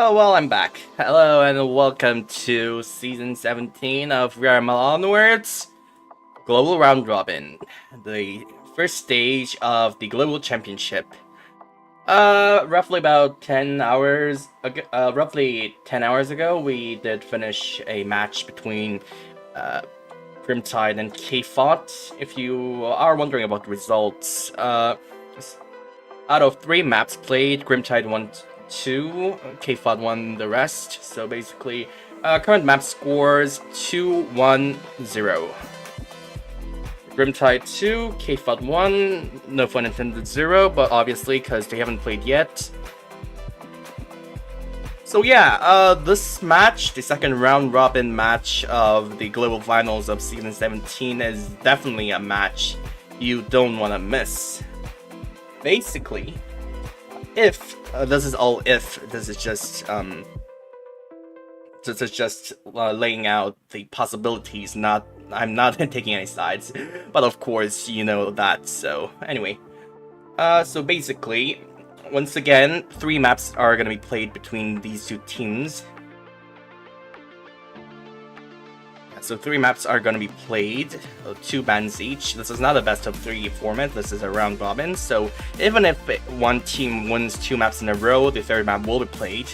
Oh, well, I'm back. Hello and welcome to Season 17 of VRML Onwards Global Round Robin, the first stage of the Global Championship. Roughly about 10 hours ago, roughly 10 hours ago, we did finish a match between Grimtide and K-FOT. If you are wondering about the results, out of 3 maps played, Grimtide won 2, K-FOT won the rest. So basically, current map scores 2-1-0. Grimtide 2, K-FOT 1, no fun intended 0, but obviously because they haven't played yet. So yeah, this match, the second round robin match of the global finals of season 17, is definitely a match you don't want to miss. Basically, if this is all if, this is just laying out the possibilities. I'm not taking any sides, but of course you know that. So anyway, so basically, once again, 3 maps are gonna be played between these 2 teams. So 3 maps are going to be played, 2 bands each. This is not a best of 3 format, this is a round robin, so even if one team wins 2 maps in a row, the 3rd map will be played.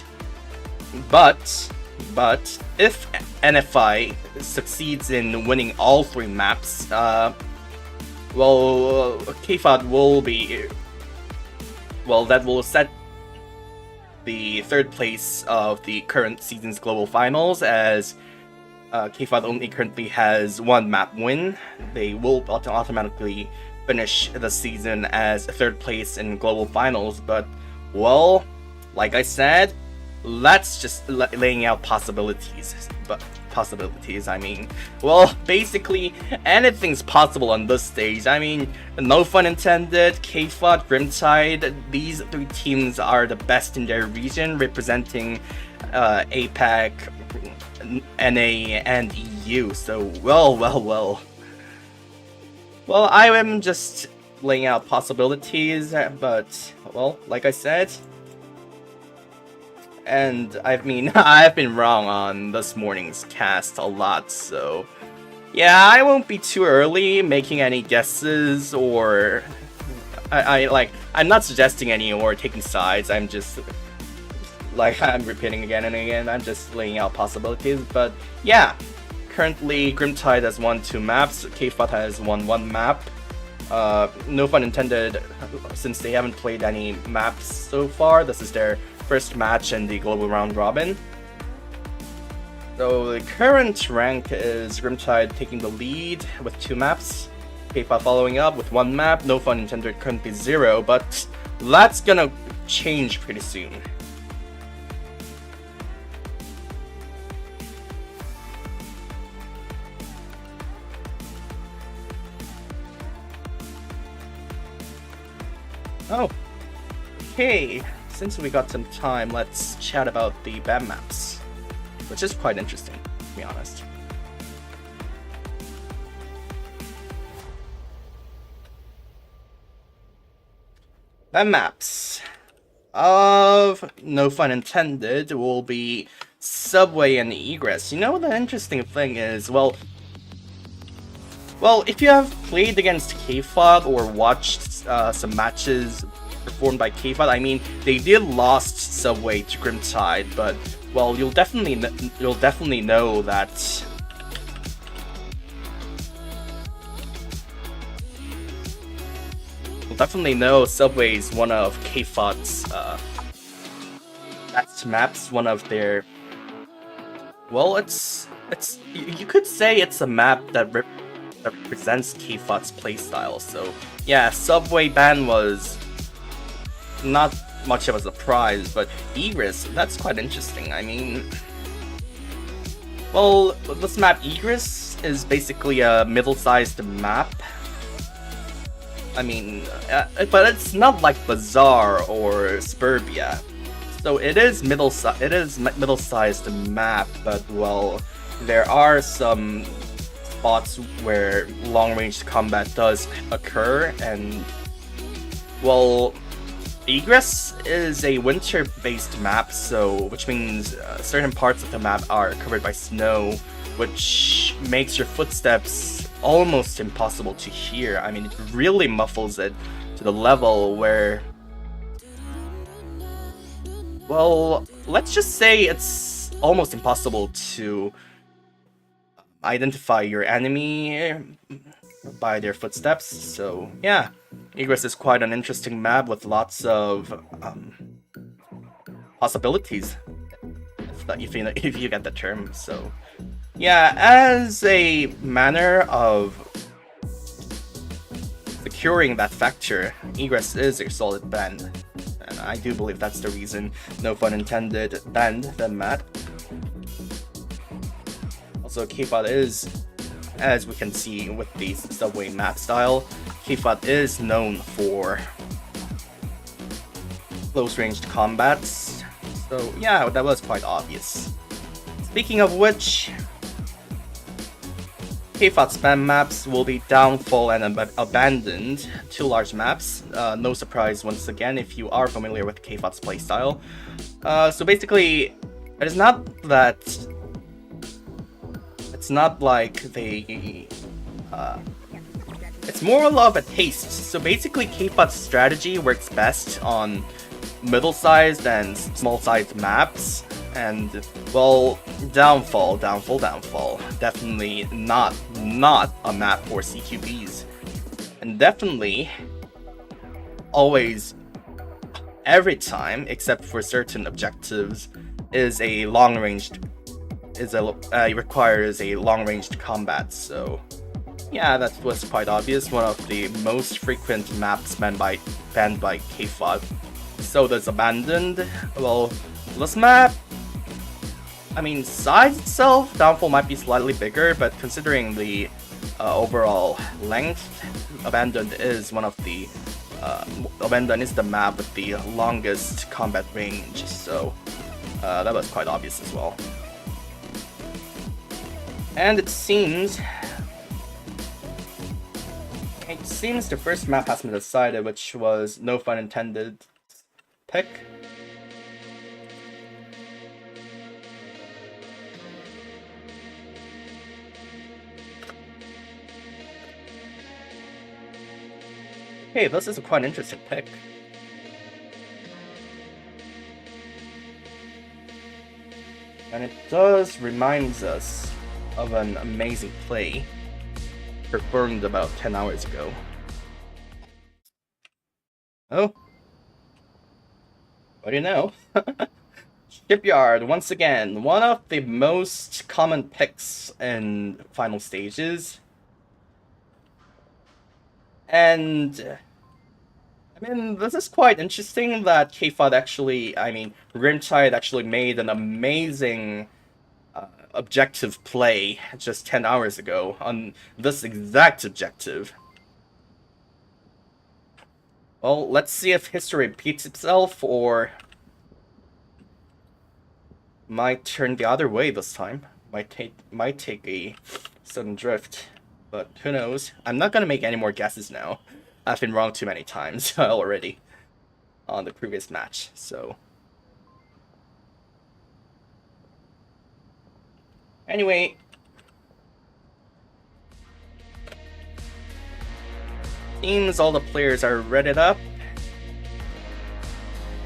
But if NFI succeeds in winning all 3 maps, well, K-FOT will be... well, that will set the 3rd place of the current season's global finals, as K-FOT only currently has 1 map win. They will automatically finish the season as 3rd place in global finals, but, well, like I said, that's just laying out possibilities. I mean, well, basically, anything's possible on this stage. I mean, no fun intended, K-FOT, Grimtide, these 3 teams are the best in their region, representing APAC, NA, and EU, so well, I am just laying out possibilities, but, well, like I said, and I mean, I've been wrong on this morning's cast a lot, so yeah, I won't be too early making any guesses, or I'm not suggesting any or taking sides. I'm just, like I'm repeating again and again, I'm just laying out possibilities. But yeah, currently Grimtide has won 2 maps, K-FOT has won 1 map. No fun intended, since they haven't played any maps so far. This is their first match in the global round robin. So the current rank is Grimtide taking the lead with 2 maps, K-FOT following up with 1 map, no fun intended currently 0, but that's gonna change pretty soon. Oh, okay, since we got some time, let's chat about the BAM maps, which is quite interesting, to be honest. BAM maps of no fun intended will be subway and egress. You know, the interesting thing is, well, if you have played against K-FOT or watched some matches performed by K-FOT, I mean, they did lost subway to Grimtide, but, well, you'll definitely know that subway is one of K-FOT's best maps, one of their, well, you could say it's a map that represents K-FOT's playstyle. So yeah, subway ban was not much of a surprise, but egress, that's quite interesting. I mean, well, this map egress is basically a middle-sized map. I mean, but it's not like Bazaar or Suburbia, so it is middle-sized map, but, well, there are some spots where long-range combat does occur, and, well, Egress is a winter-based map, so which means certain parts of the map are covered by snow, which makes your footsteps almost impossible to hear. I mean, it really muffles it to the level where, well, let's just say it's almost impossible to identify your enemy by their footsteps. So yeah, Egress is quite an interesting map with lots of possibilities, if you get the term. So yeah, as a manner of securing that factor, Egress is a solid band, and I do believe that's the reason No Fun Intended banned the map. Also, K-FOT is, as we can see with the subway map style, K-FOT is known for close-ranged combats, so yeah, that was quite obvious. Speaking of which, K-FOT spam maps will be Downfall and Abandoned, two large maps. No surprise once again if you are familiar with K-FOT's playstyle. So basically, it is not that... It's not like they... it's more of a taste. So basically, K-FOT's strategy works best on middle-sized and small-sized maps. And, well, Downfall. Definitely not a map for CQBs. And definitely, always, every time, except for certain objectives, is a long-ranged... requires a long-ranged combat, so... Yeah, that was quite obvious. One of the most frequent maps banned by K-FOT. So does Abandoned. Well, this map... I mean, size itself, Downfall might be slightly bigger, but considering the overall length, Abandoned is one of the... Abandoned is the map with the longest combat range, so that was quite obvious as well. And it seems the first map has been decided, which was No Fun Intended pick. Okay, this is a quite interesting pick. And it does remind us of an amazing play performed about 10 hours ago. Oh. What do you know? Shipyard, once again, one of the most common picks in final stages. And... I mean, this is quite interesting that K-FOT actually, Rimtide actually made an amazing objective play just 10 hours ago on this exact objective. Well, let's see if history repeats itself or might turn the other way this time. Might take a sudden drift, but who knows? I'm not gonna make any more guesses now. I've been wrong too many times already on the previous match, so... Anyway, seems all the players are readied up.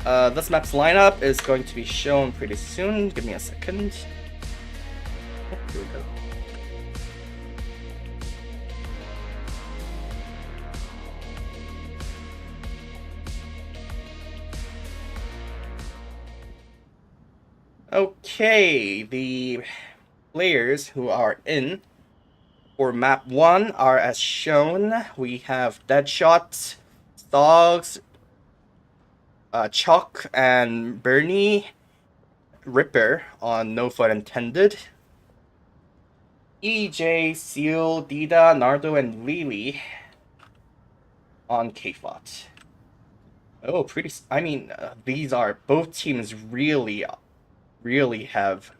This map's lineup is going to be shown pretty soon. Give me a second. Oh, here we go. Okay, the players who are in for map 1 are as shown. We have Deadshot, Dogs, Chalk, and Bernie, Ripper on No Fun Intended, EJ, Seal, Dida, Nardo, and Lily on K-FOT. Oh, pretty... these are... Both teams really have...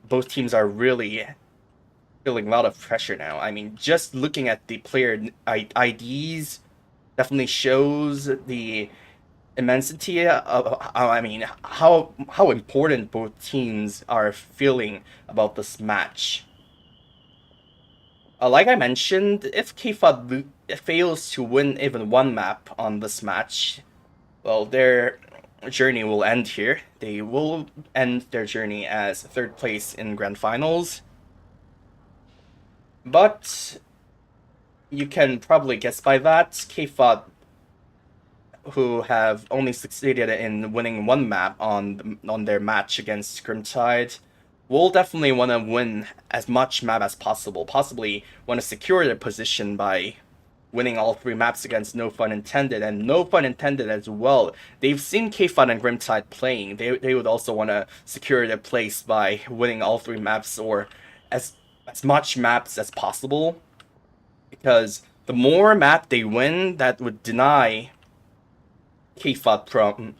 both teams are really feeling a lot of pressure now. Just looking at the player IDs definitely shows the immensity of, I mean, how important both teams are feeling about this match. Like I mentioned, if K-FOT fails to win even one map on this match, well, their journey will end here. They will end their journey as third place in Grand Finals. But you can probably guess by that, K-FOT, who have only succeeded in winning one map on their match against Grimtide, will definitely want to win as much map as possible. Possibly want to secure their position by winning all 3 maps against No Fun Intended, and No Fun Intended as well. They've seen K-FOT and Grimtide playing. They would also want to secure their place by winning all 3 maps, or as much maps as possible, because the more map they win, that would deny K-FOT from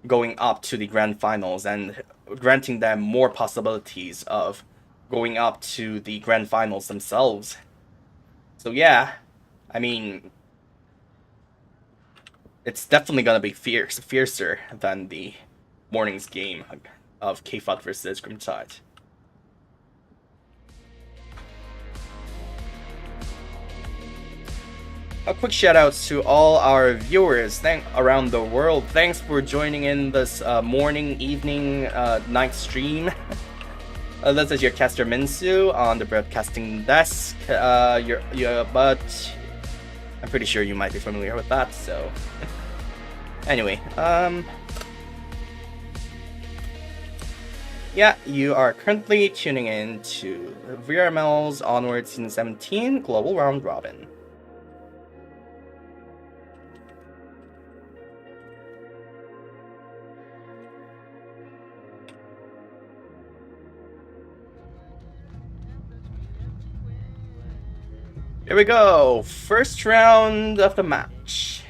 going up to the Grand Finals and granting them more possibilities of going up to the Grand Finals themselves. So yeah, I mean, it's definitely gonna be fiercer than the morning's game of K-FOT versus Grimtide. A quick shout out to all our viewers around the world. Thanks for joining in this morning, evening, night stream. This is your caster Minsu on the broadcasting desk. But I'm pretty sure you might be familiar with that. So anyway, yeah, you are currently tuning in to VRML's Onward Season 17 Global Round Robin. Here we go, first round of the match.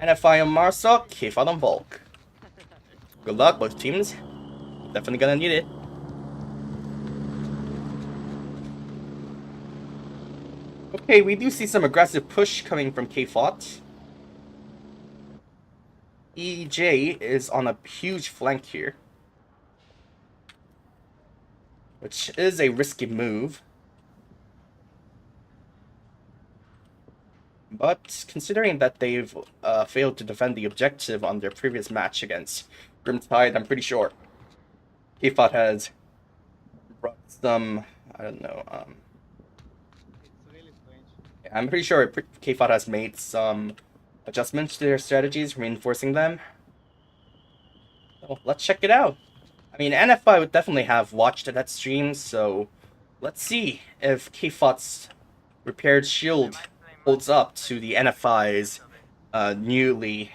NFI on Marsok, K-FOT on Volk. Good luck, both teams. Definitely gonna need it. Okay, we do see some aggressive push coming from K-FOT. EJ is on a huge flank here, which is a risky move. But considering that they've failed to defend the objective on their previous match against Grimtide, I'm pretty sure K-FOT has brought some, I don't know, I'm pretty sure K-FOT has made some adjustments to their strategies, reinforcing them. So let's check it out. I mean, NFI would definitely have watched that stream, so let's see if K-FOT's repaired shield holds up to the NFI's newly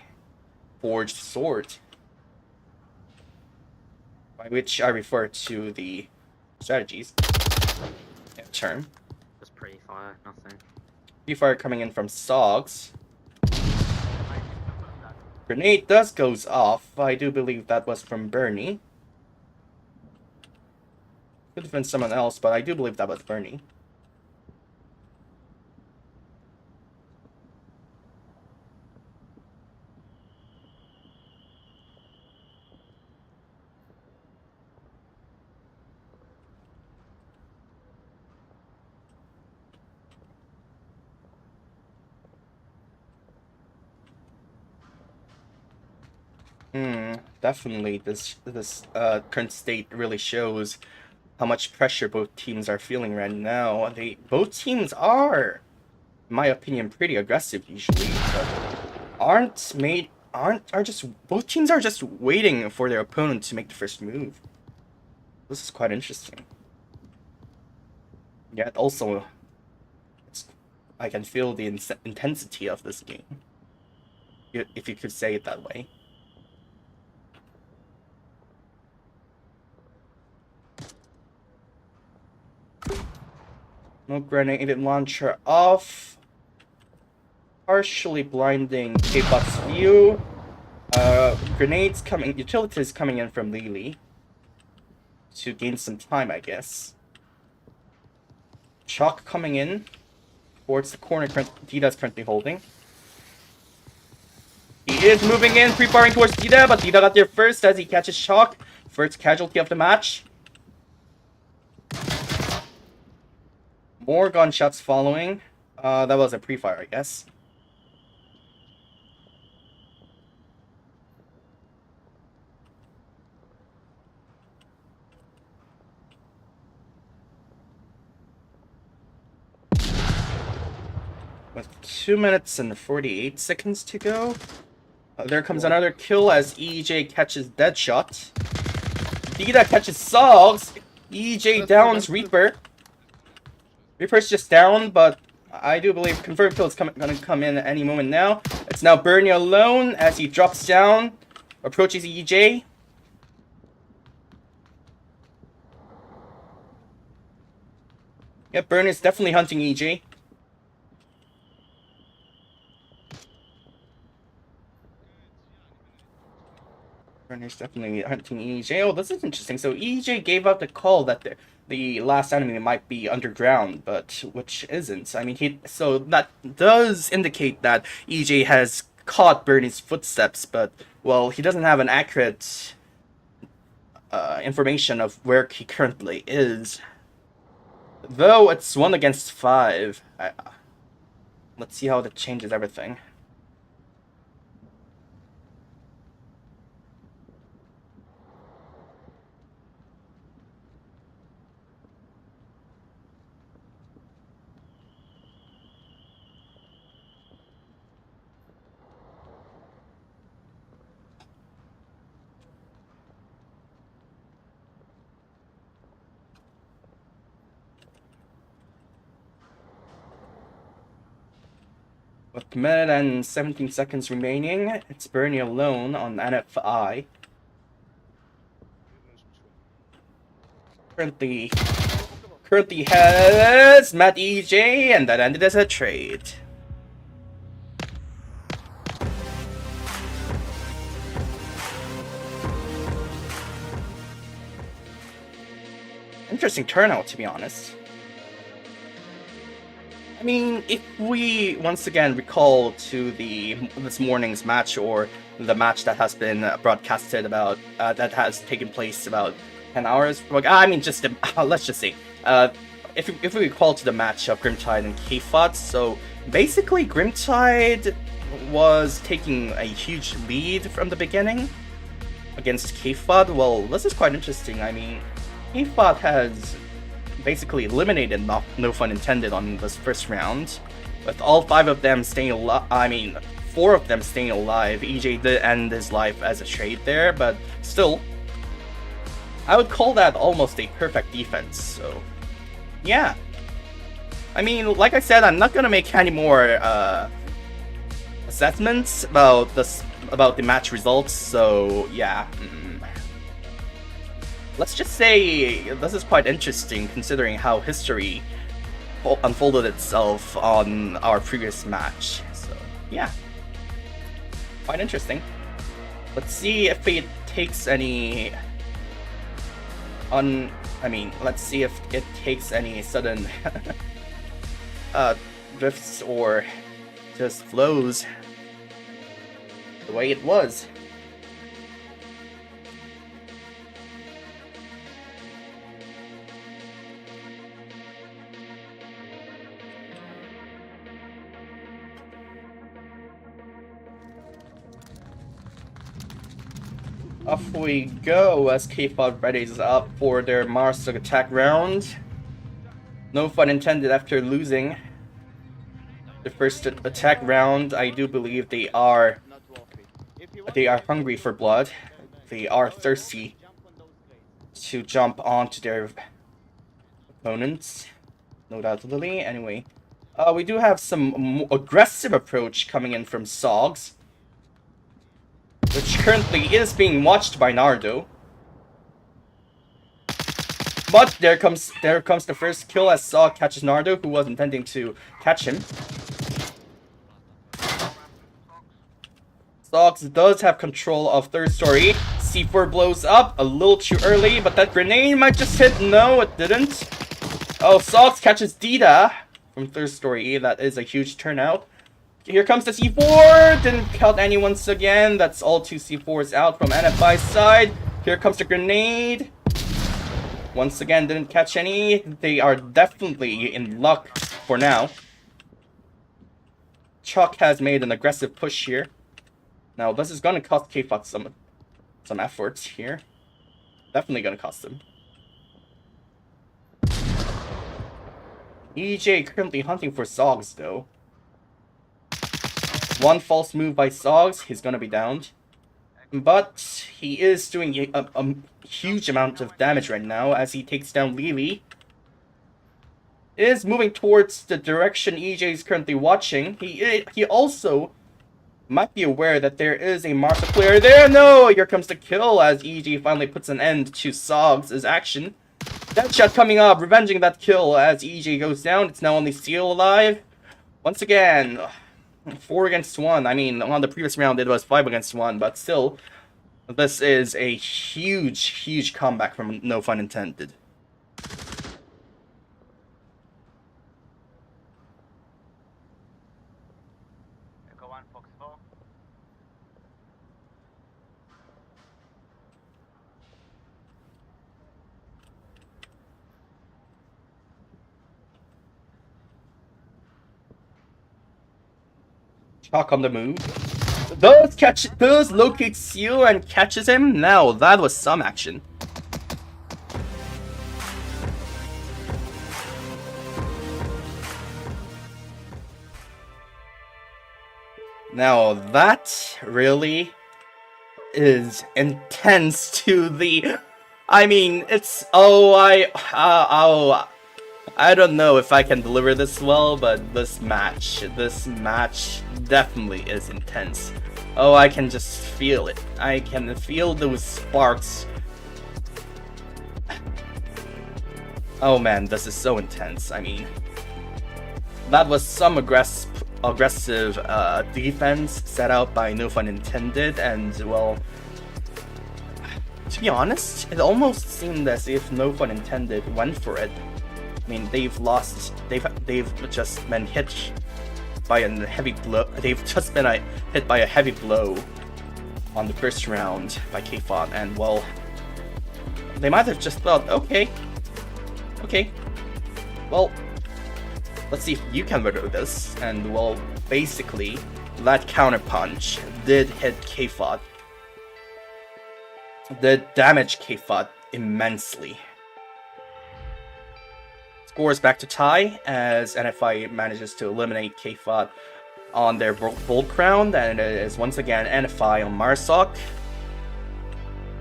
forged sword, by which I refer to the strategies term. Just pre-fire, nothing. Pre-fire coming in from Sogs. Grenade goes off. I do believe that was from Bernie. Could have been someone else, but I do believe that was Bernie. Definitely this current state really shows how much pressure both teams are feeling right now. Both teams are, in my opinion, pretty aggressive usually, but both teams are just waiting for their opponent to make the first move. This is quite interesting. Yet also, I can feel the intensity of this game, if you could say it that way. No grenade launcher off. Partially blinding K-FOT's view. Utilities coming in from Lily to gain some time, I guess. Chalk coming in towards the corner Dita's currently holding. He is moving in, pre-firing towards Dita, but Dita got there first as he catches Shock. First casualty of the match. More gunshots following. That was a pre-fire, I guess. With 2 minutes and 48 seconds to go. There comes another kill as EJ catches Deadshot. Dita catches Sogs. EJ downs Reaper. Reaper's just down, but I do believe confirmed kill is gonna come in at any moment now. It's now Bernie alone as he drops down, approaches EJ. Yep, Bernie is definitely hunting EJ. Bernie's definitely hunting EJ. Oh, this is interesting. So EJ gave out the call that the last enemy might be underground, but which isn't. I mean, so that does indicate that EJ has caught Bernie's footsteps, but well, he doesn't have an accurate information of where he currently is. Though it's 1 against 5. Let's see how that changes everything. With a minute and 17 seconds remaining, it's Bernie alone on NFI. Currently has Matt EJ, and that ended as a trade. Interesting turnout, to be honest. I mean, if we once again recall to this morning's match, or the match that has been broadcasted about that has taken place about 10 hours. I mean, just let's just say, if we recall to the match of Grimtide and K-FOT, so basically Grimtide was taking a huge lead from the beginning against K-FOT. Well, this is quite interesting. I mean, K-FOT has basically eliminated No Fun Intended on this first round, with all 5 of them staying alive. I mean, 4 of them staying alive. EJ did end his life as a trade there, but still, I would call that almost a perfect defense. So, yeah. I mean, like I said, I'm not gonna make any more assessments about the match results. So, yeah. Let's just say this is quite interesting considering how history unfolded itself on our previous match. So, yeah. Quite interesting. Let's see if it takes any let's see if it takes any sudden drifts or just flows the way it was. Off we go as K-FOT readies up for their Mars attack round. No fun intended after losing the first attack round. I do believe they are hungry for blood. They are thirsty to jump onto their opponents, no doubtedly. Anyway, we do have some aggressive approach coming in from Sogs, which currently is being watched by Nardo. But there comes the first kill as Sog catches Nardo, who was intending to catch him. Sogs does have control of third story. C4 blows up a little too early, but that grenade might just hit. No, it didn't. Oh, Sogs catches Dita from third story. That is a huge turnout. Here comes the C4. Didn't count any once again. That's all 2 C4s out from NFI's side. Here comes the grenade. Once again, didn't catch any. They are definitely in luck for now. Chuck has made an aggressive push here. Now, this is going to cost K-FOT some efforts here. Definitely going to cost them. EJ currently hunting for Sogs, though. One false move by Sogs, he's going to be downed. But he is doing a huge amount of damage right now as he takes down Lily. Is moving towards the direction EJ is currently watching. He also might be aware that there is a Martha player there. No, here comes the kill as EJ finally puts an end to Sogs' action. Deadshot coming up, revenging that kill as EJ goes down. It's now only Seal alive. Once again, 4 against 1. I mean, on the previous round it was 5 against 1, but still, this is a huge comeback from No Fun Intended. Chalk on the move. Does locate Seal and catches him? Now, that was some action. Now, that really is intense to the... I mean, it's... I don't know if I can deliver this well, but this match definitely is intense. Oh, I can just feel it. I can feel those sparks. Oh man, this is so intense. I mean, that was some aggressive defense set out by No Fun Intended, and well, to be honest, it almost seemed as if No Fun Intended went for it. I mean, they've just been hit by a heavy blow. They've just been hit by a heavy blow on the first round by K-FOT, and well, they might have just thought, okay, well, let's see if you can weather this, and well, basically, that counterpunch did hit K-FOT, did damage K-FOT immensely. Scores back to tie as NFI manages to eliminate K-FOT on their Bold Crown, and it is once again NFI on Marsok.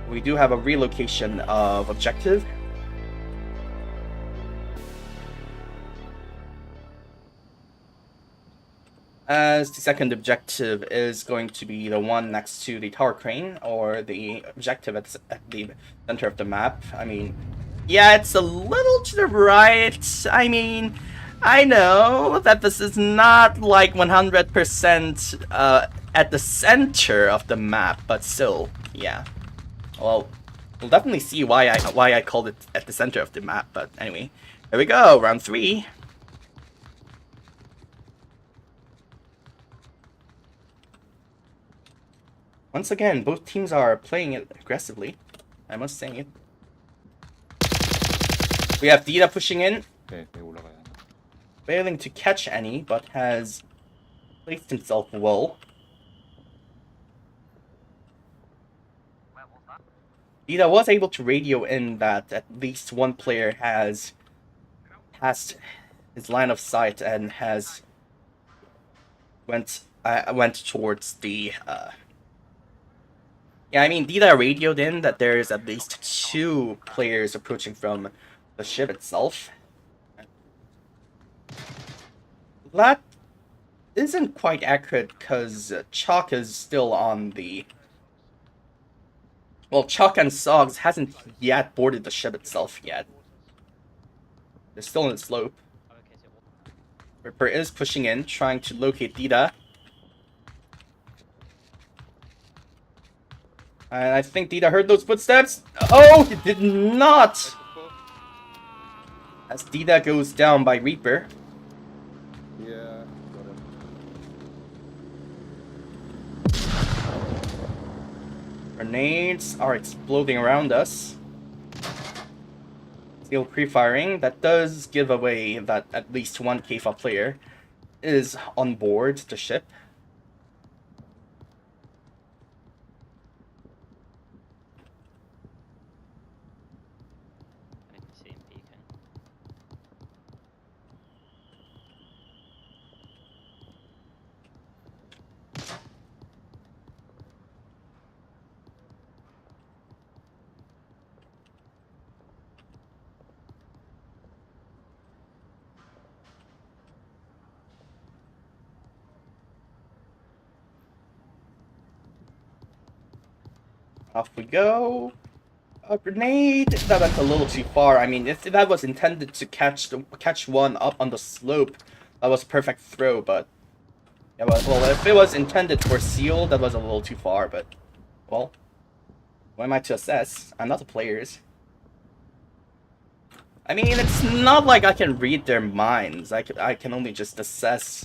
We do have a relocation of objective. As the second objective is going to be the one next to the tower crane, or the objective at the center of the map. I mean, yeah, it's a little to the right. I mean, I know that this is not like 100% at the center of the map, but still, yeah. Well, we'll definitely see why I called it at the center of the map, but anyway. Here we go, round 3. Once again, both teams are playing it aggressively, I must say it. We have Dita pushing in, failing to catch any, but has placed himself well. Dita was able to radio in that at least one player has passed his line of sight and has went towards the yeah, I mean, Dita radioed in that there is at least 2 players approaching from the ship itself. That isn't quite accurate because Chalk is still on the... Well, Chalk and Sogs hasn't yet boarded the ship itself yet. They're still in the slope. Ripper is pushing in, trying to locate Dita. And I think Dita heard those footsteps. Oh, he did not! As Dita goes down by Reaper. Yeah, got him. Grenades are exploding around us. Still pre-firing. That does give away that at least one K-FOT player is on board the ship. I can see him peeking. Off we go. A grenade that went a little too far. I mean, if that was intended to catch one up on the slope, that was a perfect throw. But yeah, well, if it was intended for seal, that was a little too far. But well, who am I to assess? I'm not the players. I mean, it's not like I can read their minds. I can only just assess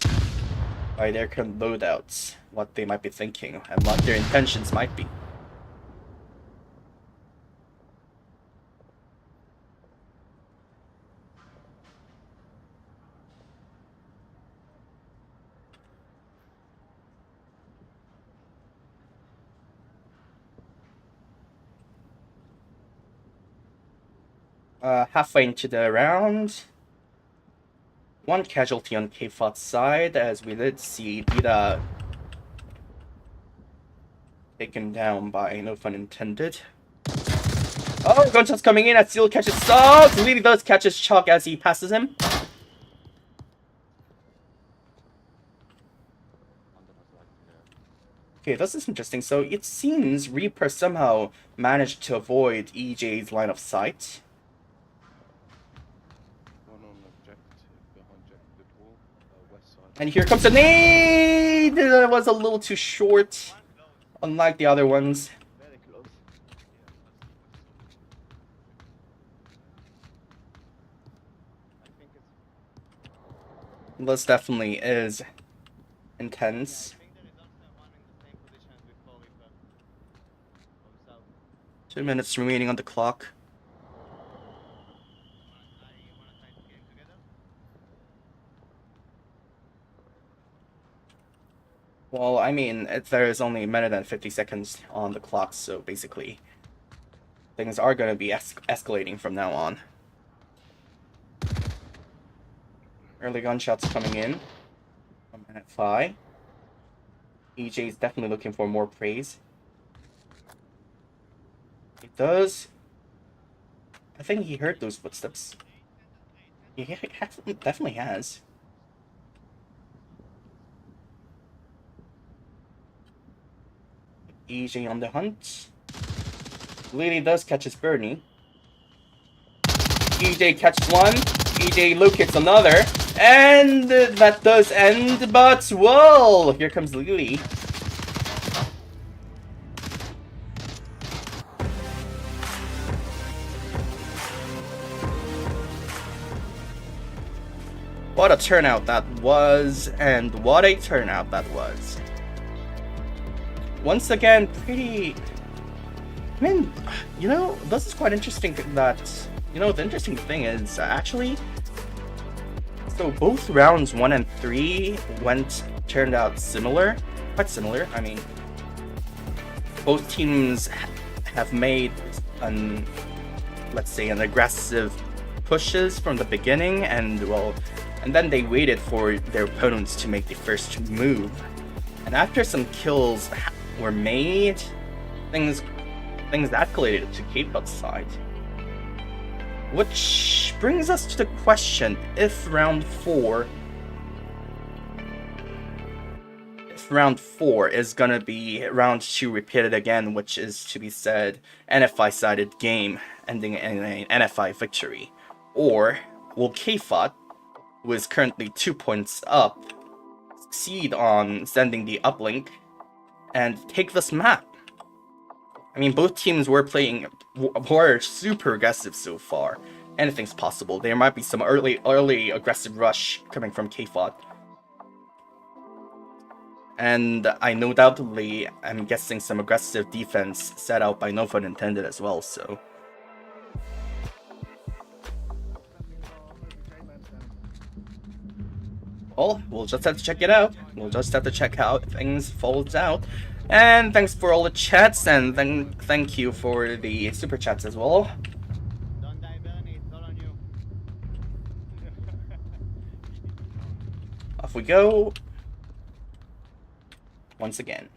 by their current loadouts what they might be thinking and what their intentions might be. Halfway into the round, one casualty on K-FOT's side, as we did see Dita taken down by no fun intended. Oh, gunshots coming in as Seal catches Salt. Really does catch his Chalk as he passes him. Okay, this is interesting. So it seems Reaper somehow managed to avoid EJ's line of sight. And here comes a nade! It was a little too short, unlike the other ones. Very close. I think it's... This definitely is intense. I think there is also one in the same position as before with from south. 2 minutes remaining on the clock. You wanna try to game together? Well, I mean, there is only a minute and 50 seconds on the clock, so basically things are going to be escalating from now on. Early gunshots coming in from NFI. EJ is definitely looking for more praise. It does. I think he heard those footsteps. He definitely has. EJ on the hunt. Lily does catch his Bernie. EJ catches one. EJ locates another. And that does end, but well, here comes Lily. What a turnout that was, and what a turnout that was. Once again, pretty... I mean, you know, this is quite interesting that... You know, the interesting thing is, actually... So both rounds 1 and 3 turned out similar. Quite similar, I mean... Both teams have made let's say, an aggressive pushes from the beginning, and well... And then they waited for their opponents to make the first move. And after some kills were made, things escalated to K-FOT's side. Which brings us to the question, if round 4 is gonna be round 2 repeated again, which is to be said NFI-sided game ending in an NFI victory. Or will K-FOT, who is currently 2 points up, succeed on sending the uplink and take this map? I mean, both teams were super aggressive so far. Anything's possible. There might be some early aggressive rush coming from K-FOT. And I no doubtedly am guessing some aggressive defense set out by No Fun Intended as well, so. Well, we'll just have to check it out. We'll just have to check how things folds out. And thanks for all the chats, and thank you for the super chats as well. Don't die, Bernie, it's all on you. Off we go. Once again.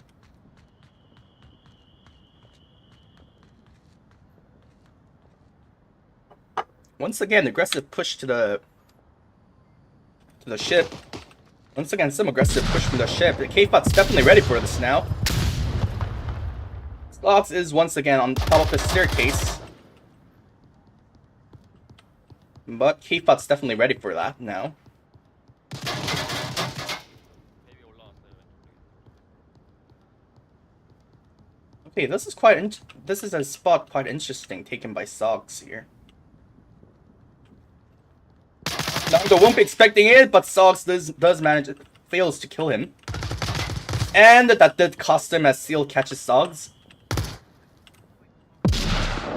Once again, aggressive push to the ship. Once again, some aggressive push from the ship. The K-FOT's definitely ready for this now. Slogs is once again on top of the staircase. But K-FOT's definitely ready for that now. Okay, this is a spot quite interesting taken by Sogs here. Naruto won't be expecting it, but Sogs does manage it, fails to kill him. And that did cost him as Seal catches Sogs.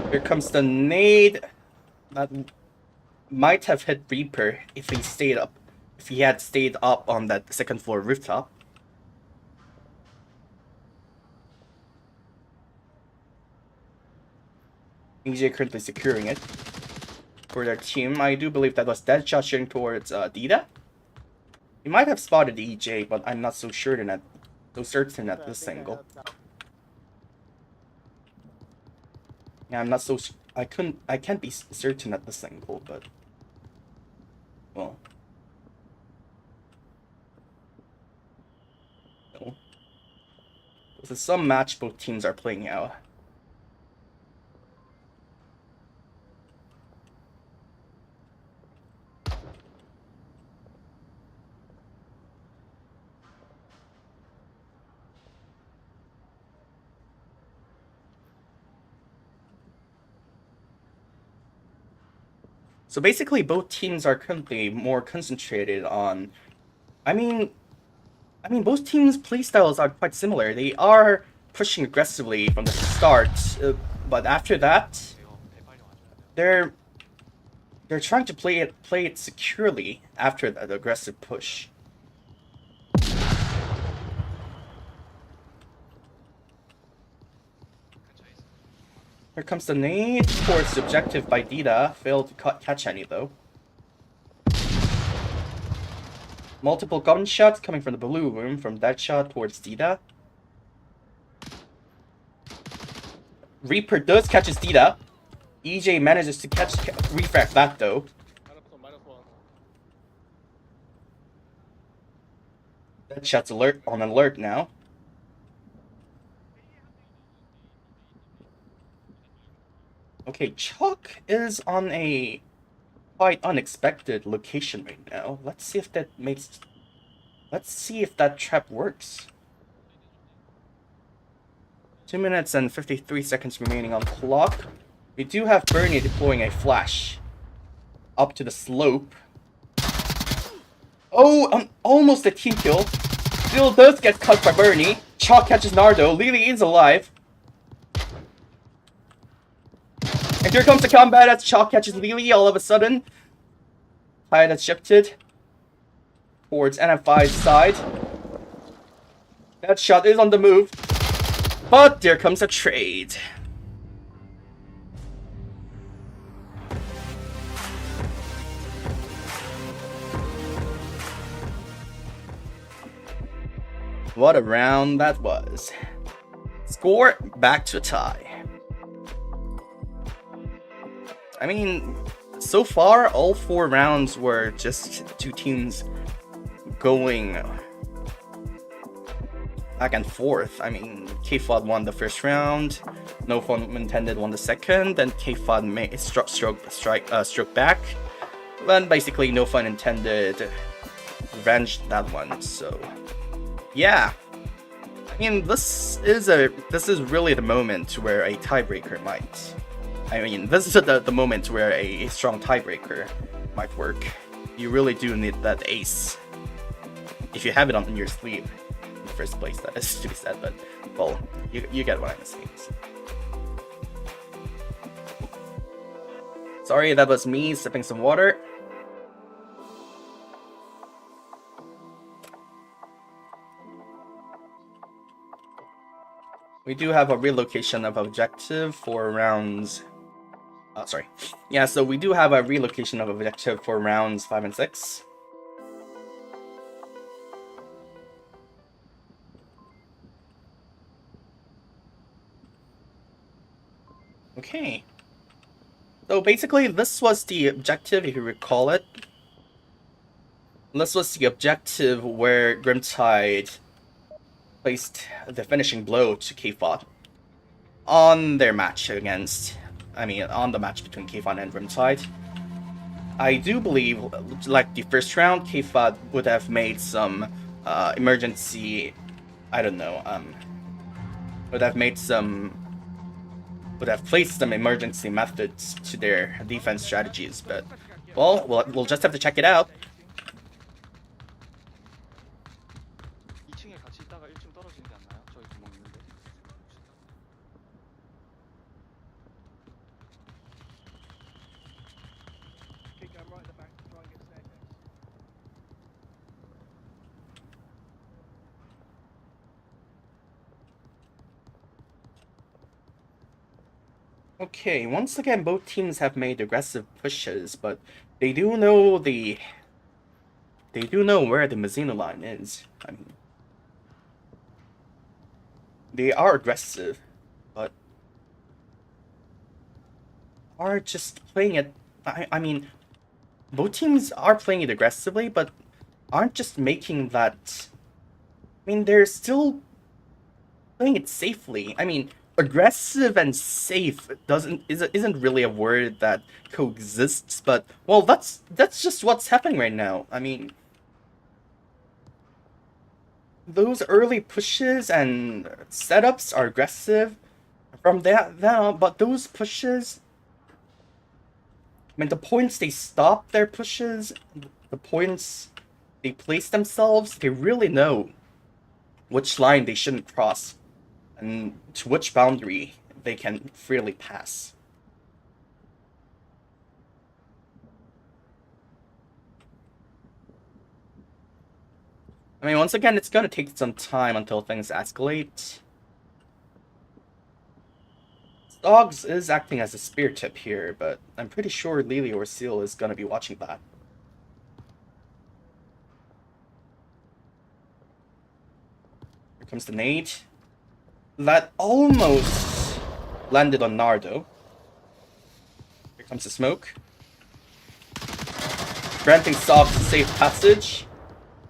Here comes the nade. That might have hit Reaper if he had stayed up on that second floor rooftop. EJ currently securing it for their team. I do believe that was Deadshot shooting towards Dita. He might have spotted EJ, but I'm not so certain at this angle. Yeah, I'm not so. I can't be certain at this angle, but well. No. This is some match both teams are playing out. So basically, both teams are currently more concentrated on. I mean, both teams' playstyles are quite similar. They are pushing aggressively from the start, but after that, they're trying to play it securely after that aggressive push. Here comes the nade towards the objective by Dita. Failed to catch any though. Multiple gunshots coming from the blue room from Deadshot towards Dita. Reaper does catch his Dita. EJ manages to refract that though. Deadshot's on alert now. Okay, Chalk is on a quite unexpected location right now. Let's see if that trap works. 2 minutes and 53 seconds remaining on clock. We do have Bernie deploying a flash up to the slope. Oh, almost a team kill. Still does get cut by Bernie. Chalk catches Nardo. Lily is alive. And here comes the combat as Chalk catches Lily all of a sudden. Tide has shifted towards NFI's side. That shot is on the move. But there comes a trade. What a round that was. Score back to a tie. I mean, so far, all 4 rounds were just 2 teams going back and forth. I mean, K-FOT won the first round, No Fun Intended won the second, then K-FOT struck back. Then basically, No Fun Intended revenged that one. So, yeah. I mean, this is really the moment where a tiebreaker might. I mean, this is the moment where a strong tiebreaker might work. You really do need that ace. If you have it on your sleeve. first place, that is to be said, but, well, you get what I'm saying. Sorry, that was me sipping some water. We do have a relocation of objective for rounds... sorry. Yeah, so we do have a relocation of objective for rounds 5 and 6. Okay. So basically, this was the objective, if you recall it. This was the objective where Grimtide placed the finishing blow to K-FOT on their match against... on the match between K-FOT and Grimtide. I do believe, like the first round, K-FOT would have made some emergency... would have placed some emergency methods to their defense strategies, but, well, we'll just have to check it out. 2층에 같이 있다가 1층 떨어지는 게 안 나요? 저기 구멍 있는데. Keep going right at the back to try and get staircase. Okay, once again, both teams have made aggressive pushes, but they do know where the Mizuno line is. They are aggressive, but are just playing it. Both teams are playing it aggressively, but aren't just making that. They're still playing it safely. Aggressive and safe isn't really a word that coexists, but, well, that's just what's happening right now. Those early pushes and setups are aggressive from that, but those pushes, the points they stop their pushes, the points they place themselves, they really know which line they shouldn't cross and to which boundary they can freely pass. Once again, it's gonna take some time until things escalate. Dogs is acting as a spear tip here, but I'm pretty sure Lily or Seal is gonna be watching that. Here comes the nade. That almost landed on Nardo. Here comes the smoke. Granting Soft safe passage.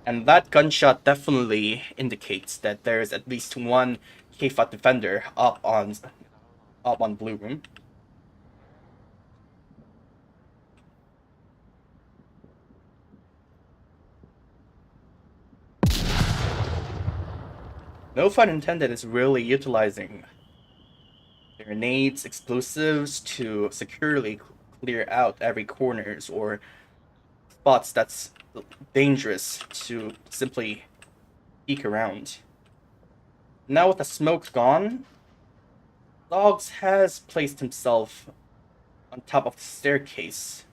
And that gunshot definitely indicates that there is at least one K-FOT defender up on blue room. No Fun Intended is really utilizing their nades, explosives to securely clear out every corners or spots that's dangerous to simply peek around. Now with the smoke gone, Dogs has placed himself on top of the staircase.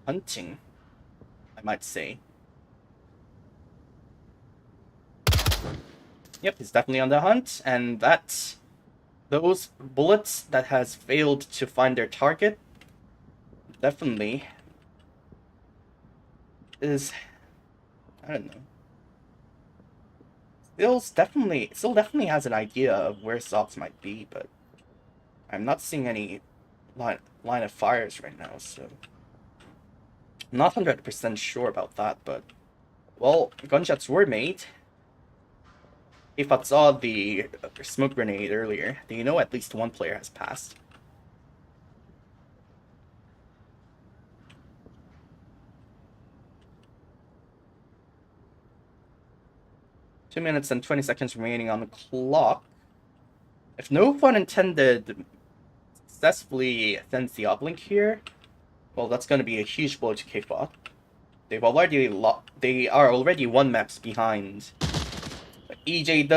Hunting, I might say. Yep, he's definitely on the hunt, and those bullets that has failed to find their target definitely is, I don't know. Still definitely has an idea of where Sox might be, but I'm not seeing any line of fires right now, so I'm not 100% sure about that, but, well, gunshots were made. If I saw the smoke grenade earlier, they know at least one player has passed. Two minutes and 20 seconds remaining on the clock. If No Fun Intended successfully sends the uplink here, well, that's going to be a huge blow to K-FOT. They are already one maps behind EJ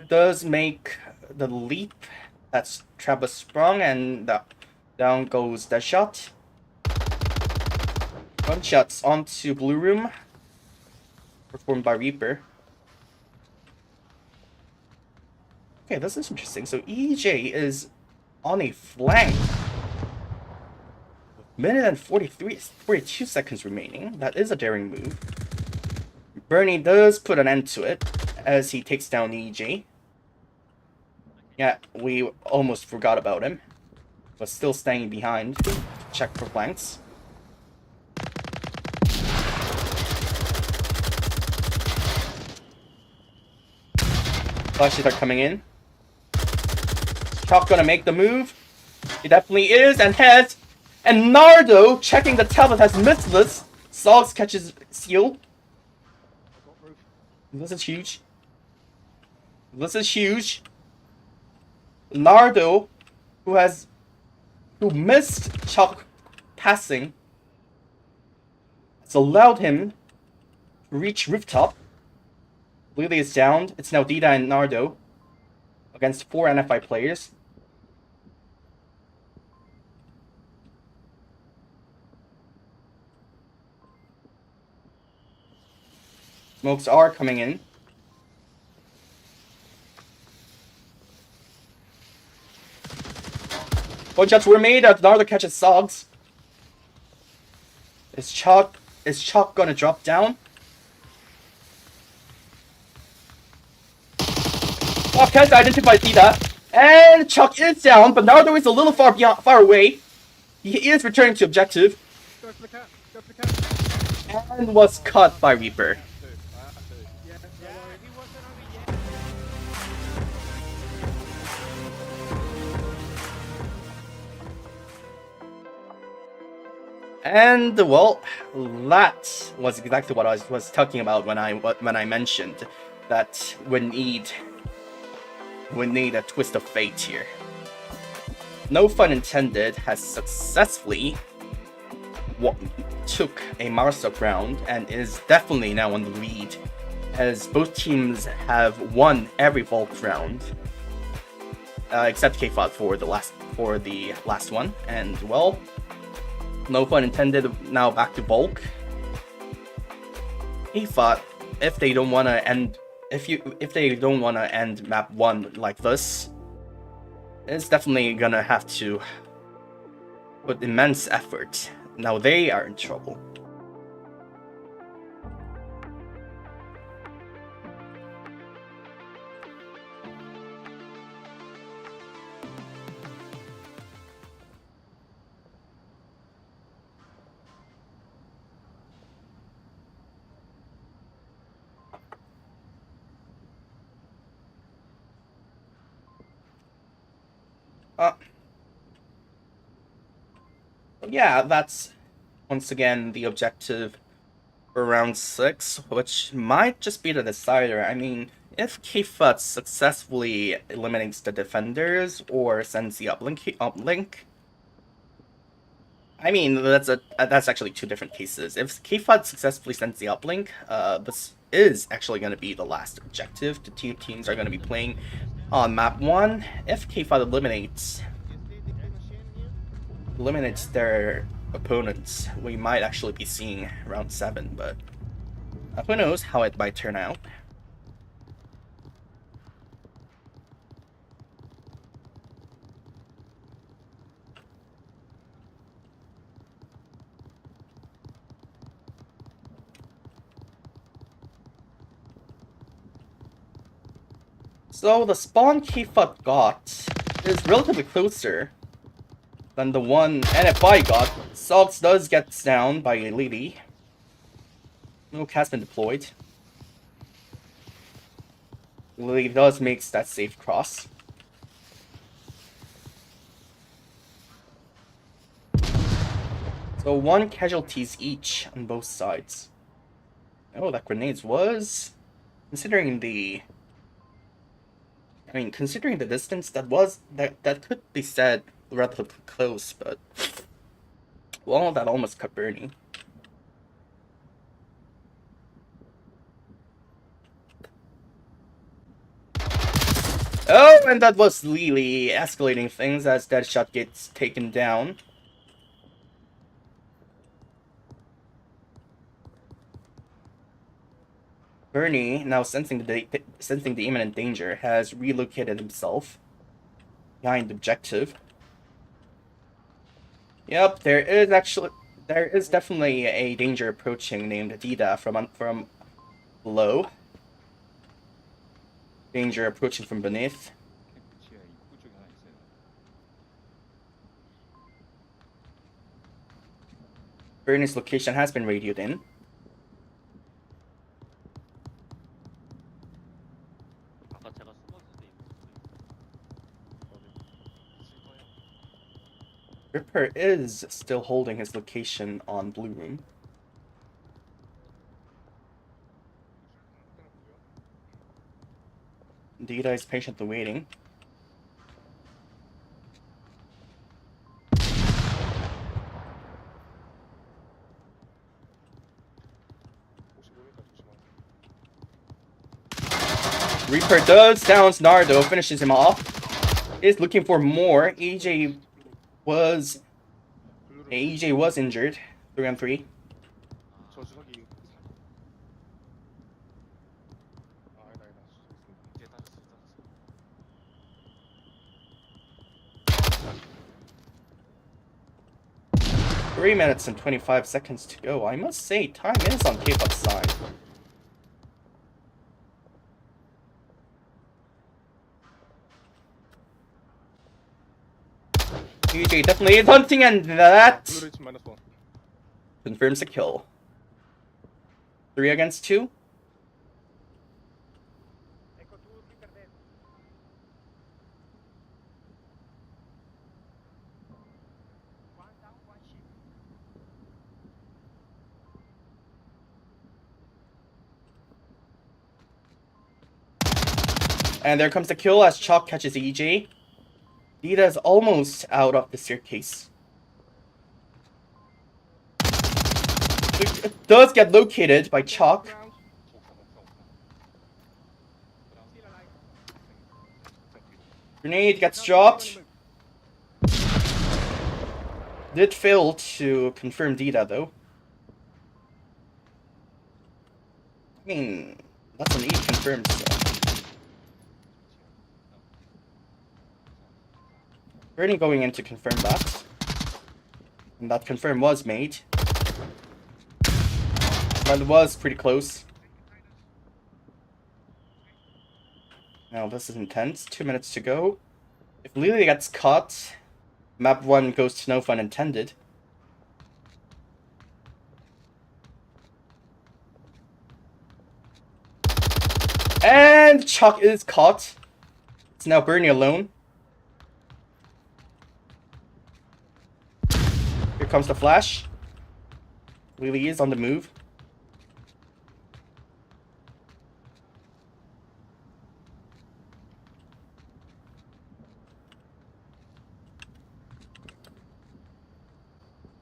does make the leap. That's Travis sprung, and down goes that shot. Gunshots onto Blue Room, performed by Reaper. Okay, this is interesting. So EJ is on a flank. Minute and 42 seconds remaining. That is a daring move. Bernie does put an end to it as he takes down EJ. Yeah, we almost forgot about him. But still staying behind to check for flanks. Flashes are coming in. Chalk gonna make the move. He definitely is, and has. And Nardo, checking the tablet, has missed this. Sogs catches Seal. This is huge. This is huge. Nardo, who missed Chalk passing, has allowed him to reach rooftop. Lily is downed. It's now Dida and Nardo against 4 NFI players. Smokes are coming in. Point shots were made as Nardo catches Sogs. Is Chalk gonna drop down? Chalk has identified Dida. And Chalk is down, but Nardo is a little far away. He is returning to objective. Go for the cat. Go for the cat. And was cut by Reaper. Yeah, he wasn't over yet. And well, that was exactly what I was talking about when I mentioned that we need a twist of fate here. No Fun Intended has successfully took a Marsup round and is definitely now on the lead, as both teams have won every Volk round, except K-FOT for the last one. And well, No Fun Intended now back to Volk. K-FOT, if they don't want to end map 1 like this, it's definitely gonna have to put immense effort. Now they are in trouble. Yeah, that's once again the objective for round 6, which might just be the decider. I mean, if K-FOT successfully eliminates the defenders or sends the uplink, I mean, that's actually 2 different cases. If K-FOT successfully sends the uplink, this is actually going to be the last objective. The teams are going to be playing on map 1. If K-FOT eliminates their opponents, we might actually be seeing round 7, but who knows how it might turn out. So the spawn K-FOT got is relatively closer than the one NFI got. Sogs does get down by Lily. No cat's been deployed. Lily does make that safe cross. So 1 casualties each on both sides. Oh, that grenades was... Considering the distance, that could be said relatively close, but well, that almost cut Bernie. Oh, and that was Lily escalating things as Deadshot gets taken down. Bernie, now sensing the imminent danger, has relocated himself behind the objective. Yep, there is definitely a danger approaching named Dida from below. Danger approaching from beneath. 캠프 지하 입구 쪽에 하나 있어요. Bernie's location has been radioed in. 아까 제가 숨었을 때 있을 거예요. Ripper is still holding his location on Blue Room. Dida is patiently waiting. Reaper does downs Nardo, finishes him off. Is looking for more. EJ was injured. 3-on-3. 저주석이 아니다. 이제 따졌어. 3 minutes and 25 seconds to go. I must say, time is on K-FOT's side. EJ definitely is hunting, and that 블루리치 -1. confirms the kill. 3 against 2. And there comes the kill as Chalk catches EJ. Dida is almost out of the staircase. It does get located by Chalk. Grenade gets dropped. Did fail to confirm Dida though. I mean, that's an E confirmed, so. Bernie going in to confirm that. And that confirm was made. But it was pretty close. Now this is intense. 2 minutes to go. If Lily gets caught, map 1 goes to no fun intended. And Chuck is caught. It's now Bernie alone. Here comes the flash. Lily is on the move.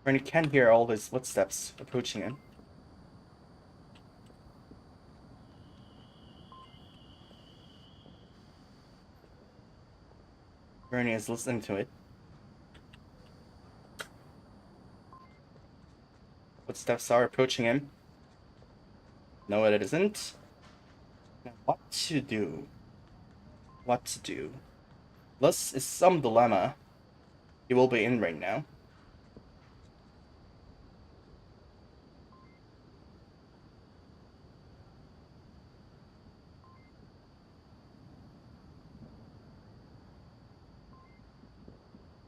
Bernie can hear all his footsteps approaching him. Bernie is listening to it. Footsteps are approaching him. No, it isn't. Now, what to do? What to do? This is some dilemma he will be in right now.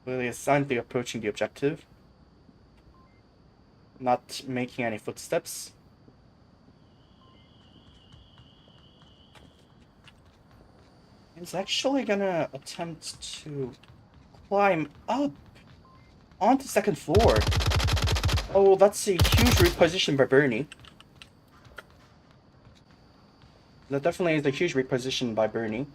Lily is silently approaching the objective. Not making any footsteps. He's actually gonna attempt to climb up onto second floor. Oh, that's a huge reposition by Bernie. That definitely is a huge reposition by Bernie.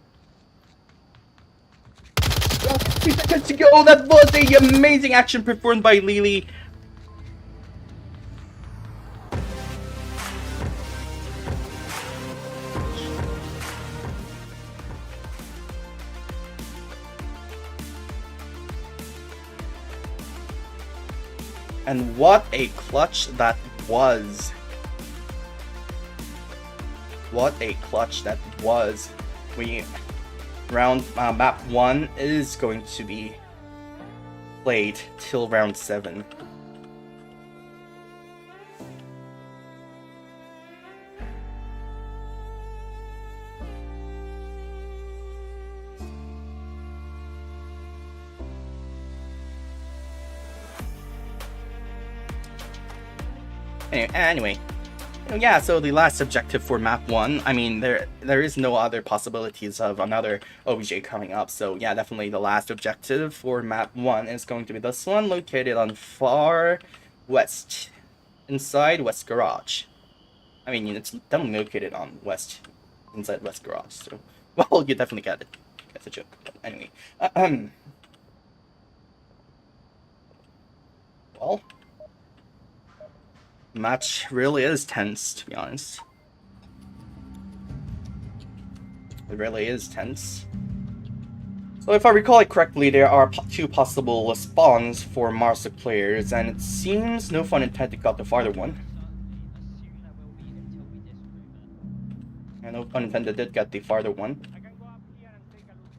3 seconds to go! That was a amazing action performed by Lily. And what a clutch that was. What a clutch that was. Map 1 is going to be played till round 7. Anyway, yeah, so the last objective for map 1, I mean, there is no other possibilities of another OBJ coming up, so yeah, definitely the last objective for map 1 is going to be this one, located on far west, inside west garage. I mean, it's definitely located on west, inside west garage, so, well, you definitely get it. That's a joke, but anyway. Well, match really is tense, to be honest. It really is tense. So if I recall it correctly, there are two possible spawns for Marsa players, and it seems no fun intended got the farther one. And no pun intended did get the farther one. I can go up here and take a look.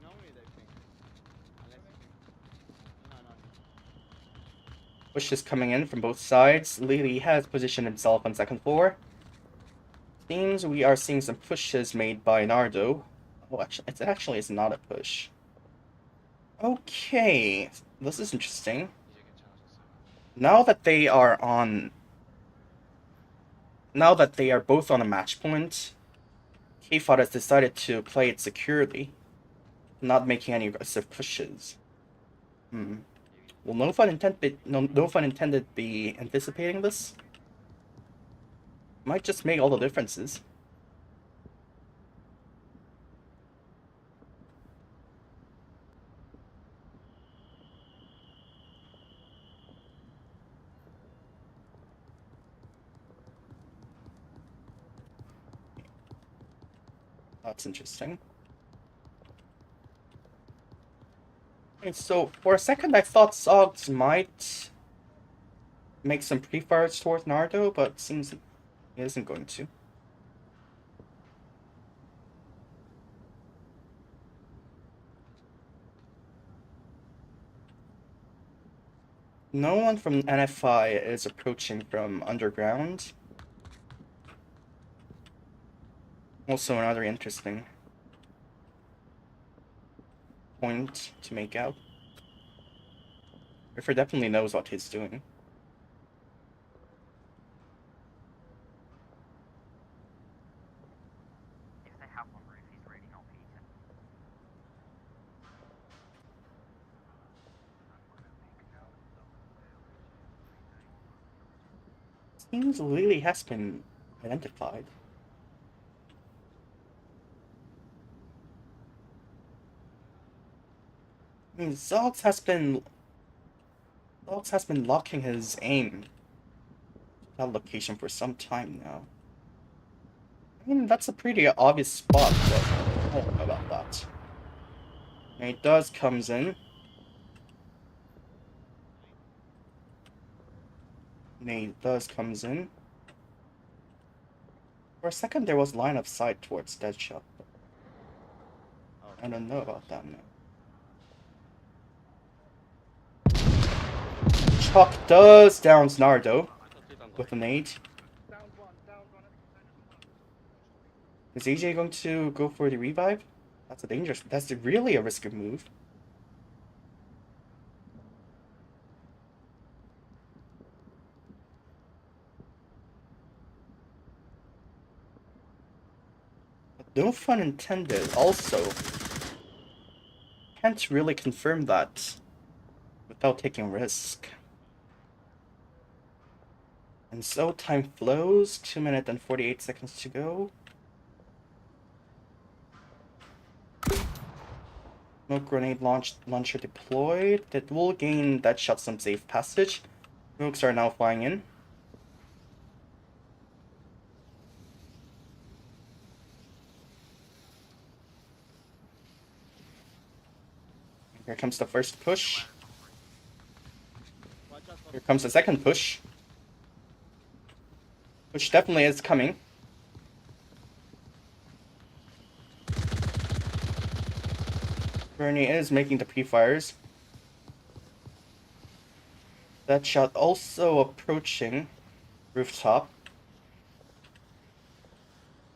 No need, I think. Unless no. Push is coming in from both sides. Lily has positioned himself on second floor. Seems we are seeing some pushes made by Nardo. Oh, actually it's not a push. Okay, this is interesting. 이제 괜찮아졌어요. Now that they are both on a match point, K-FOT has decided to play it securely, not making any aggressive pushes. Will no fun intended be anticipating this? Might just make all the differences. That's interesting. Okay, so for a second I thought Zogs might make some pre-fires towards Nardo, but it seems he isn't going to. No one from NFI is approaching from underground. Also another interesting point to make out. Riffer definitely knows what he's doing. If they have one roof, he's really not Peter. Seems Lily has been identified. I mean, Zogs has been locking his aim to that location for some time now. I mean, that's a pretty obvious spot, but I don't know about that. Nate does comes in. For a second, there was line of sight towards Deadshot. I don't know about that now. Chuck does downs Nardo with a nade. Down one. Is AJ going to go for the revive? That's really a risky move. But no fun intended. Also, can't really confirm that without taking risk. And so time flows, 2 minutes and 48 seconds to go. Smoke grenade launcher deployed. That will gain Deadshot some safe passage. Smokes are now flying in. Here comes the first push. Here comes the second push. Which definitely is coming. Bernie is making the pre-fires. That shot also approaching rooftop.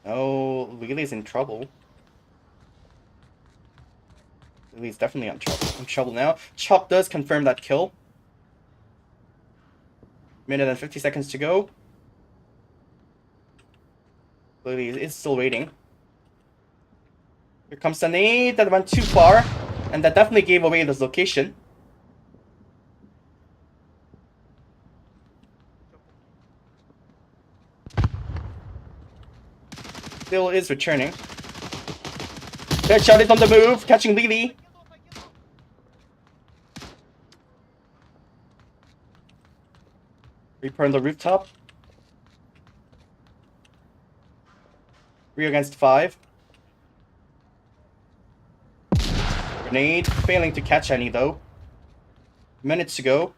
Oh, Lily's in trouble. Lily's definitely in trouble now. Chop does confirm that kill. Minute and 50 seconds to go. Lily is still waiting. Here comes the nade that went too far, and that definitely gave away this location. Still is returning. Headshot is on the move, catching Lily. Reaper on the rooftop. 3 against 5. Grenade, failing to catch any though. Minutes to go.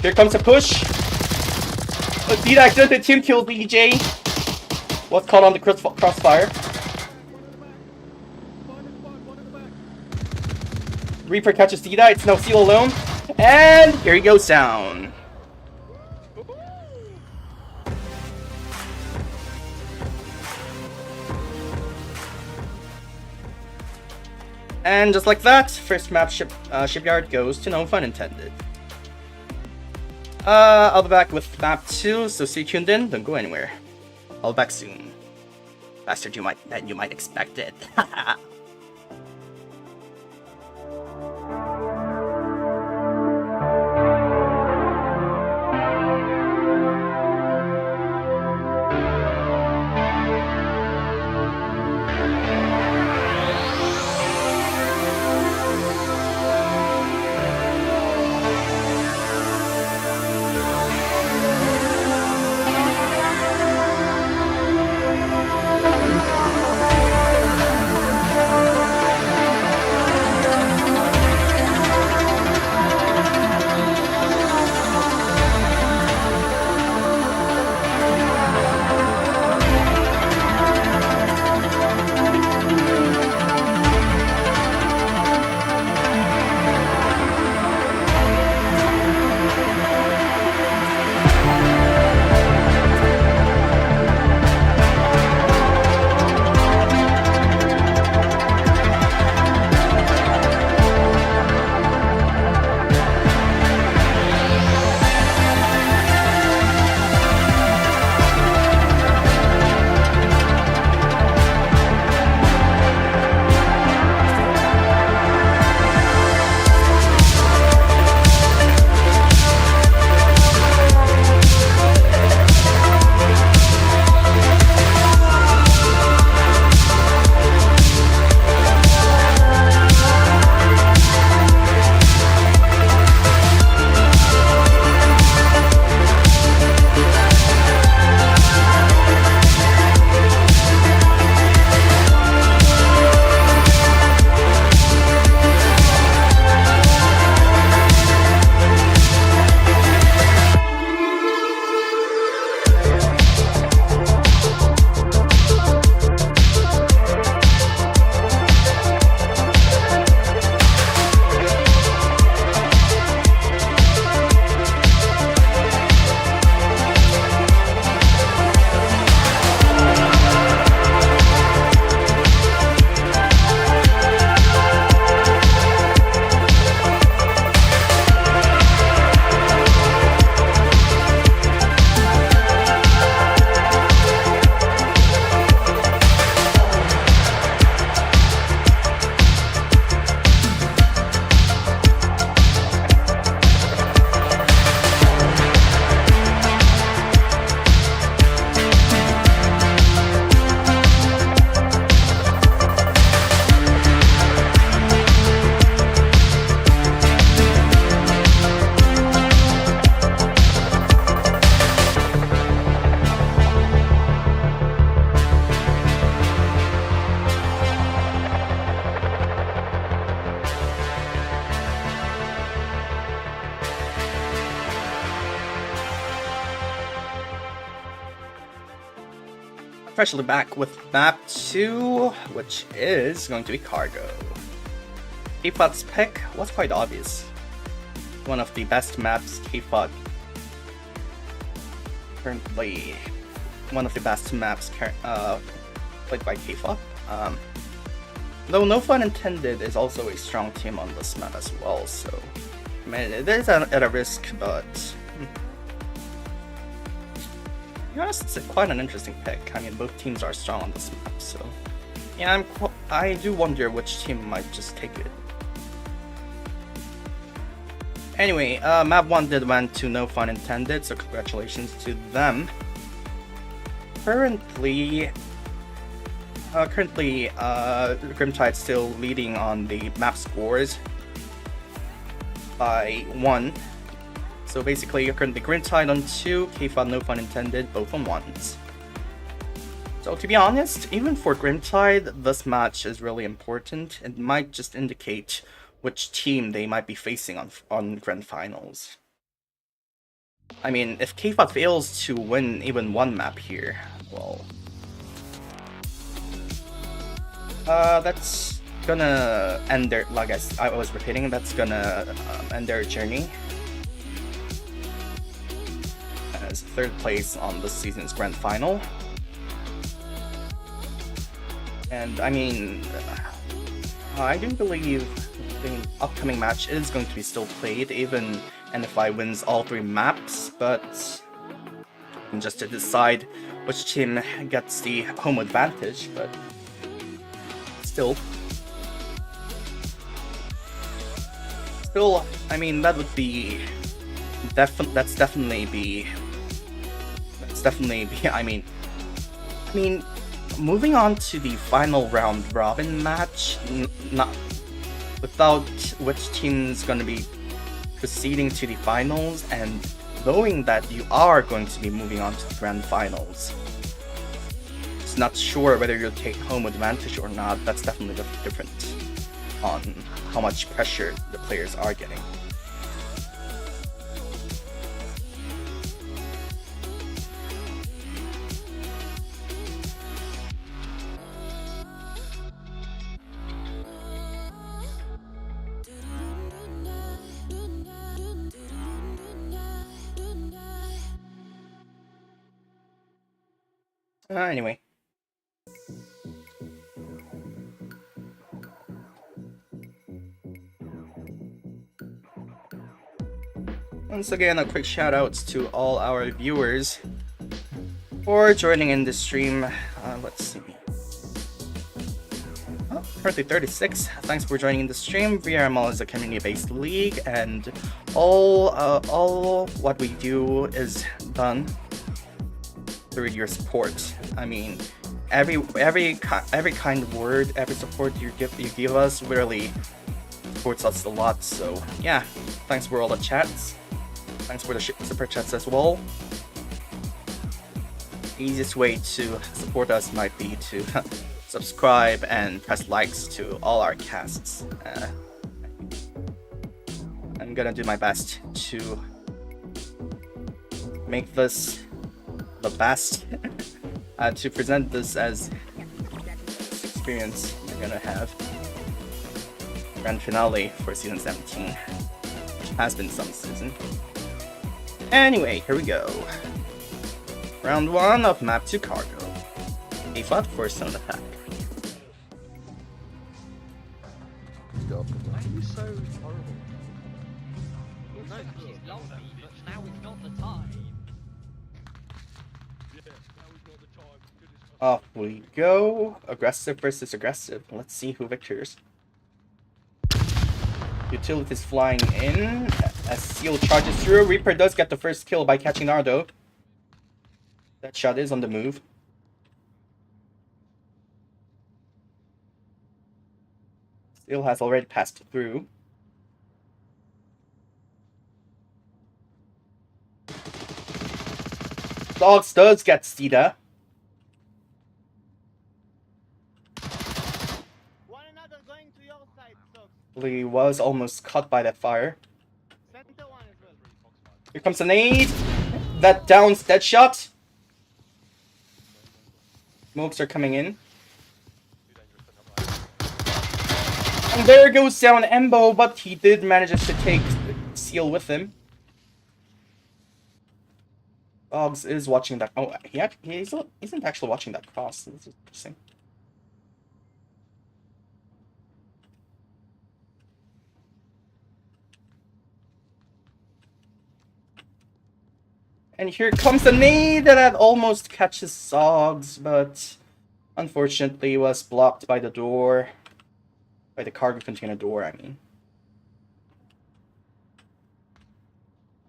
Here comes a push. D-Dax does the team kill DJ. Was caught on the crossfire. Reaper catches D-Dax, it's no seal alone. And here he goes down. And just like that, first map Shipyard goes to no fun intended. I'll be back with map 2, so stay tuned in, don't go anywhere. I'll be back soon. Faster than you might expect it. freshly back with map 2, which is going to be cargo. K-FOT's pick was quite obvious. One of the best maps K-FOT currently, one of the best maps played by K-FOT. Though no fun intended is also a strong team on this map as well, so I mean, it is at a risk, but to be honest, it's quite an interesting pick. I mean, both teams are strong on this map, so yeah, I do wonder which team might just take it. Anyway, map 1 did went to no fun intended, so congratulations to them. Currently, Grimtide still leading on the map scores by 1. So basically, currently Grimtide on 2, K-FOT no fun intended, both on 1s. So to be honest, even for Grimtide, this match is really important. It might just indicate which team they might be facing on Grand Finals. I mean, if K-FOT fails to win even one map here, well, that's gonna end their, like I was repeating, that's gonna end their journey as 3rd place on this season's Grand Final. And I mean, I do believe the upcoming match is going to be still played, even NFI wins all 3 maps, but just to decide which team gets the home advantage, but still, I mean, that would be that's definitely be I mean, moving on to the final round robin match, not without which team's going to be proceeding to the finals, and knowing that you are going to be moving on to the grand finals, it's not sure whether you'll take home advantage or not. That's definitely different on how much pressure the players are getting. Anyway. Once again, a quick shout out to all our viewers for joining in the stream. Let's see. Oh, currently 36. Thanks for joining in the stream. VRML is a community-based league, and all what we do is done through your support. I mean, every kind word, every support you give us really supports us a lot. So yeah, thanks for all the chats. Thanks for the super chats as well. The easiest way to support us might be to subscribe and press likes to all our casts. I'm gonna do my best to make this the best, to present this as experience you're gonna have. Grand finale for season 17, which has been some season. Anyway, here we go. Round 1 of map 2 cargo. K-FOT first on attack. Why are you so horrible? No, she's lovely, but now is not the time. Off we go. Aggressive versus aggressive. Let's see who victors. Utilities flying in as Seal charges through. Reaper does get the first kill by catching Nardo. That shot is on the move. Seal has already passed through. Dogs does get Sita. He was almost caught by that fire. Here comes a nade. That downs Deadshot. Smokes are coming in. And there goes down Embo, but he did manage to take Seal with him. Dogs is watching that. Oh, he isn't actually watching that cross. This is interesting. And here comes the nade that almost catches Sogs, but unfortunately was blocked by the door. By the cargo container door, I mean.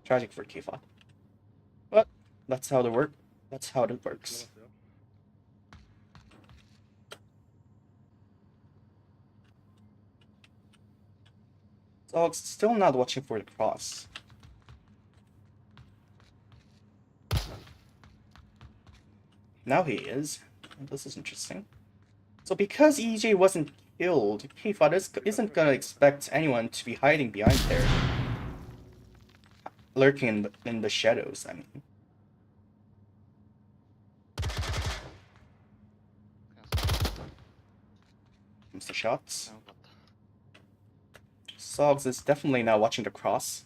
Tragic for K-FOT. But that's how it works. That's how it works. Sogs still not watching for the cross. Now he is. This is interesting. So because EJ wasn't killed, K-FOT isn't gonna expect anyone to be hiding behind there. Lurking in the shadows, I mean. Comes the shots. 잘못 봤다. Sogs is definitely now watching the cross.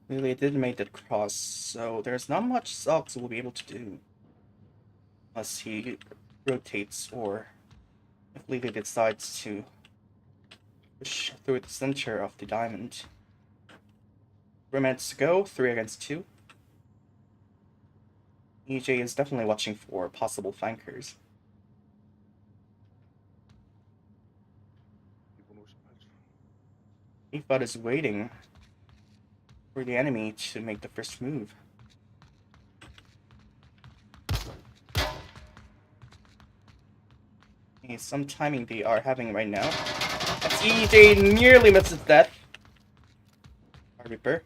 Really did make that cross, so there's not much Sogs will be able to do. Unless he rotates or if Lily decides to push through the center of the diamond. 3 minutes to go, 3 against 2. EJ is definitely watching for possible flankers. 2분 58초. K-FOT is waiting for the enemy to make the first move. Okay, some timing they are having right now. As EJ nearly misses death. Reaper.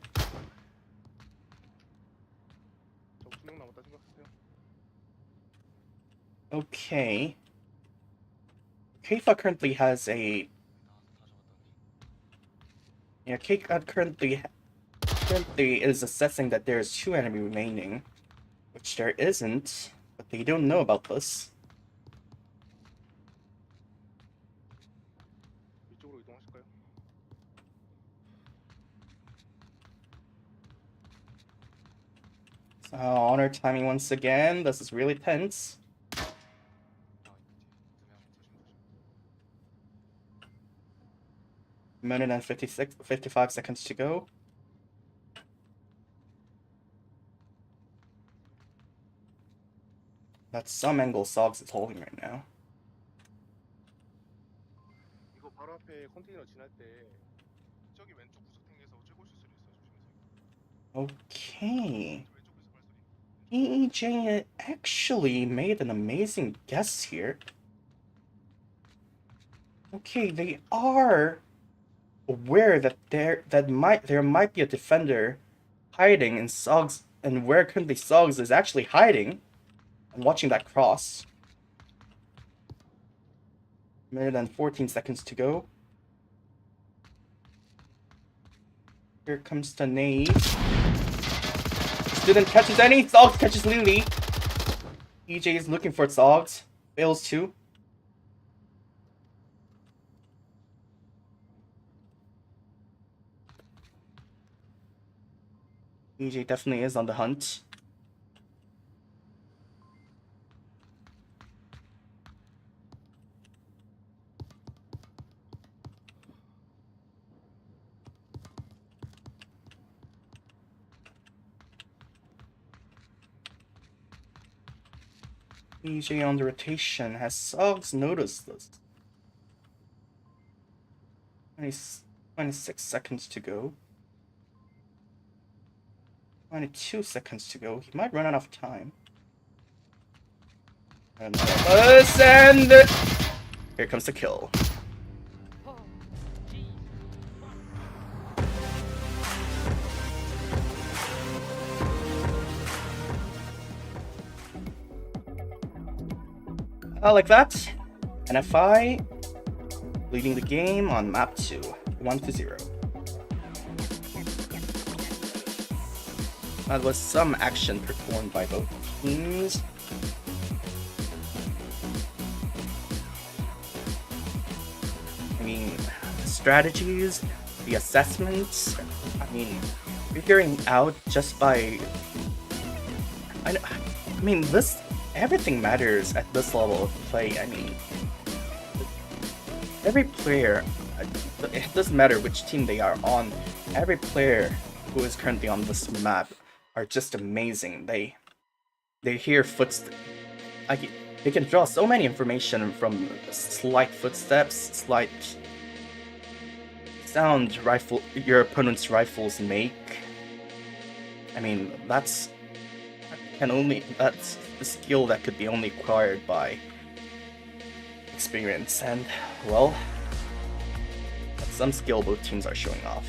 저 2명 남았다 생각하세요. Okay. K-FOT currently has a... Yeah, K-FOT currently is assessing that there is 2 enemy remaining, which there isn't, but they don't know about this. 이쪽으로 이동하실까요? Honor timing once again. This is really tense. 아, 이제 2명 조심. Minute and 55 seconds to go. That's some angle Sogs is holding right now. 이거 바로 앞에 컨테이너 지날 때 저기 왼쪽 구석탱이에서 쬐고 있을 수도 있어요. 조심하세요. Okay. 왼쪽에서 발소리. EJ actually made an amazing guess here. Okay, they are aware that there might be a defender hiding in Sogs, and where currently Sogs is actually hiding and watching that cross. Minute and 14 seconds to go. Here comes the nade. Student catches any. Sogs catches Lily. EJ is looking for Sogs. Fails too. EJ definitely is on the hunt. EJ on the rotation. Has Sogs noticed this? 26 seconds to go. 22 seconds to go. He might run out of time. And here comes the kill. Oh, jeez. Like that, NFI leading the game on map 2, 1-0. That was some action performed by both teams. I mean, the strategies, the assessments, I mean, figuring out just by... I mean, everything matters at this level of play. I mean, every player, it doesn't matter which team they are on, every player who is currently on this map are just amazing. They hear footsteps. They can draw so many information from slight footsteps, slight sound your opponent's rifles make. I mean, that's the skill that could be only acquired by experience, and well, that's some skill both teams are showing off.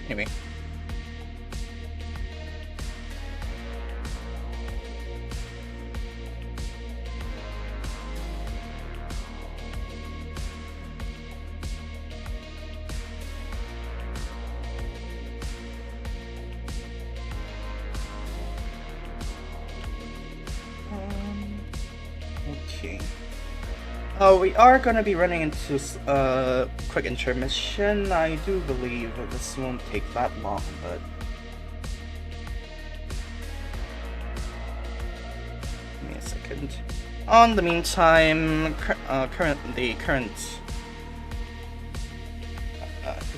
Anyway. Okay. We are gonna be running into a quick intermission. I do believe this won't take that long, but give me a second. On the meantime, the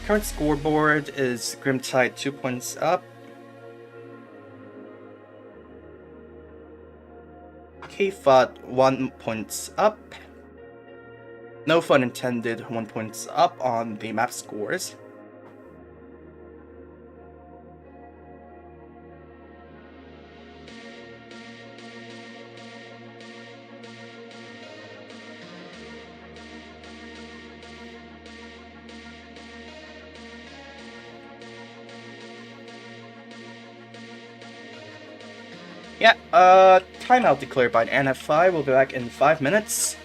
current scoreboard is Grimtide 2 points up. K-FOT 1 points up. No fun intended 1 points up on the map scores. Yeah, timeout declared by NFI. We'll be back in 5 minutes.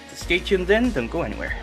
So stay tuned in, don't go anywhere.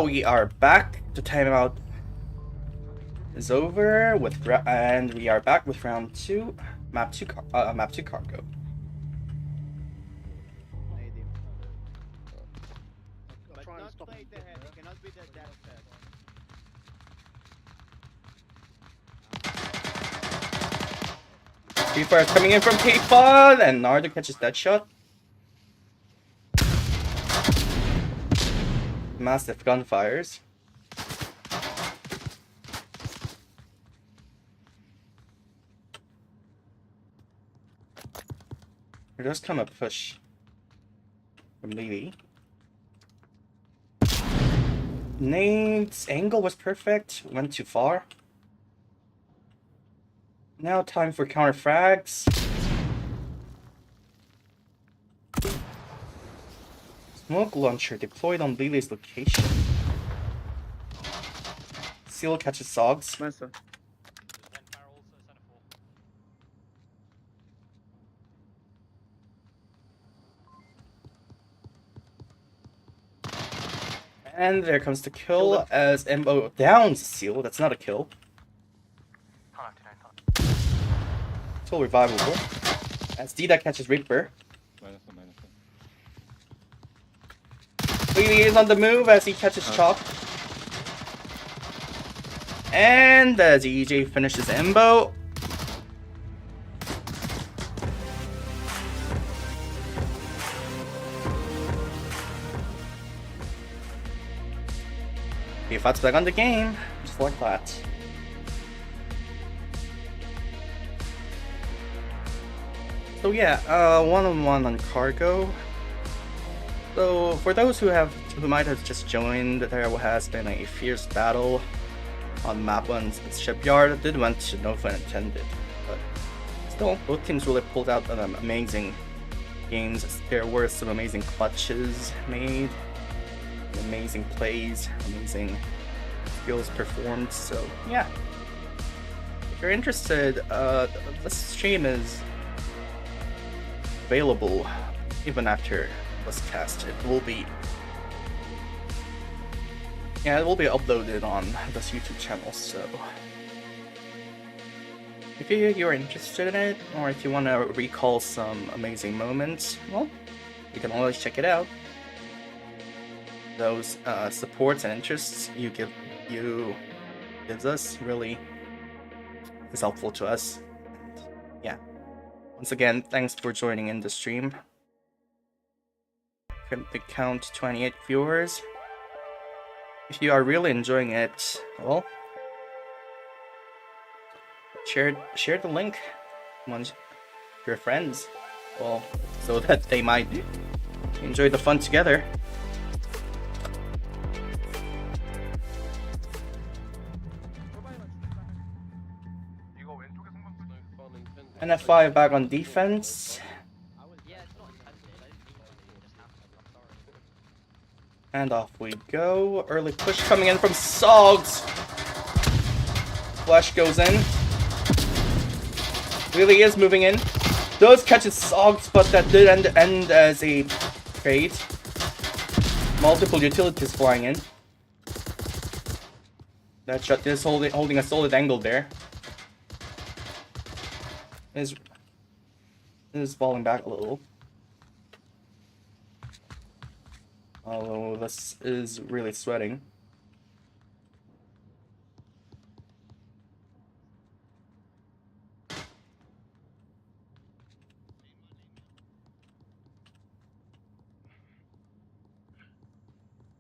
we are back. The timeout is over and we are back with round 2, map 2 cargo. But Try and not stop straight him. ahead, it cannot be that fast. Free fire is coming in from K-FOT, and Nardo catches that shot. Massive gunfires. There does come a push from Levy. Nade's angle was perfect, went too far. Now time for counter frags. Smoke launcher deployed on Lily's location. Seal catches Sogs. Master. And there comes the kill as MO downs Seal. That's not a kill. Still revivable. As Dida catches Reaper. Lily is on the move as he catches Chalk. And as EJ finishes Embo. K-FOT's back on the game, just like that. So yeah, one-on-one on cargo. So for those who might have just joined, there has been a fierce battle on map 1's Shipyard. It did went to no fun intended, but still, both teams really pulled out amazing games. There were some amazing clutches made, amazing plays, amazing skills performed. So yeah, if you're interested, the stream is available even after was cast. It will be uploaded on this YouTube channel. So if you're interested in it, or if you want to recall some amazing moments, well, you can always check it out. Those supports and interests you gives us really is helpful to us. And yeah, once again, thanks for joining in the stream. The count 28 viewers. If you are really enjoying it, well, share the link among your friends, well, so that they might enjoy the fun together. NFI back on defense. And off we go. Early push coming in from Sogs. Flash goes in. Really is moving in. Does catch his Sogs, but that did end as a trade. Multiple utilities flying in. That shot is holding a solid angle there. Is falling back a little. Although this is really sweating.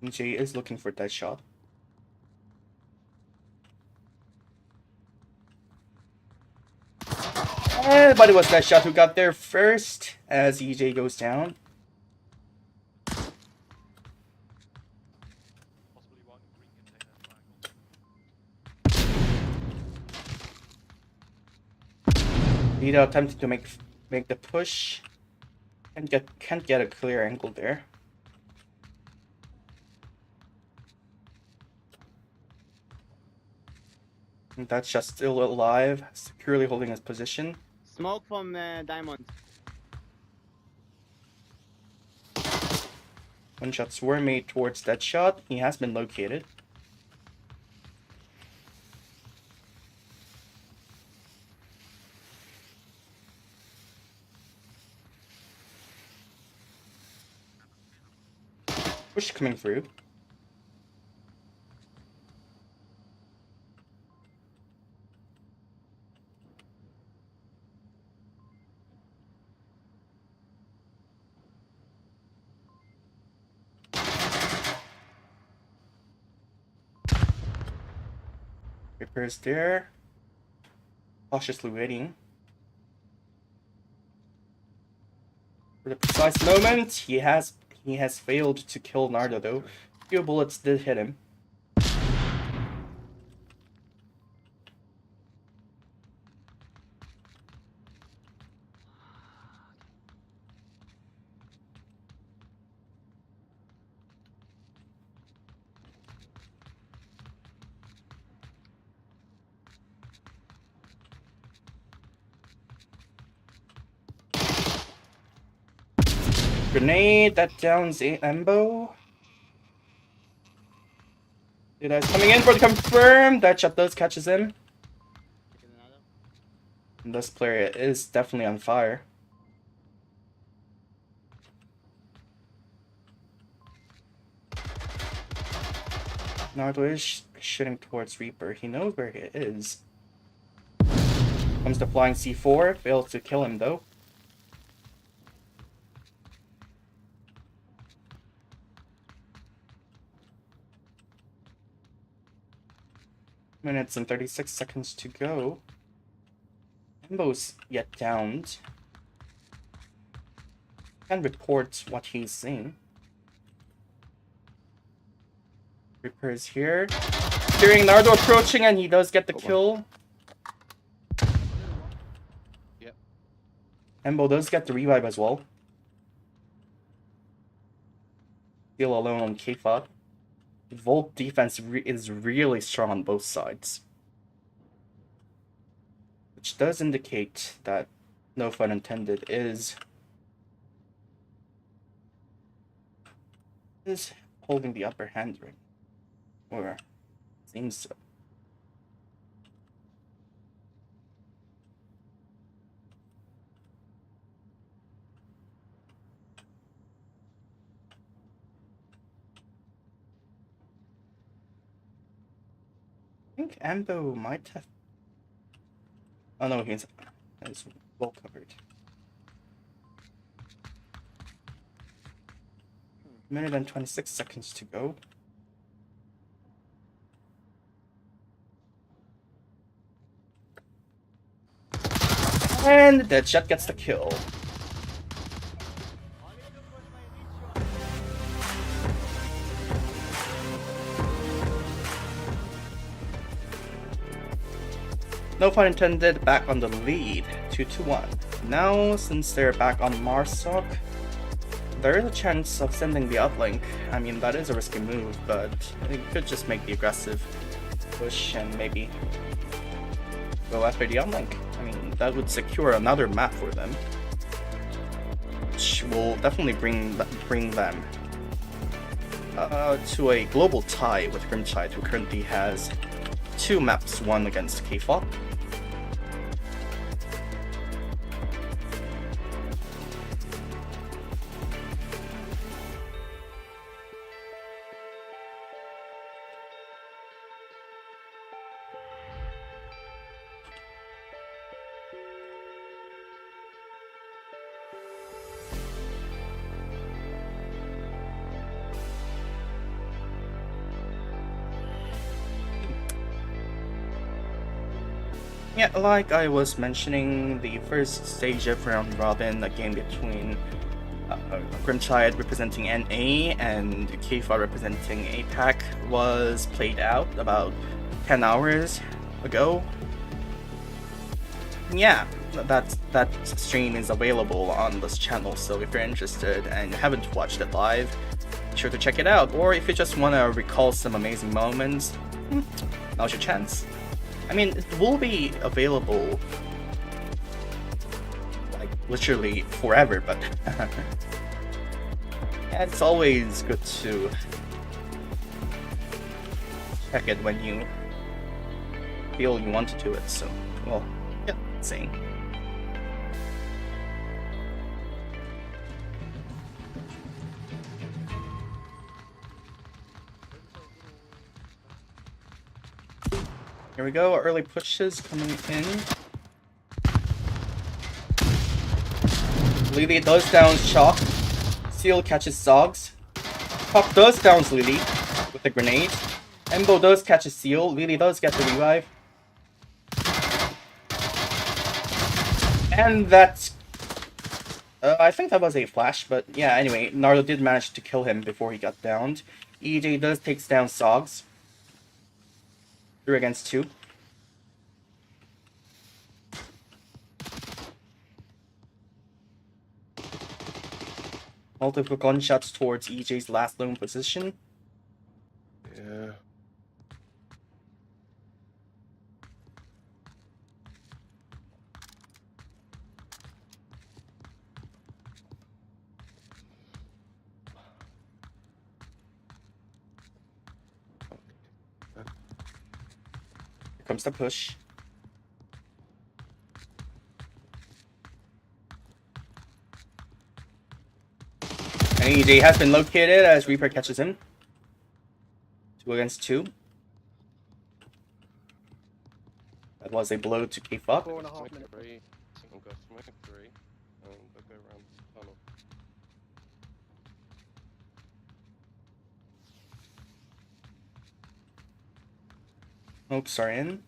EJ is looking for that shot. But it was that shot who got there first as EJ goes down. Lita attempting to make the push and can't get a clear angle there. And that's just still alive, securely holding his position. Smoke from Diamond. Gunshots were made towards Deadshot. He has been located. Push coming through. Reapers there. Cautiously waiting. For the precise moment, he has failed to kill Nardo though. Few bullets did hit him. Grenade, that downs Embo. Dude's coming in for the confirm. That shot does catches him. And this player is definitely on fire. Nardo is shooting towards Reaper. He knows where he is. Comes the flying C4. Fails to kill him though. Minutes and 36 seconds to go. Embo's yet downed. Can report what he's seeing. Reaper is here. Hearing Nardo approaching, and he does get the kill. Yep. Embo does get the revive as well. Still alone on K-FOT. Volt defense is really strong on both sides. Which does indicate that, no fun intended, is holding the upper hand right. Or seems so. I think Ambo might have. Oh no, he's well covered. Minute and 26 seconds to go. And Deadshot gets the kill. No pun intended, back on the lead, 2-1. Now, since they're back on Marsoc, there is a chance of sending the uplink. I mean, that is a risky move, but they could just make the aggressive push and maybe go after the uplink. I mean, that would secure another map for them, which will definitely bring them to a global tie with Grimtide, who currently has 2 maps won against K-FOT. Yeah, like I was mentioning, the first stage of round robin, a game between Grimtide representing NA and K-FOT representing APAC, was played out about 10 hours ago. Yeah, that stream is available on this channel, so if you're interested and you haven't watched it live, be sure to check it out. Or if you just want to recall some amazing moments, now's your chance. I mean, it will be available, like, literally forever, but Yeah, it's always good to check it when you feel you want to do it, so, well, yeah, same. Here we go, early pushes coming in. Lily does down Shock. Seal catches Zogs. Pop does down Lily with a grenade. Embo does catch a Seal. Lily does get the revive. And that's... I think that was a flash, but yeah, anyway, Naruto did manage to kill him before he got downed. EJ does takes down Zogs. 3 against 2. Multiple gunshots towards EJ's last lone position. Yeah. Here comes the push. And EJ has been located as Reaper catches him. 2 against 2. That was a blow to K-FOT. 4.5 minutes. 3. I'm going to smoke 3. And I'll go around the tunnel. Smokes are in.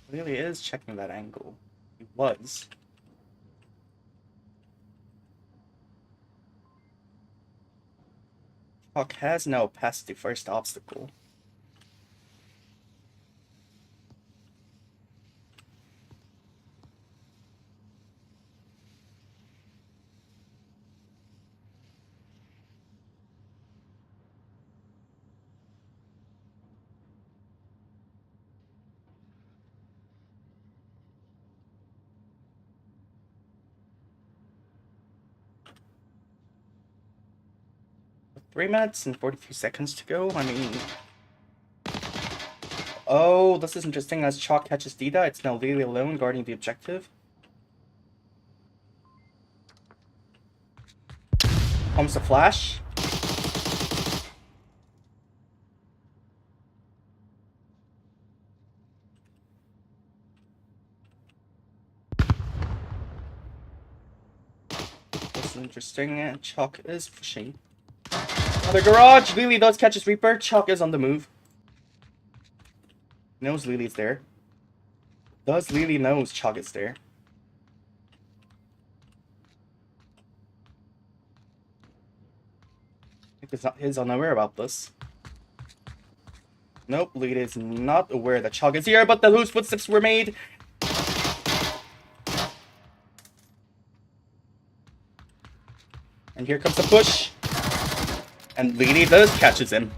Really is checking that angle. He was. Hawk has now passed the first obstacle. Three minutes and 42 seconds to go. I mean... Oh, this is interesting. As Chalk catches Dida, it's now Lily alone guarding the objective. Comes the flash. This is interesting. And Chalk is pushing. Another garage! Lily does catch his Reaper. Chalk is on the move. Knows Lily's there. Does Lily knows Chalk is there? I think he's unaware about this. Nope, Lily is not aware that Chalk is here, but the loose footsteps were made. And here comes the push. And Lily does catches him.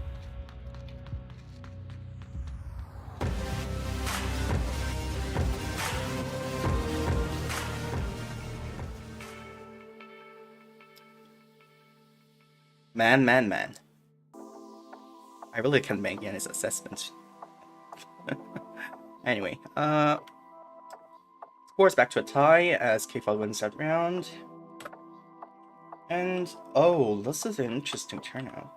Man. I really can't make any assessment. Anyway, scores back to a tie as K-FOT wins that round. And, oh, this is an interesting turnout.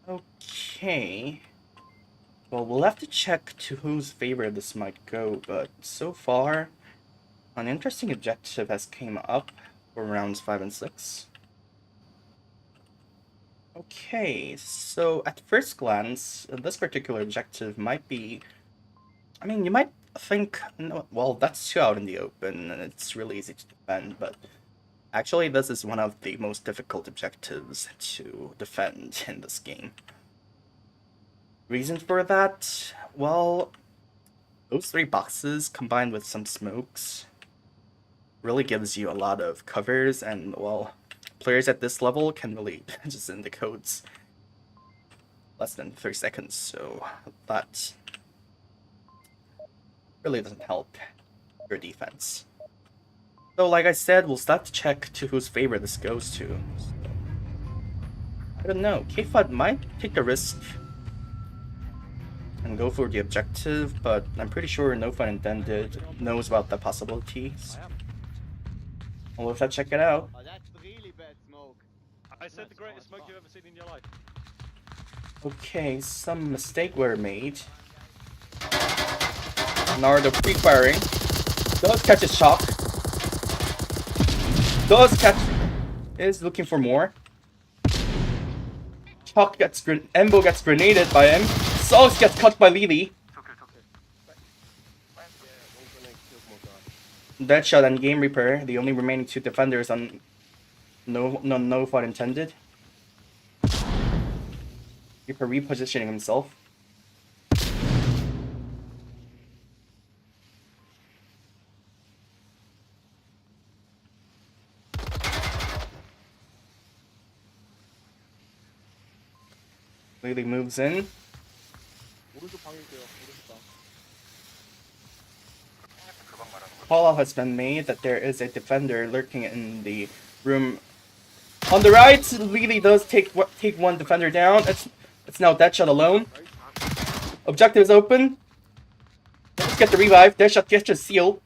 Okay. Well, we'll have to check to whose favor this might go, but so far, an interesting objective has came up for rounds 5 and 6. Okay, so at first glance, this particular objective might be... I mean, you might think, no, well, that's 2 out in the open, and it's really easy to defend, but actually this is one of the most difficult objectives to defend in this game. Reason for that? Well, those 3 boxes combined with some smokes really gives you a lot of covers, and, well, players at this level can really just in the codes less than 30 seconds, so that really doesn't help your defense. So like I said, we'll start to check to whose favor this goes to. I don't know, K-FOT might take the risk and go for the objective, but I'm pretty sure no fun intended knows about the possibilities. Well, let's check it out. Oh, that's really bad smoke. I said the greatest smoke you've ever seen in your life. Okay, some mistake were made. Nardo pre-firing. Does catch a shock. Does catch... Is looking for more. Shock gets... Embo gets grenaded by him. Sauce gets cut by Lily. Deadshot and Game Reaper, the only remaining two defenders on no fault intended. Reaper repositioning himself. Lily moves in. 오른쪽 방일게요. 오른쪽 방. Call out has been made that there is a defender lurking in the room on the right. Lily does take one defender down. It's now Deadshot alone. Objective is open. Let's get the revive. Deadshot gets a seal.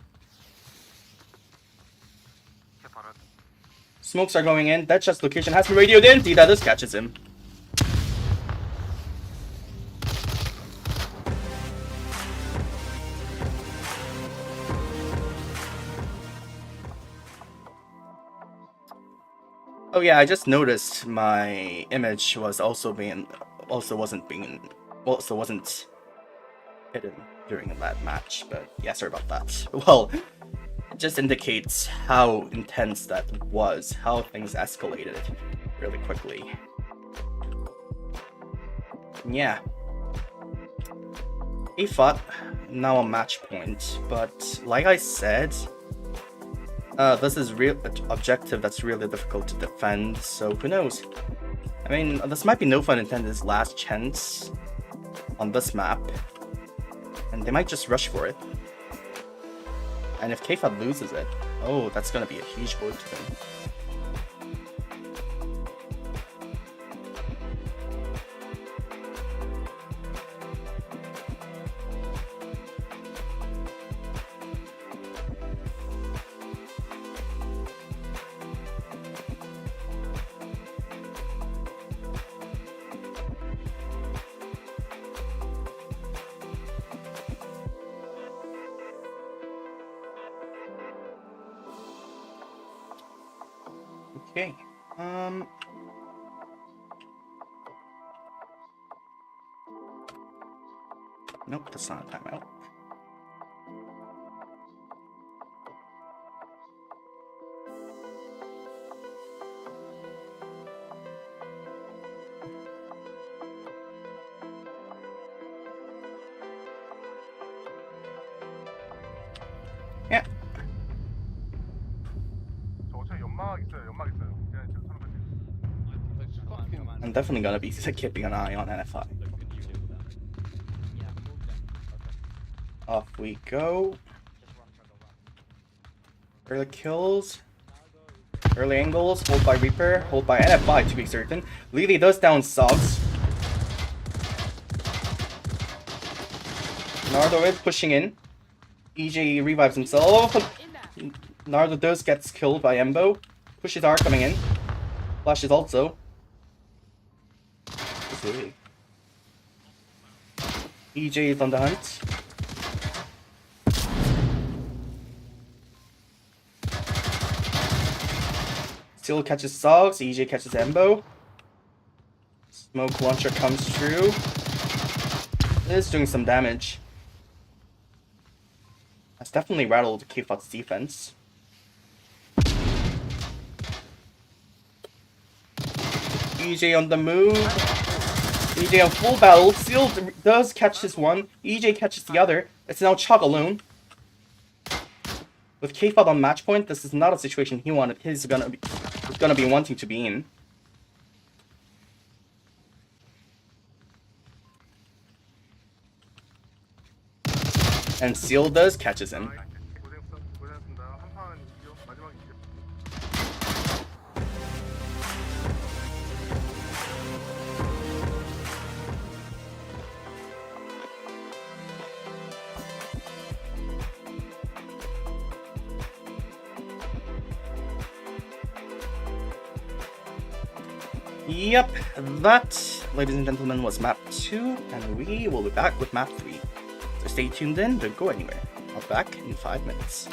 Smokes are going in. Deadshot's location has been radioed in. D-Datus catches him. Oh yeah, I just noticed my image wasn't hidden during that match, but yeah, sorry about that. Well, it just indicates how intense that was, how things escalated really quickly. Yeah. K-FOT now a match point, but like I said, this is real objective that's really difficult to defend, so who knows? I mean, this might be no fun intended's last chance on this map, and they might just rush for it. And if K-FOT loses it, oh, that's gonna be a huge blow to them. Okay, nope, that's not a timeout. Yeah. 저 어차피 연막 있어요. 연막 있어요. 그냥 저는 I'm definitely gonna be keeping an eye on NFI. Off we go. Early kills. Early angles. Hold by Reaper. Hold by NFI to be certain. Lily does down Sogs. Nardo is pushing in. EJ revives himself. Nardo does gets killed by Embo. Pushes R coming in. Flashes also. Really. EJ is on the hunt. Still catches Sogs, EJ catches Embo. Smoke launcher comes through. It is doing some damage. That's definitely rattled K-FOT's defense. EJ on the move. EJ on full battle. Seal does catch this one. EJ catches the other. It's now Chug alone. With K-FOT on match point, this is not a situation he wanted. He's gonna be wanting to be in. And Seal does catches him. 고생했습니다. 한판 이겨. 마지막 이겨. Yep, that, ladies and gentlemen, was map 2, and we will be back with map 3. So stay tuned in, don't go anywhere. I'll be back in 5 minutes.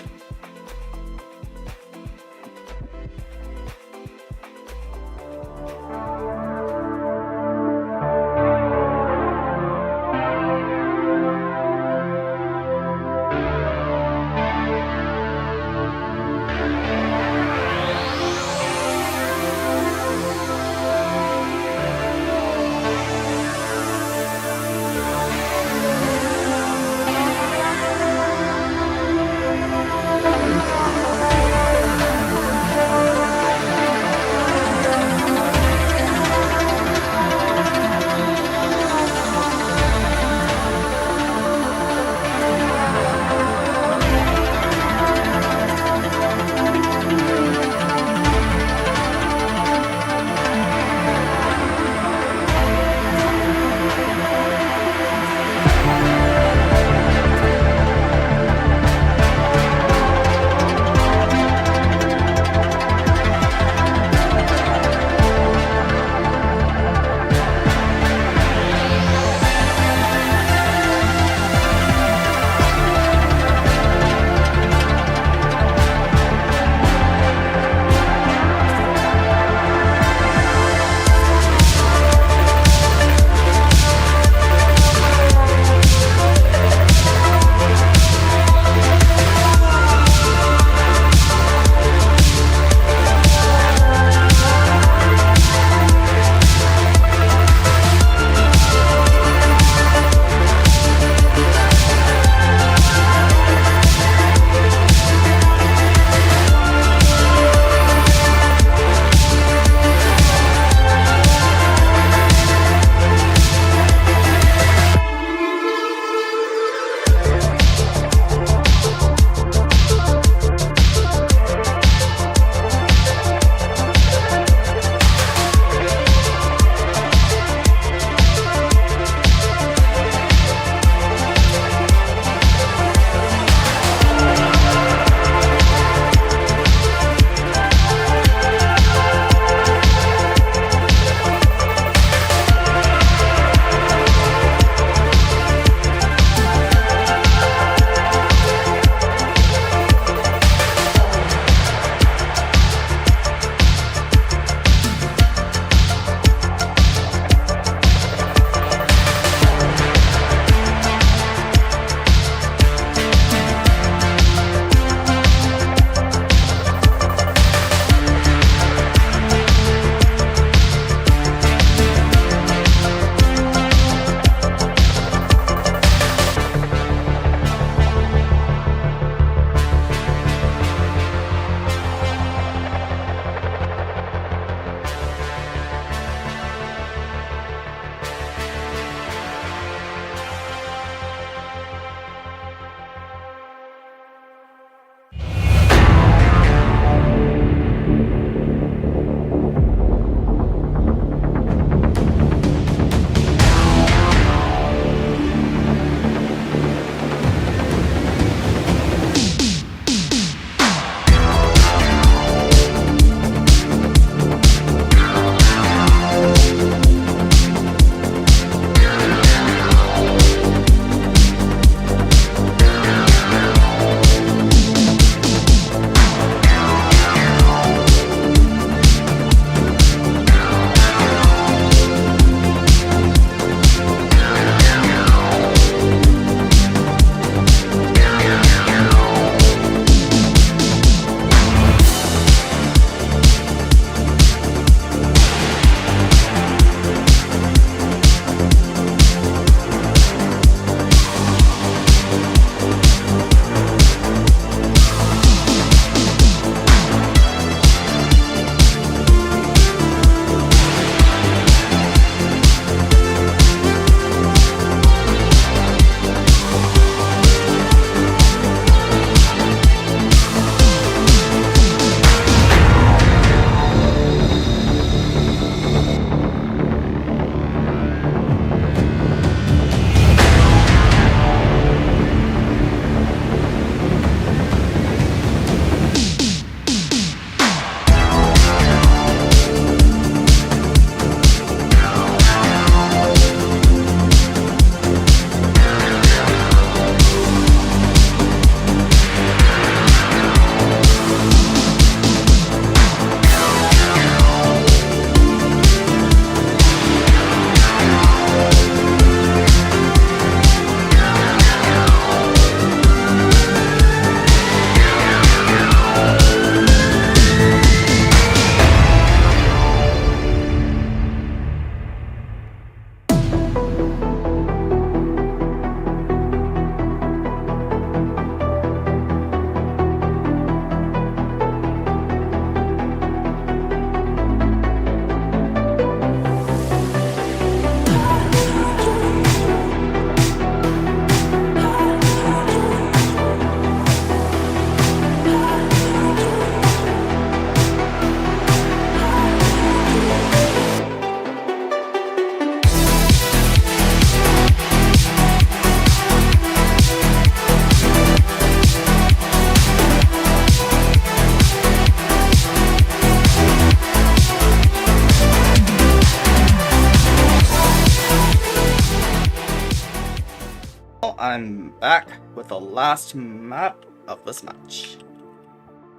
I'm back with the last map of this match.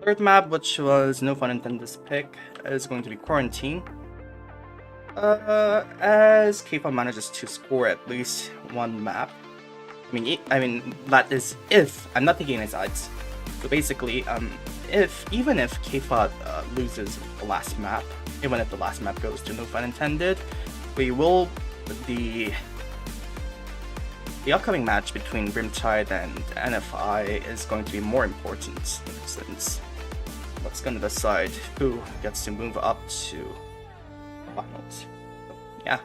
Third map, which was no fun intended to pick, is going to be Quarantine. As K-FOT manages to score at least one map. I mean that is if I'm not taking any sides. So basically, even if K-FOT loses the last map, even if the last map goes to no fun intended, the upcoming match between Grimtide and NFI is going to be more important, since that's going to decide who gets to move up to finals. Yeah.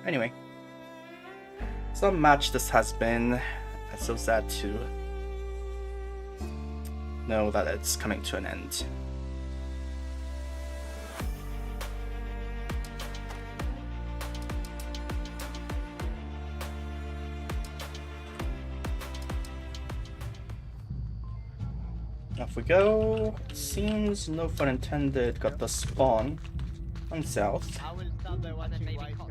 Anyway, some match this has been. It's so sad to know that it's coming to an end. Off we go. Seems no fun intended got the spawn on south. I will start by watching white car.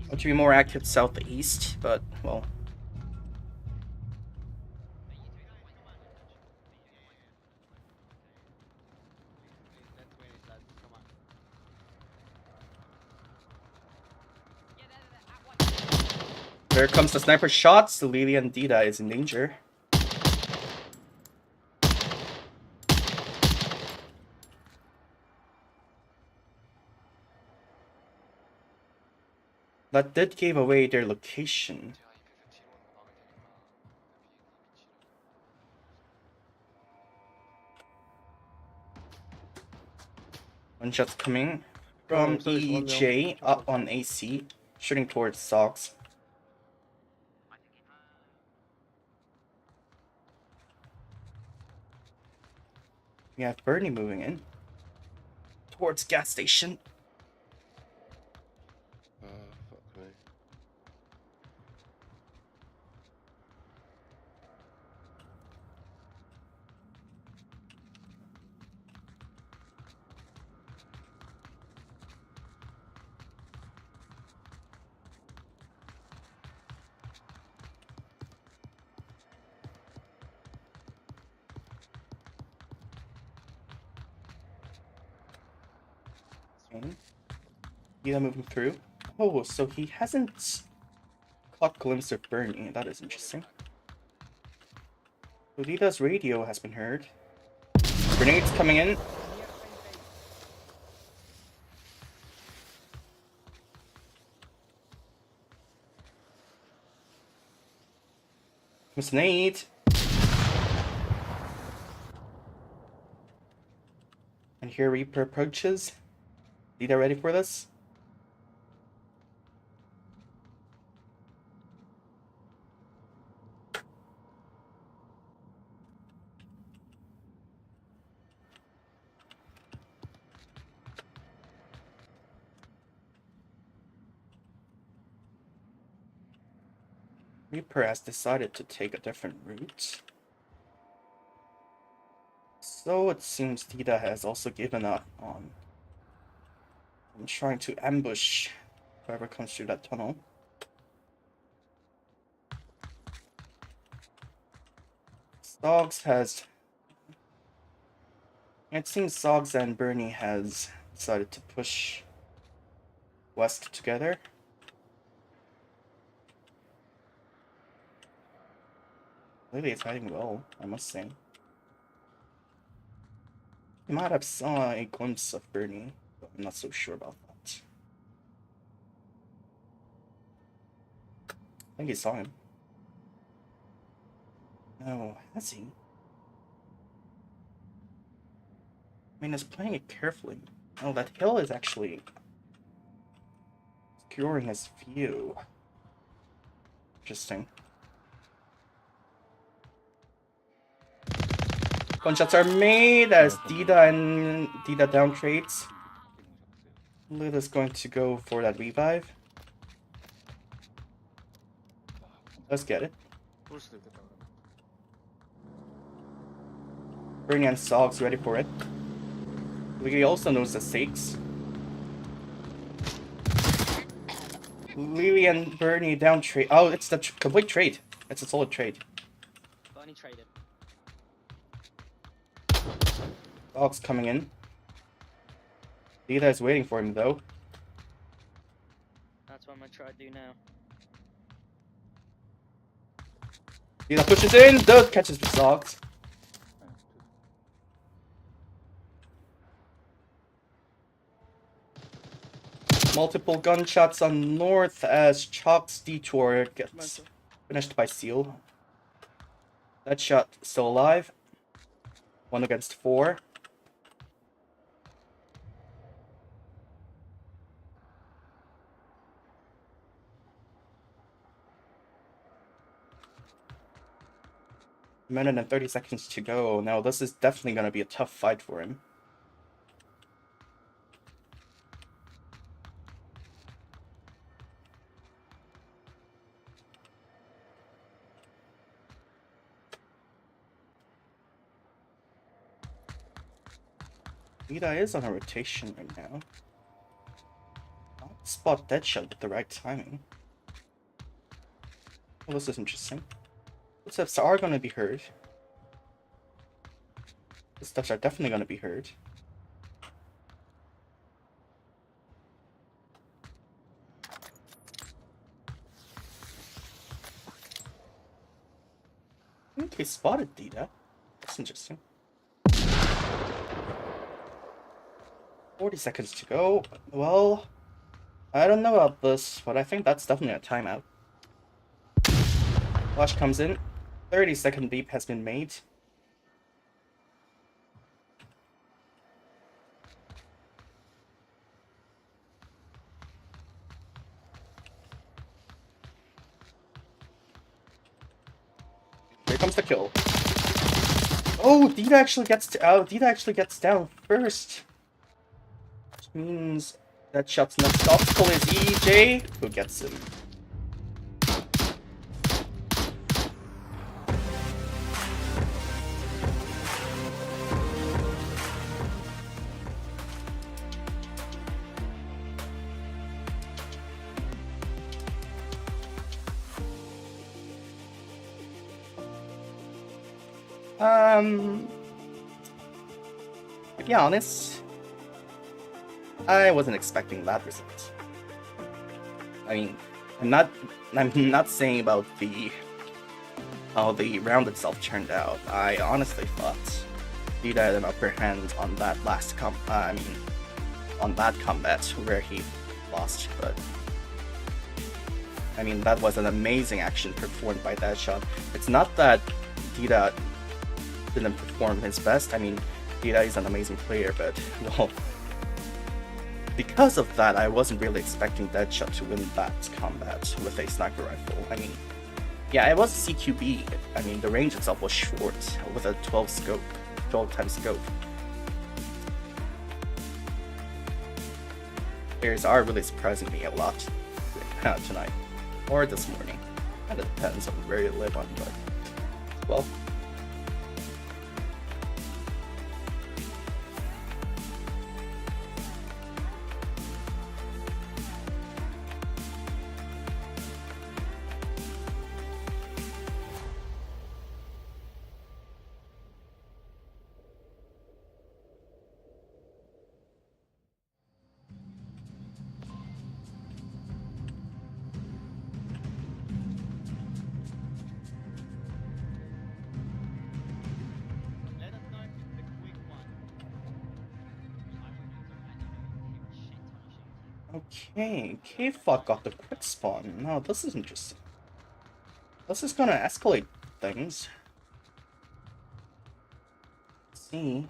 Which would be more active southeast, but well. Let's win it, lads. Come on. There comes the sniper shots. Lily and Dita is in danger. That did give away their location. One shot's coming from EJ up on AC, shooting towards Socks. We have Bernie moving in towards gas station. Fuck me. Dita moving through. Oh, so he hasn't caught a glimpse of Bernie. That is interesting. Dita's radio has been heard. Grenades coming in. Comes an 8. And here Reaper approaches. Dita ready for this? Reaper has decided to take a different route. So it seems Dita has also given up on trying to ambush whoever comes through that tunnel. Soggs has... It seems Soggs and Bernie has decided to push west together. Lily is hiding well, I must say. You might have saw a glimpse of Bernie, but I'm not so sure about that. I think he saw him. No, has he? I mean, he's playing it carefully. Oh, that hill is actually obscuring his view. Interesting. Gunshots are made as Dita down trades. Lita's going to go for that revive. Let's get it. Bernie and Soggs ready for it. He also knows the stakes. Lily and Bernie down trade. Oh, it's the complete trade. It's a solid trade. Bernie traded. Dog's coming in. Dita is waiting for him though. That's what I'm gonna try to do now. Dita pushes in. Doug catches the Zogs. Multiple gunshots on north as Chalk's detour gets finished by Seal. That shot still alive. 1 against 4. Minute and 30 seconds to go. Now this is definitely going to be a tough fight for him. Vita is on a rotation right now. I'll spot Deadshot with the right timing. Well, this is interesting. Footsteps are going to be heard. Footsteps are definitely going to be heard. I think they spotted Dita. That's interesting. 40 seconds to go. Well, I don't know about this, but I think that's definitely a timeout. Flash comes in. 30-second beep has been made. Here comes the kill. Oh, Dita actually gets down first. Which means that shot's next obstacle is EJ, who gets him. To be honest, I wasn't expecting that result. I mean, I'm not saying about how the round itself turned out. I honestly thought Vita had an upper hand on that on that combat where he lost, but I mean, that was an amazing action performed by Deadshot. It's not that Dita didn't perform his best. I mean, Dita is an amazing player, but, well, because of that, I wasn't really expecting Deadshot to win that combat with a sniper rifle. I mean, yeah, it was CQB. I mean, the range itself was short with a 12 times scope. Players are really surprising me a lot tonight, or this morning. Kind of depends on where you live on, but, well. Let us know if it's the quick one. Okay, K-FOT got the quick spawn. Now this is interesting. This is gonna escalate things. Let's see.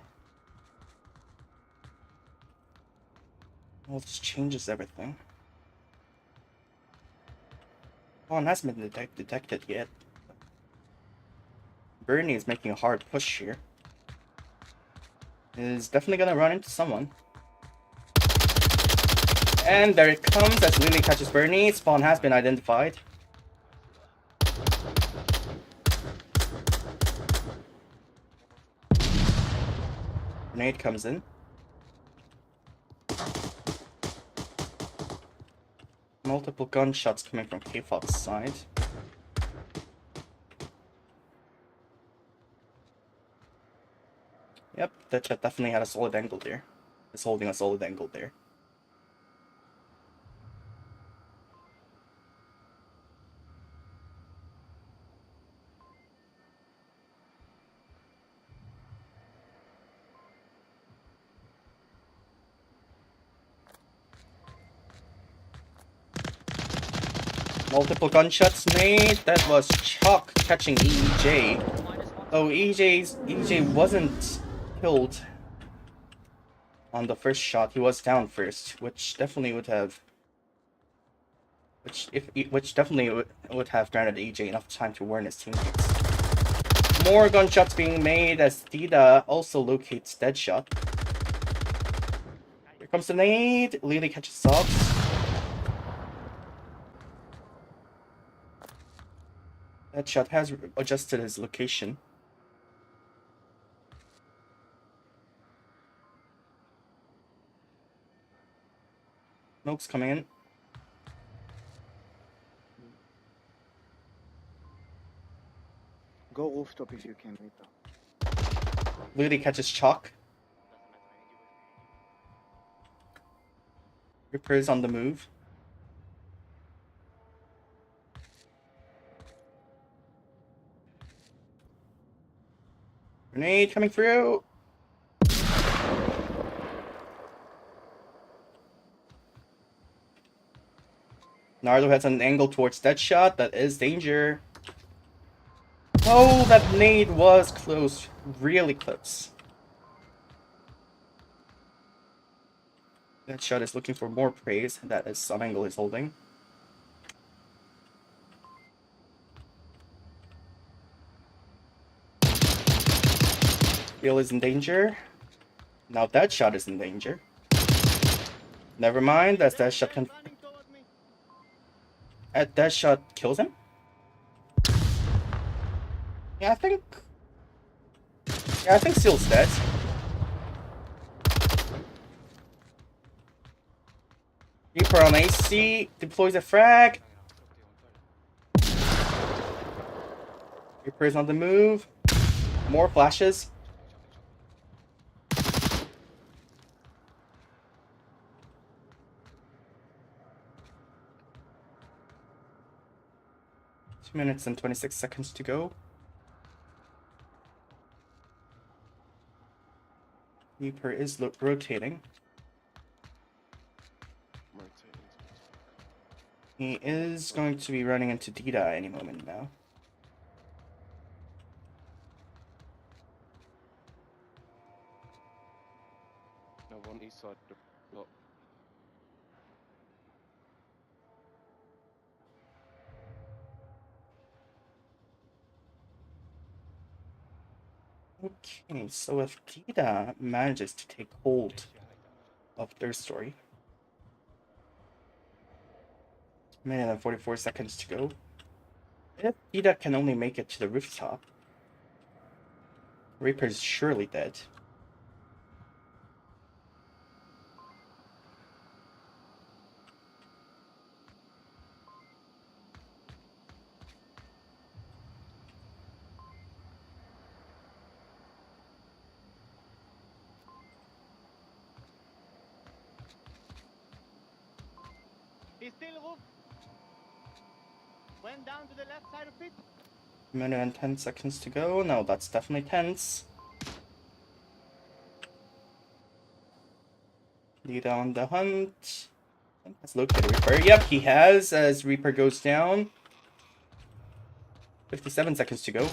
Well, this changes everything. Spawn hasn't been detected yet. Bernie is making a hard push here. Is definitely gonna run into someone. And there it comes as Lily catches Bernie. Spawn has been identified. Grenade comes in. Multiple gunshots coming from K-FOT's side. Yep, that shot definitely had a solid angle there. It's holding a solid angle there. Multiple gunshots made. That was Chuck catching EJ. Oh, EJ wasn't killed on the first shot. He was down first, which definitely would have, which definitely would have granted EJ enough time to warn his teammates. More gunshots being made as Dida also locates Deadshot. Here comes the nade. Lily catches subs. Deadshot has adjusted his location. Smoke's coming in. Go rooftop if you can later. Lily catches Chalk. Ripper is on the move. Grenade coming through. Nardo has an angle towards Deadshot. That is danger. Oh, that nade was close. Really close. Deadshot is looking for more praise. That is some angle he's holding. Bill is in danger. Now Deadshot is in danger. Never mind, as Deadshot can... Deadshot kills him? Yeah, I think Seal's dead. Reaper on AC, deploys a frag. Reaper is on the move. More flashes. Minutes and 26 seconds to go. Reaper is rotating. He is going to be running into Dida any moment now. No one east side the block. Okay, so if Dida manages to take hold of their story, minute and 44 seconds to go. If Dida can only make it to the rooftop, Reaper's surely dead. He's still roof. Went down to the left side of pit. Minute and 10 seconds to go. No, that's definitely tense. Dida on the hunt. Has located Reaper. Yep, he has, as Reaper goes down. 57 seconds to go.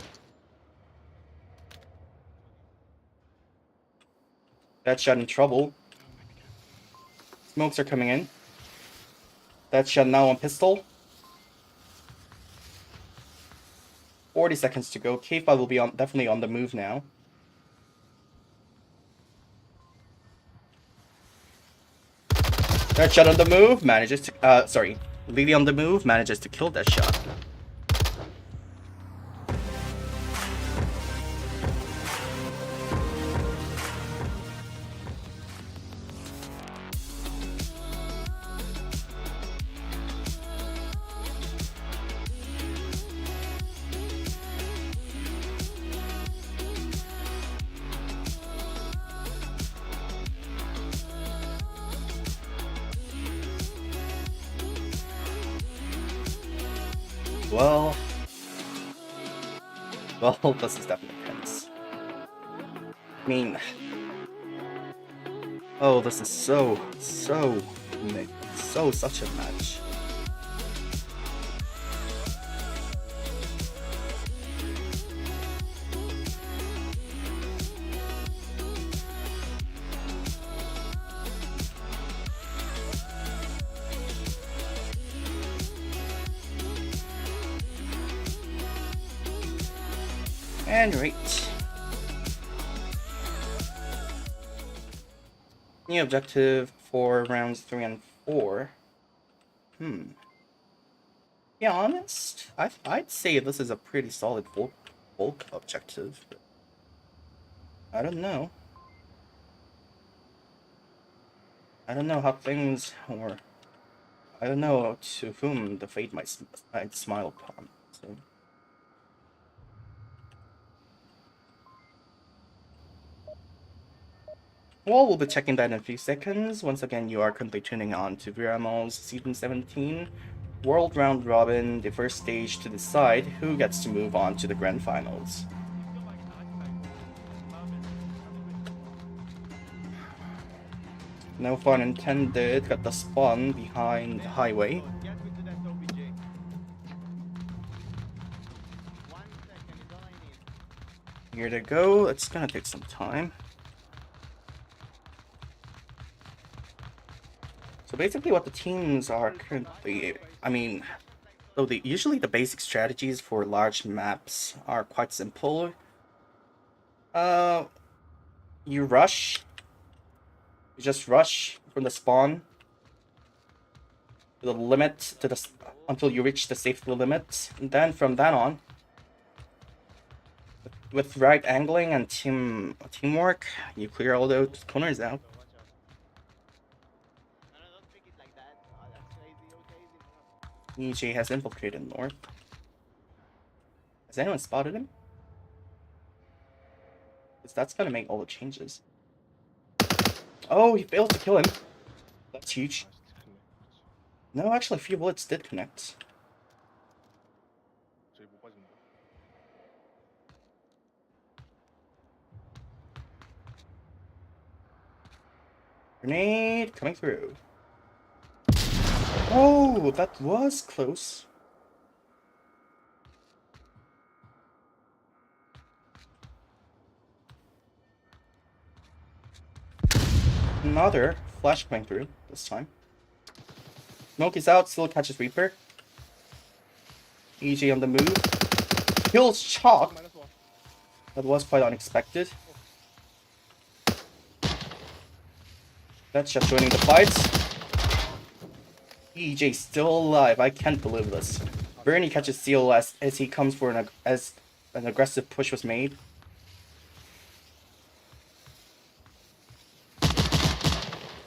Deadshot in trouble. Smokes are coming in. Deadshot now on pistol. 40 seconds to go. K-FOT will be definitely on the move now. Deadshot on the move, manages to, sorry. Lily on the move, manages to kill Deadshot. well. Well, this is definitely tense. I mean, oh, this is so such a match. And right. New objective for rounds 3 and 4. Yeah, honest, I'd say this is a pretty solid bulk objective. But I don't know. I don't know how things, or I don't know to whom the fate might smile upon. So. Well, we'll be checking that in a few seconds. Once again, you are currently tuning on to VRML's Season 17 World Round Robin, the first stage to decide who gets to move on to the Grand Finals. No fun intended, got the spawn behind the highway. Get me to that OBJ. 1 second is all I need. Here to go, it's gonna take some time. So basically what the teams are currently, I mean, so usually the basic strategies for large maps are quite simple. You rush. You just rush from the spawn to the limit, until you reach the safety limit. And then from that on, with right angling and teamwork, you clear all those corners out. No, don't pick it like that. Oh, that's crazy. Okay, EJ has infiltrated north. Has anyone spotted him? Because that's gonna make all the changes. Oh, he failed to kill him. That's huge. No, actually, a few bullets did connect. 저희 못 빠집니다. Grenade coming through. Oh, that was close. Another flash coming through this time. Smoke is out, still catches Reaper. EJ on the move. Kills Chalk. 마이너스 1. That was quite unexpected. That's just joining the fights. EJ still alive. I can't believe this. Bernie catches Seal as he comes for as an aggressive push was made.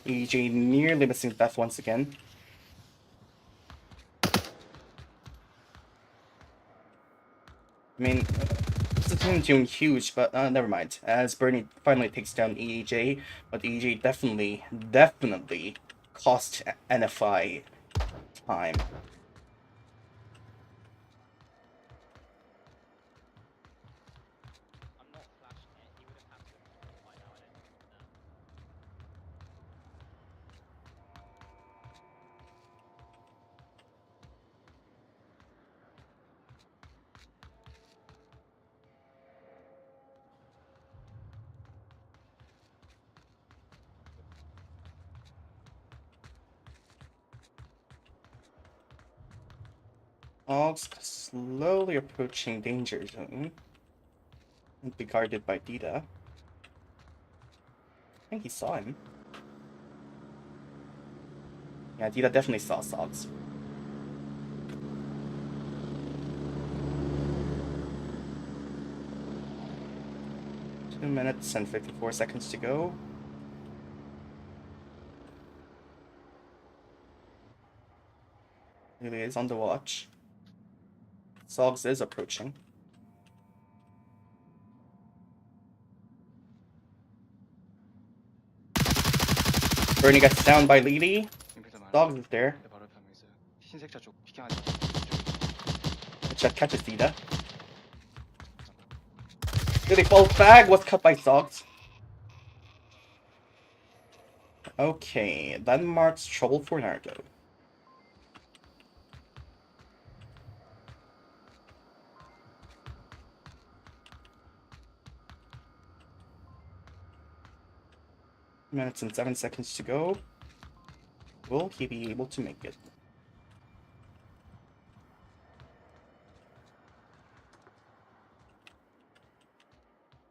EJ nearly missing death once again. I mean, it's a team doing huge, but never mind. As Bernie finally takes down EJ, but EJ definitely cost NFI time. I'm not flashing it. He would have had to by now. I don't think that. Dogs slowly approaching danger zone. And be guarded by Dita. I think he saw him. Yeah, Dita definitely saw Sogs. Two minutes and 54 seconds to go. Really is on the watch. Sogs is approaching. Bernie gets down by Lily. Sogs is there. 바로 옆에 한명 있어요. 흰색 차 쪽 피킹하지. Headshot catches Dita. Really false bag was cut by Zogs. Okay, that marks trouble for Naruto. Minutes and 7 seconds to go. Will he be able to make it?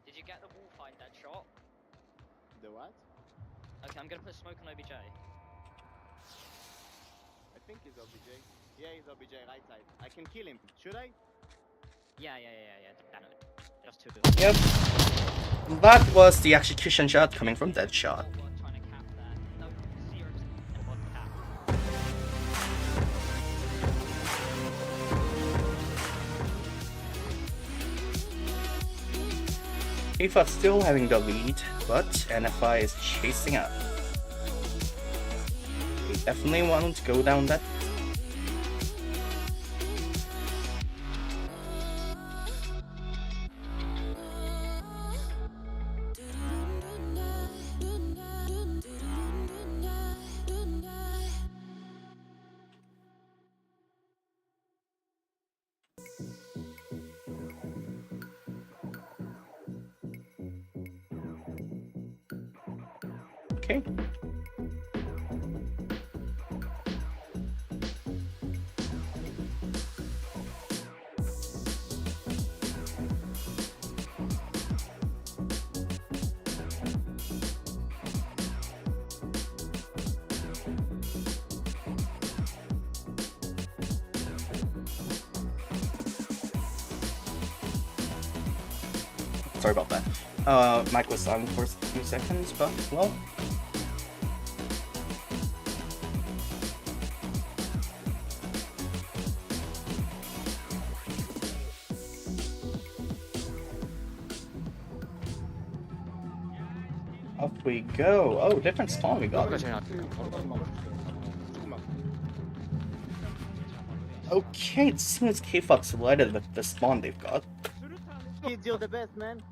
Did you get the wall find dead shot? The what? Okay, I'm gonna put smoke on OBJ. I think he's OBJ. Yeah, he's OBJ, right side. I can kill him. Should I? Yeah. Damn it. Just too good. Yep. That was the execution shot coming from Deadshot. Trying to cap there. No, 0% one cap. K-FOT still having the lead, but NFI is chasing up. They definitely want to go down that. Okay. Sorry about that. Mike was silent for a few seconds, but well. Up we go. Oh, different spawn we got. Okay, it seems K-FOT's delighted with the spawn they've got. Kids, you're the best, man.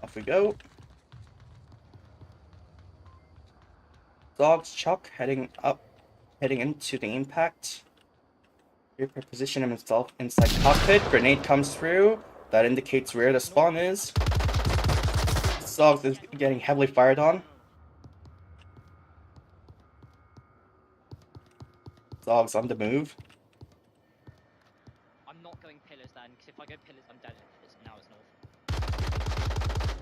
Off we go. Dogs Chuck heading into the impact. Reaper position himself inside cockpit. Grenade comes through. That indicates where the spawn is. Dogs is getting heavily fired on. Dogs on the move. I'm not going pillars then, because if I go pillars, I'm dead. Now it's north.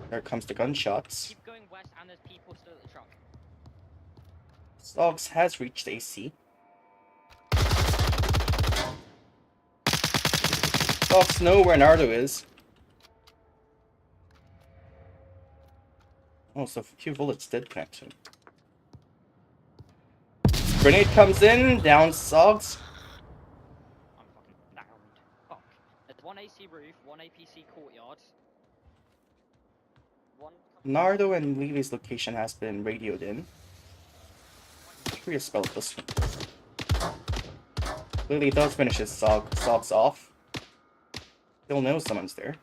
There comes the gunshots. Keep going west, and there's people still at the truck. Dogs has reached AC. Dogs know where Naruto is. Oh, so a few bullets did connect him. Grenade comes in, down Sogs. I'm fucking downed. Fuck. There's one AC roof, one APC courtyard. One. Naruto and Levy's location has been radioed in. Curious about this one. Lily does finish his Sogs off. Still knows someone's there.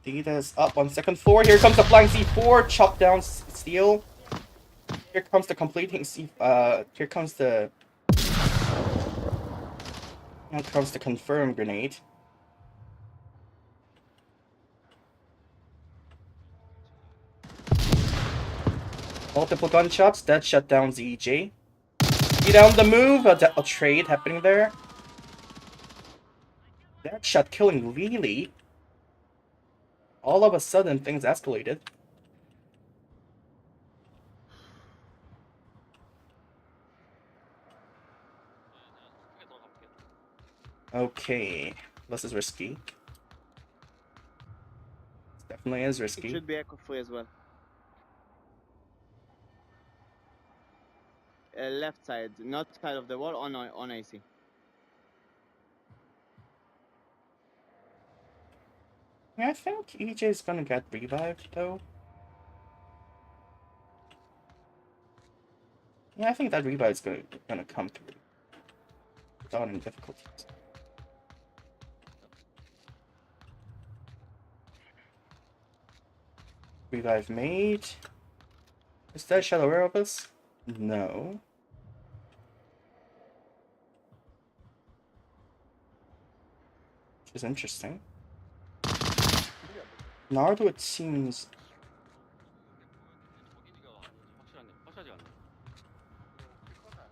Dita's up on second floor. Here comes the flying C4. Chop down Steel. Here comes the completing here comes the confirm grenade. Multiple gunshots. That shut down ZJ. Get on the move. A trade happening there. That shot killing Lily. All of a sudden, things escalated. Okay, this is risky. It definitely is It risky. should be echo free as well. Left side, not side of the wall, on AC. I think EJ is gonna get revived though. Yeah, I think that revive's gonna come through without any difficulties. Revive made. Is that Shadow aware of us? No. Which is interesting. Naruto, it seems. 저기지가 확실하지 않네.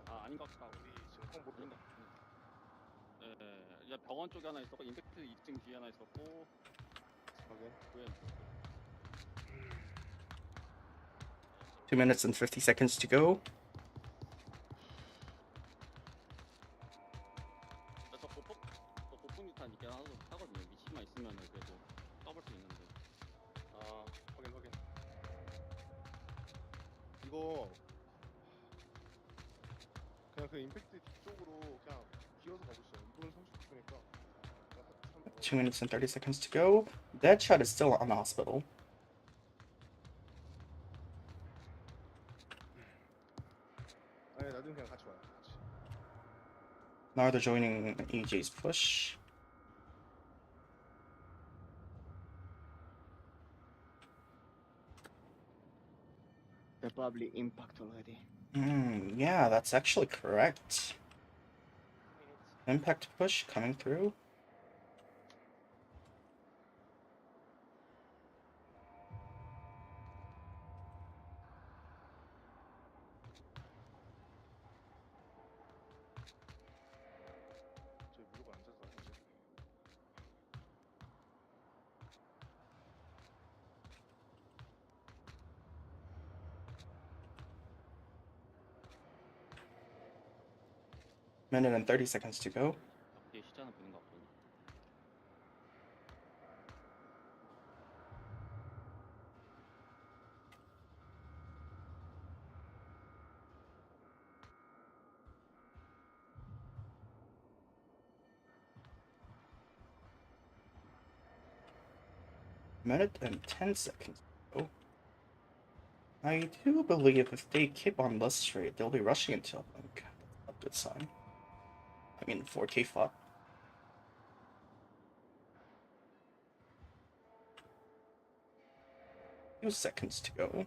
아, 아닌 것 같다. 우리 지금 컴 모르는 거. 이제 병원 쪽에 하나 있었고, 임팩트 2층 뒤에 하나 있었고, 확인. 그에 2 minutes and 50 seconds to go. 저 고폭탄 있긴 하거든요. 미치만 있으면 그래도 써볼 수 있는데. 아, 확인. 이거 그냥 그 임팩트 뒤쪽으로 그냥 기어서 가보시죠. 2분 30초니까. 2 minutes and 30 seconds to go. Deadshot is still on the hospital. 아니, 나중에 그냥 같이 와요. 같이. Naruto joining EJ's push. They're probably impact already. Yeah, that's actually correct. Impact push coming through. 저기 무조건 앉아서 하시죠. Minute and 30 seconds to go. 앞뒤에 시자는 보는 것 같거든요. Minute and 10 seconds to go. I do believe if they keep on this rate, they'll be rushing until That's a good sign. I mean, for K-FOT. Few seconds to go.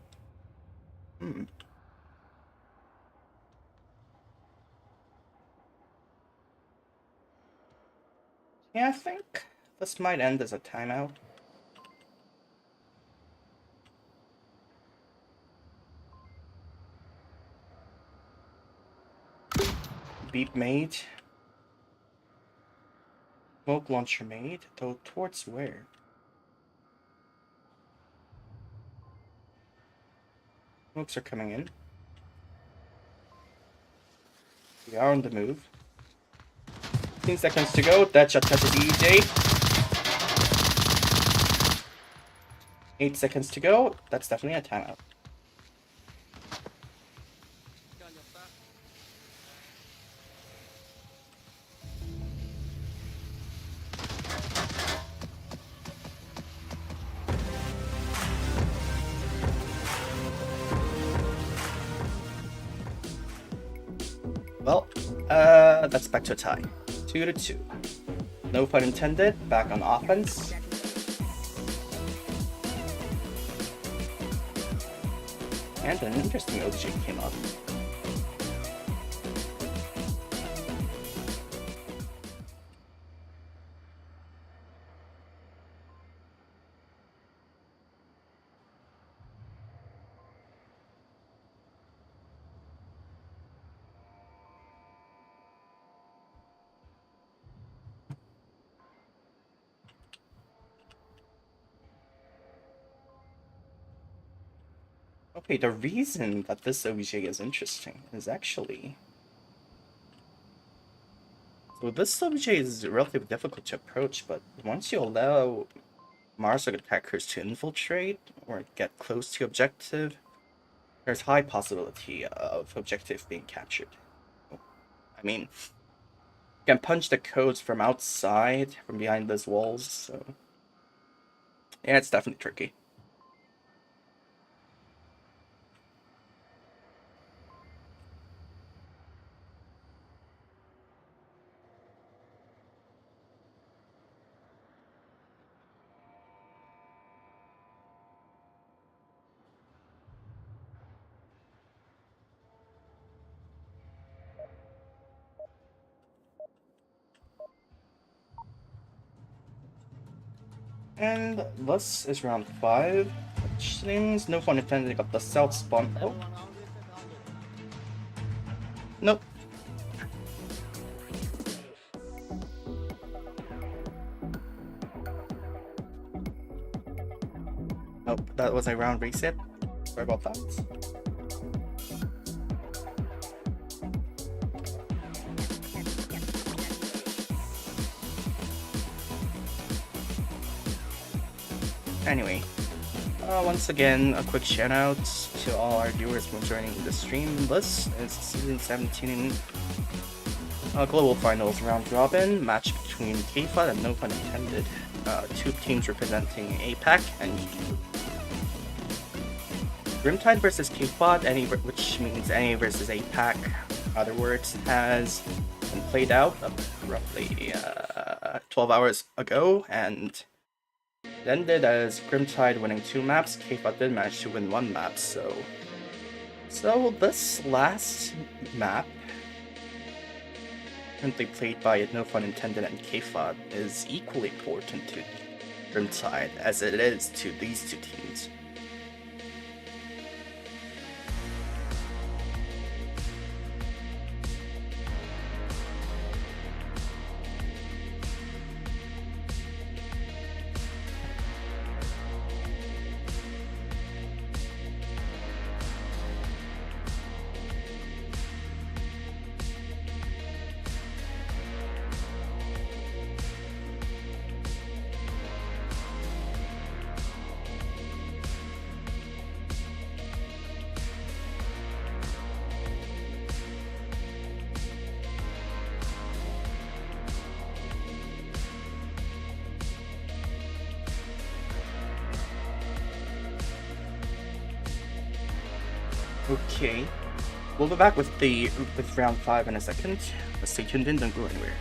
Yeah, I think this might end as a timeout. Beep made. Smoke launcher made, though towards where? Smokes are coming in. We are on the move. 15 seconds to go. That shot touches EJ. 8 seconds to go. That's definitely a timeout. 시간이 없다. Well, that's back to a tie. 2-2. No pun intended. Back on offense. And an interesting OG came up. Okay, the reason that this OBJ is interesting is actually... So this OBJ is relatively difficult to approach, but once you allow Mars attackers to infiltrate or get close to objective, there's high possibility of objective being captured. I mean, you can punch the codes from outside, from behind those walls, so... Yeah, it's definitely tricky. And thus is round 5, which seems no fun intended got the south spawn. Oh, Everyone round with it, round it. nope. Nope, that was a round reset. Sorry about that. Anyway, once again, a quick shout out to all our viewers for joining the stream. This is Season 17 Global Finals Round Robin match between K-FOT and no pun intended. Two teams representing APAC and EU. Grimtide versus K-FOT, which means NA versus APAC, other words, has been played out roughly 12 hours ago, and it ended as Grimtide winning 2 maps. K-FOT did manage to win 1 map, so this last map, currently played by No Fun Intended and K-FOT, is equally important to Grimtide as it is to these two teams. Okay, we'll be back with round 5 in a second. But stay tuned in, don't go anywhere.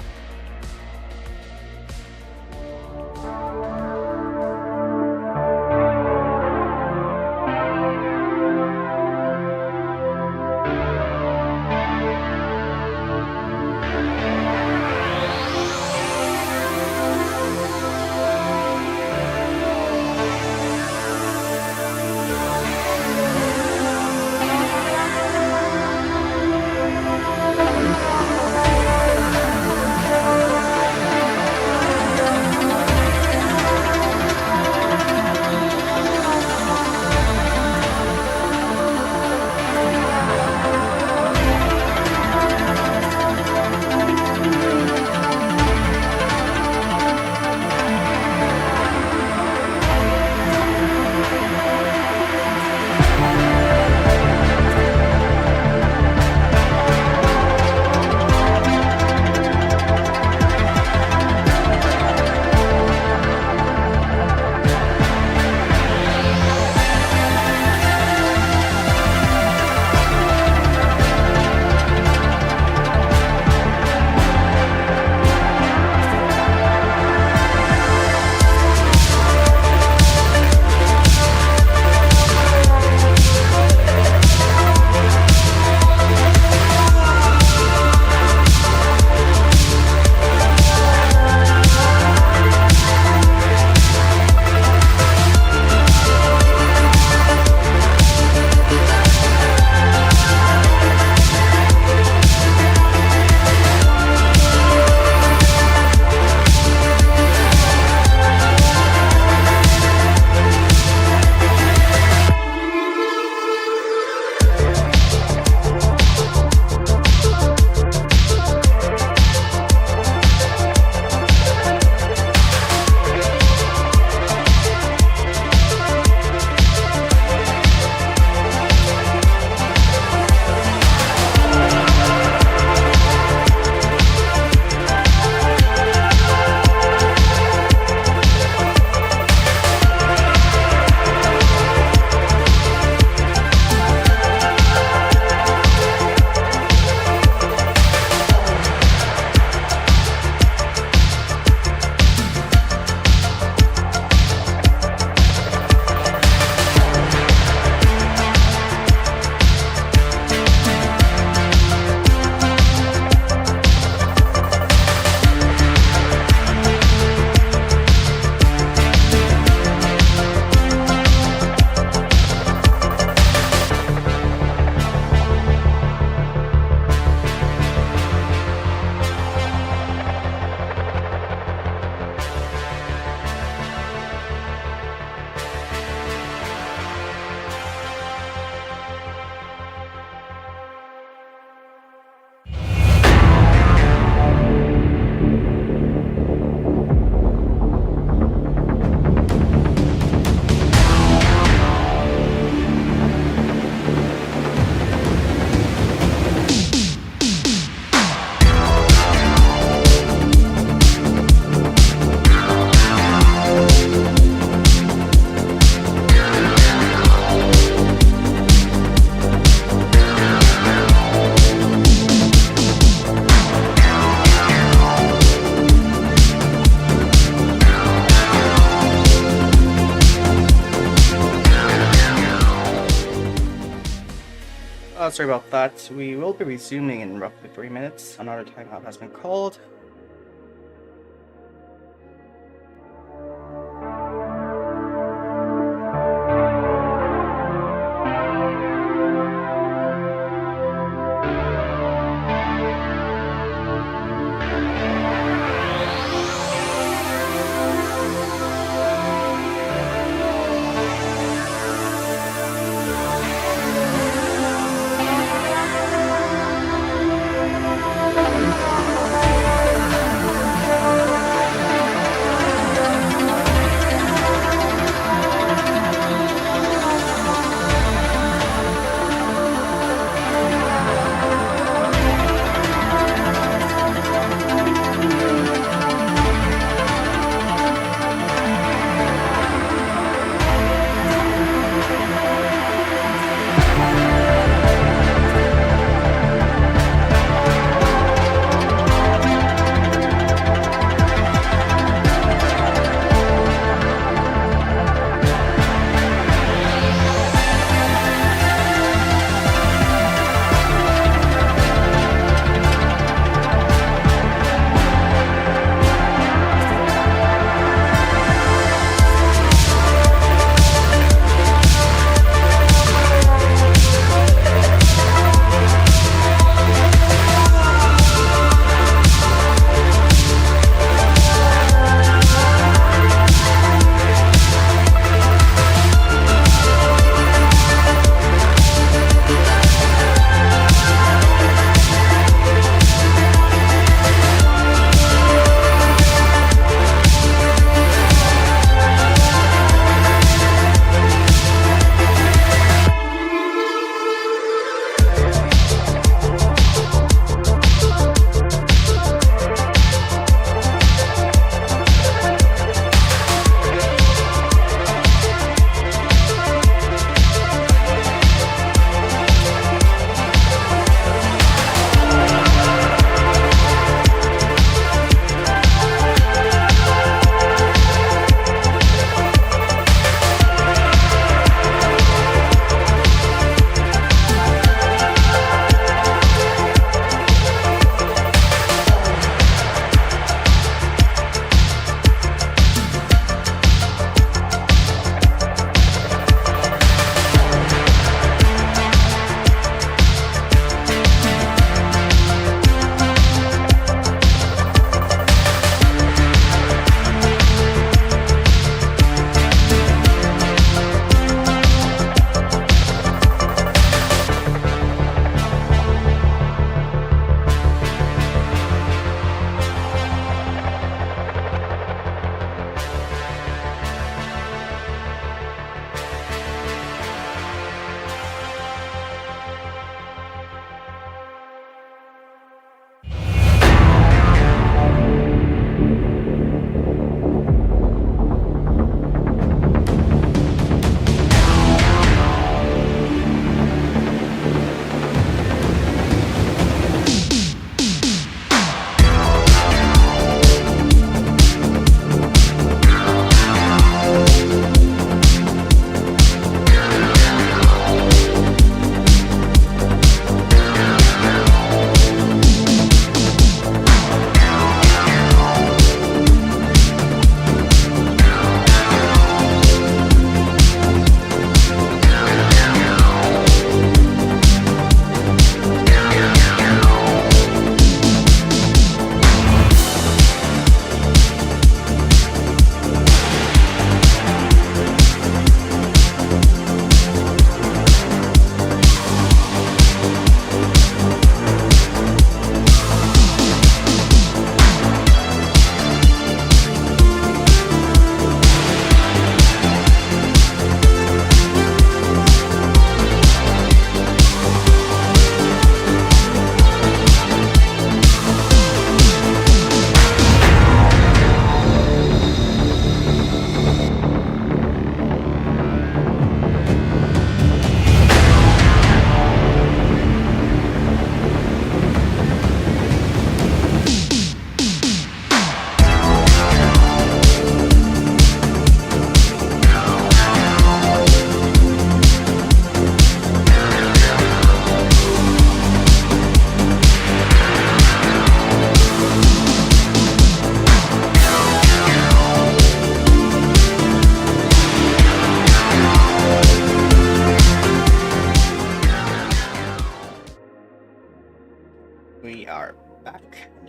Sorry about that. We will be resuming in roughly 3 minutes. Another timeout has been called.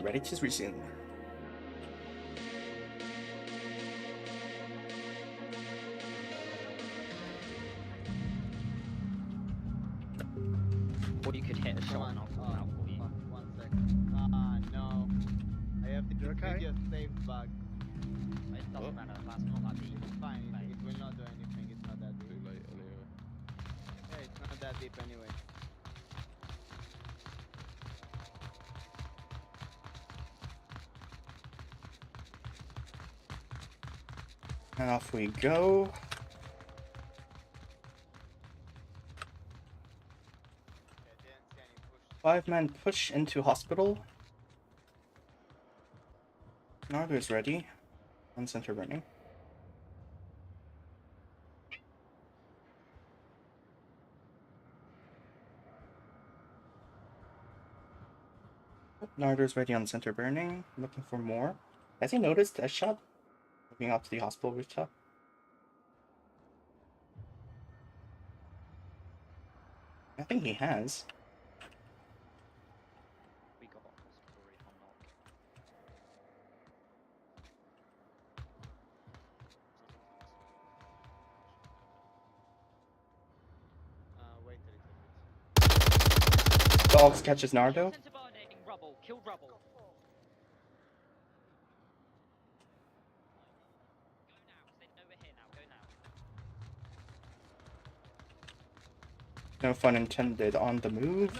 ready to resume. Or you could hit a shot and I'll call out for you. 1 second. No. I have the You okay? video saved back. It doesn't matter, that's not that deep. It's fine. It will not do anything. It's not that deep. Too late anyway. Yeah, it's not that deep anyway. And off we go. Yeah, didn't see any push. 5-man push into hospital. Nardo is ready. On center burning. Nardo is ready on center burning. Looking for more. Has he noticed that shot? Moving up to the hospital rooftop. I think he has. We got hospital roof on knock. Wait a little bit. Dogs catches Nardo. Center burning, rubble, killed rubble. Go now, 'cause they know we're here now, go now. No fun intended on the move.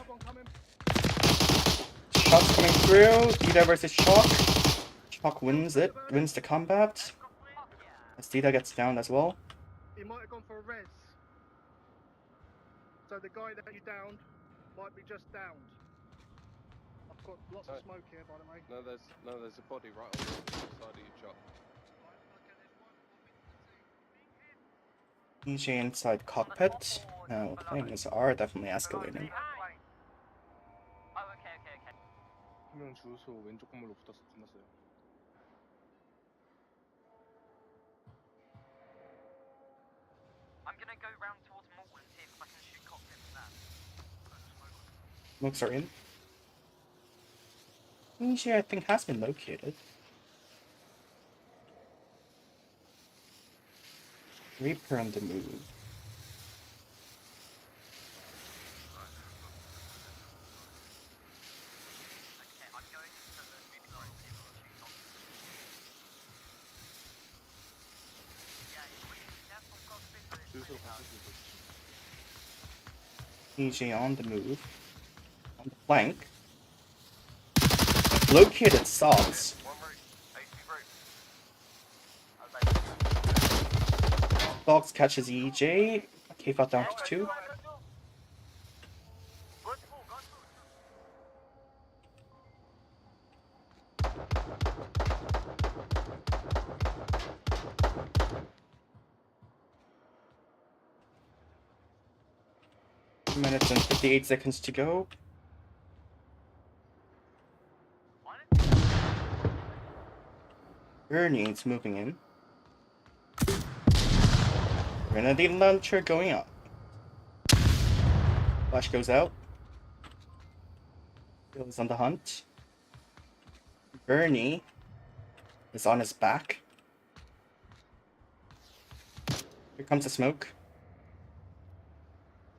Shots coming through. Dita versus Chalk. Chalk wins it. Wins the combat. As Dita gets down as well. He might have gone for a res. So the guy that you downed might be just downed. I've got lots of smoke here, by the way. No, there's a body right on the side of your shot. EJ inside cockpit. Now things are definitely escalating. Oh, okay. 한 명 주소 왼쪽 건물로 붙어서 끝났어요. I'm gonna go round towards Morton and see if I can shoot cockpit from there. Smokes are in. EJ I think has been located. Reaper on the move. Okay, I'm going into the movie line to see if I can shoot cockpit. Yeah, if we can get some cockpit, then it's 주소 really 가시고 EJ on the move. On the flank. Located Sogs. One route, AC route. Sogs catches EJ. K-FOT down to 2. Minutes and 58 seconds to go. Grenades moving in. Grenade launcher going up. Flash goes out. Bill is on the hunt. Bernie is on his back. Here comes the smoke.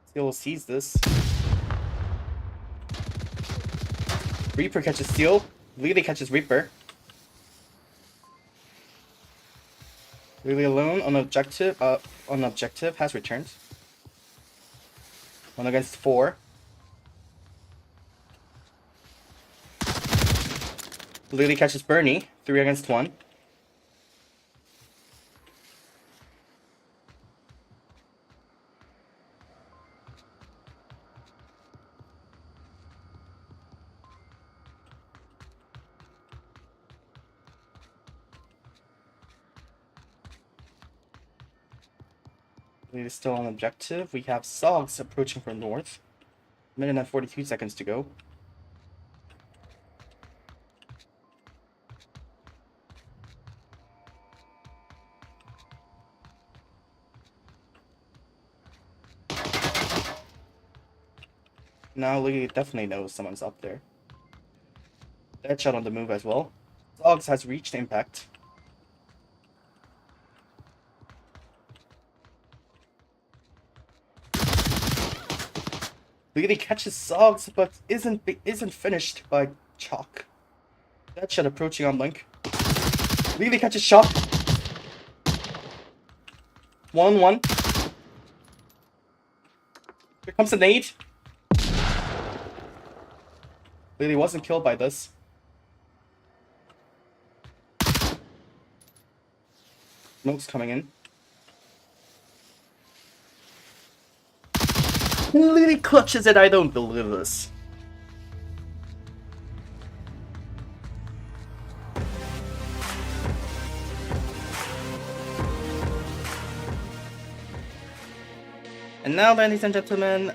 Steel sees this. Reaper catches Steel. Lily catches Reaper. Lily alone on objective has returned. 1 against 4. Lily catches Bernie. 3 against 1. Lily's still on objective. We have Sogs approaching from north. Minute and 42 seconds to go. Now Lily definitely knows someone's up there. Headshot on the move as well. Zogs has reached impact. Really catches Zogs, but isn't finished by Chalk. Headshot approaching on Link. Really catches Shock. 1-1. Here comes the nade. Lily wasn't killed by this. Smoke's coming in. Lily clutches it. I don't believe this. And now, ladies and gentlemen,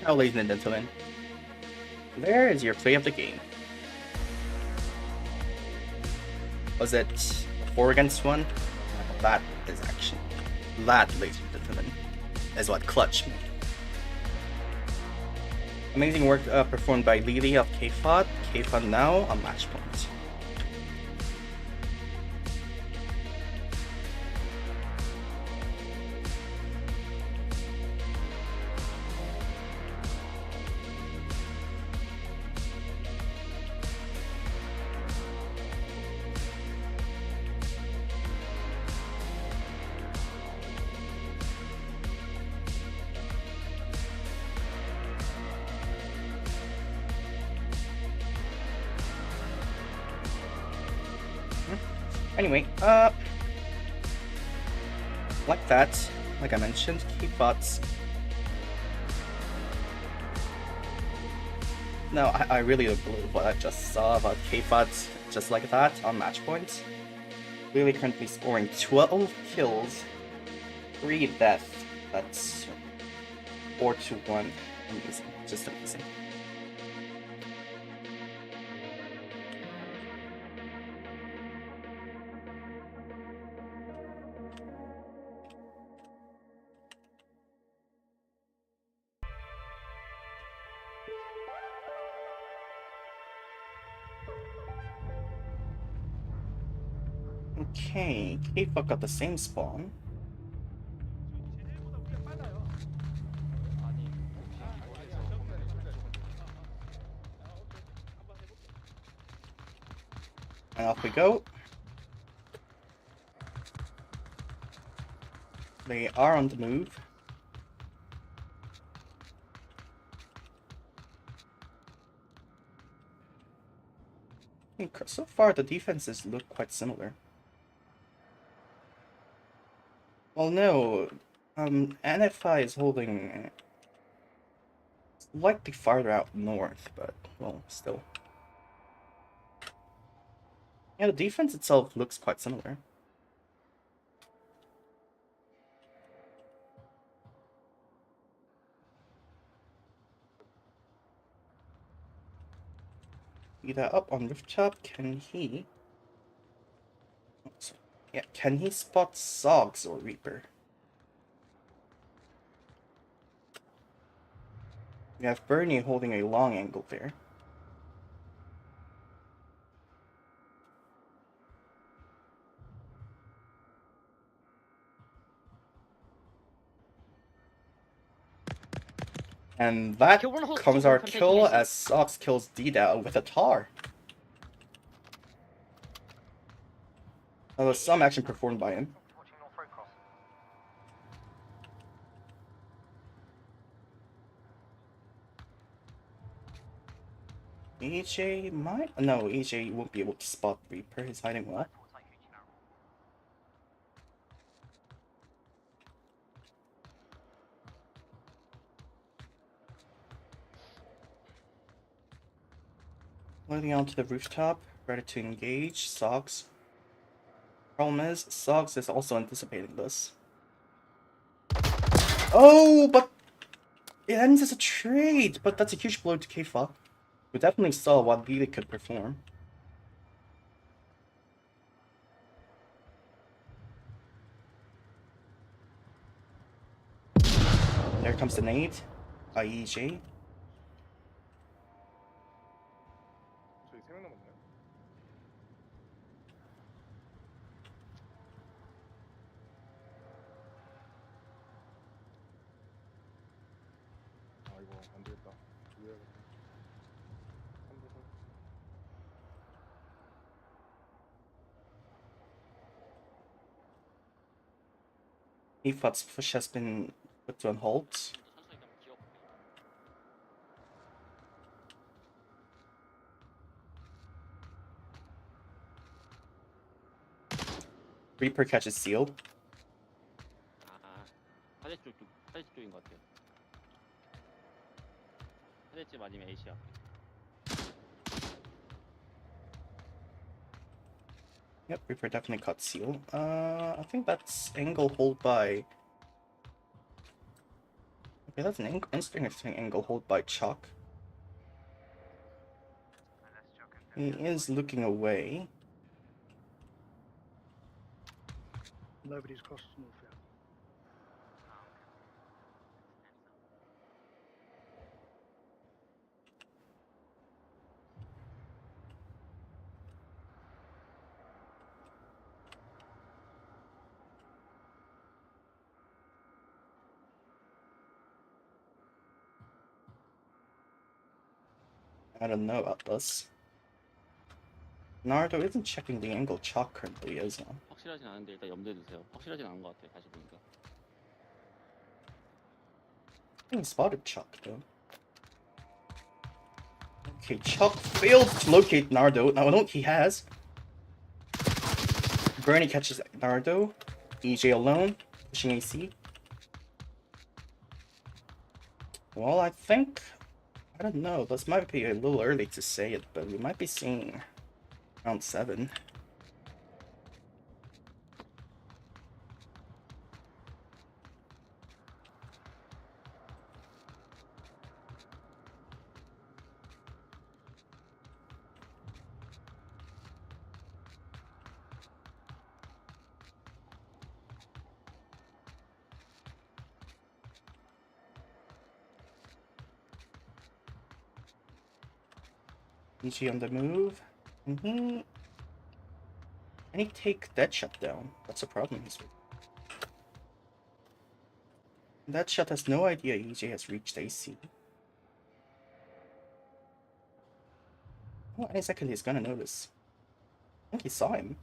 now, ladies and gentlemen, there is your play of the game. Was it 4 against 1? That, ladies and gentlemen, is what clutch made. Amazing work performed by Lily of K-FOT. K-FOT now on match point. Anyway, like that, like I mentioned, K-FOT's. No, I really don't believe what I just saw about K-FOT just like that on match point. Really currently scoring 12 kills, 3 deaths. That's 4-1. Amazing, just amazing. Okay, K-FOT got the same spawn. And off we go. They are on the move. So far, the defenses look quite similar. Well, no, NFI is holding slightly farther out north, but, well, still. Yeah, the defense itself looks quite similar. Either up on rooftop, can he... Yeah, can he spot Zogs or Reaper? We have Bernie holding a long angle there. And that comes our kill as Zogs kills Dida with a tar. There was some action performed by him. EJ might? No, EJ won't be able to spot Reaper. He's hiding well. Loading onto the rooftop, ready to engage. Zogs. Problem is, Zogs is also anticipating this. Oh, but it ends as a trade. But that's a huge blow to K-FOT. We definitely saw what Lily could perform. There comes the nade by EJ. 안 되겠다. 이해하겠다. 3대 3. K-FOT's push has been put to on hold. 천천히 가면 귀엽고. Reaper catches seal. 아, 사제 쪽인 것 같아요. 사제집 아니면 A시야. Yep, Reaper definitely caught seal. I think that's angle hold by. Okay, that's an interesting angle hold by Chalk. He is looking away. Nobody's crossed north yet. I don't know about this. Naruto isn't checking the angle Chalk currently is. 확실하진 않은데 일단 염두에 두세요. 확실하진 않은 것 같아요. 다시 보니까. I think he spotted Chalk though. Okay, Chalk failed to locate Naruto. Now I don't he has. Bernie catches Naruto. EJ alone, pushing AC. Well, I think I don't know. This might be a little early to say it, but we might be seeing round 7. EG on the move. Can he take that shot down? That's a problem he's with. That shot has no idea EJ has reached AC. Oh, any second he's gonna notice. I think he saw him.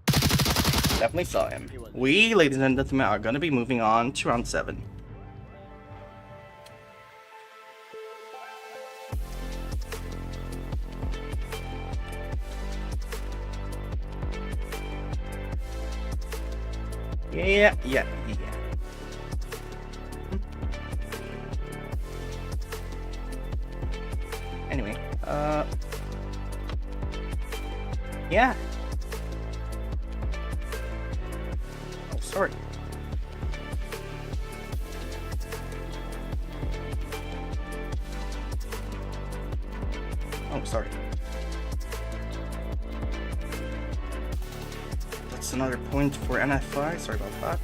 Definitely saw him. We, ladies and gentlemen, are gonna be moving on to round 7. Yeah. Anyway, yeah. Oh, sorry. Oh, sorry. That's another point for NFI. Sorry about that.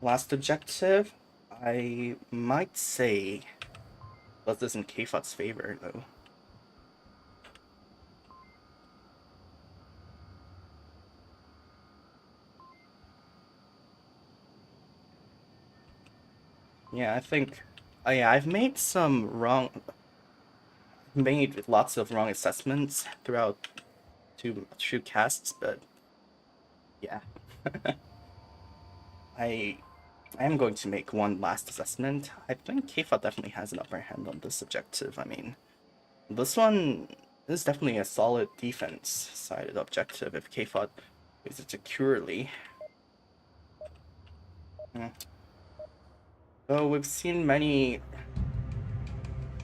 Last objective, I might say, was this in K-FOT's favor though. Yeah, I think, yeah, I've made lots of wrong assessments throughout two casts, but yeah. I am going to make one last assessment. I think K-FOT definitely has an upper hand on this objective. I mean, this one is definitely a solid defense-sided objective if K-FOT plays it securely. Though we've seen many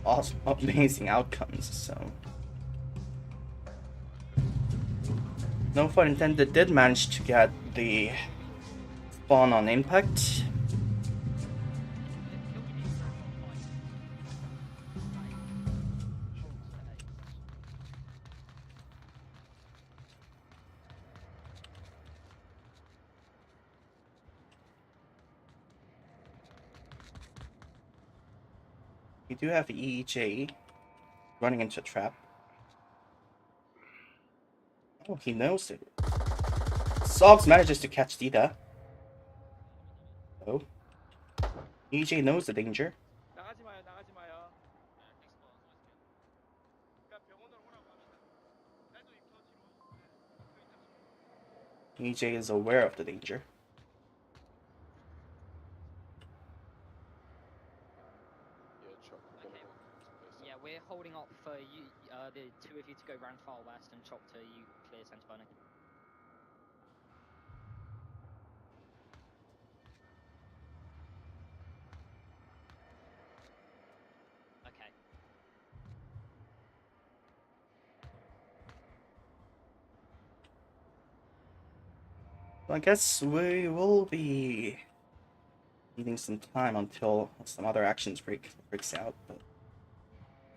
awesome, amazing outcomes, so... No pun intended, did manage to get the spawn on impact. We do have EJ running into a trap. Oh, he knows it. Sobs manages to catch Dita. Oh. EJ knows the danger. 나가지 마요, 나가지 마요. 그러니까 병원으로 오라고 합시다. 나도 입더 뒤로. EJ is aware of the danger. Yeah, Chuck. we're gonna Okay. walk into this. Yeah, we're holding up for you, the two of you to go round far west and chop to you clear centre burning. Okay. I guess we will be needing some time until some other actions breaks out. But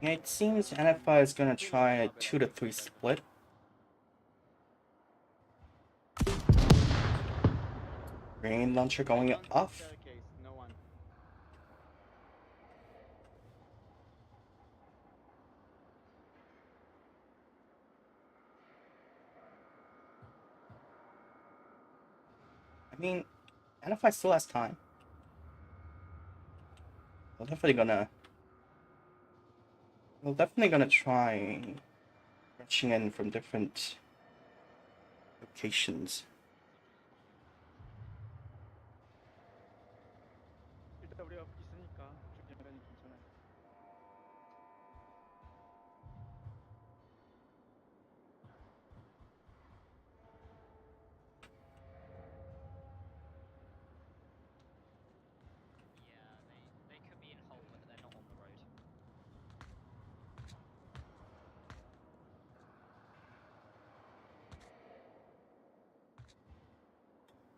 yeah, it seems NFI is gonna try a 2 to 3 split. Grenade launcher going Front off. staircase, no one. I mean, NFI still has time. We're definitely gonna try rushing in from different locations. 일단 우리가 있으니까 죽이면 괜찮아요. Yeah, they could be in hold, but they're not on the road.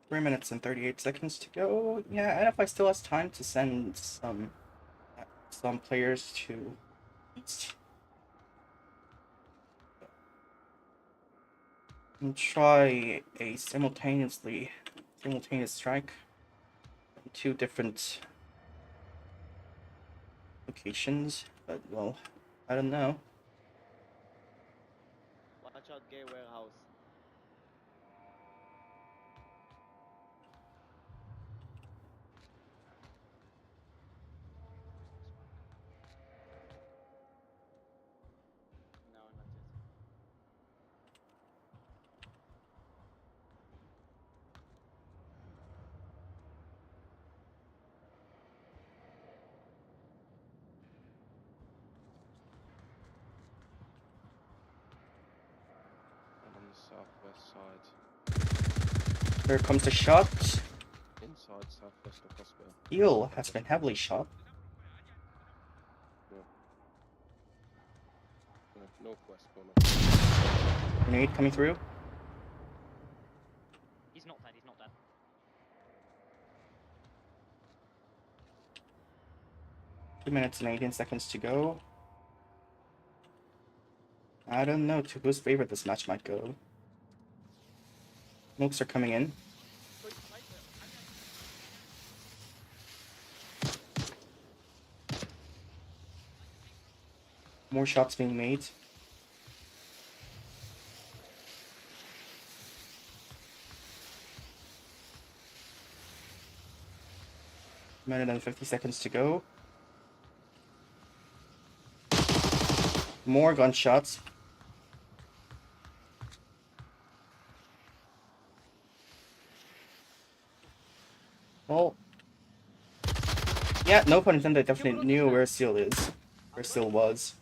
3 minutes and 38 seconds to go. Yeah, NFI still has time to send some players to east. And try a simultaneous strike from 2 different locations, but well, I don't know. Watch out, gay warehouse. No, not yet. I'm on the southwest side. Here comes the shot. Inside southwest of hospital. Eel has been heavily shot. Northwest corner. Grenade coming through. He's not dead, he's not dead. Two minutes and 18 seconds to go. I don't know to whose favor this match might go. Smokes are coming in. More shots being made. Minute and 50 seconds to go. More gunshots. Well, yeah, no pun intended. I definitely knew where Seal is. Where Seal was.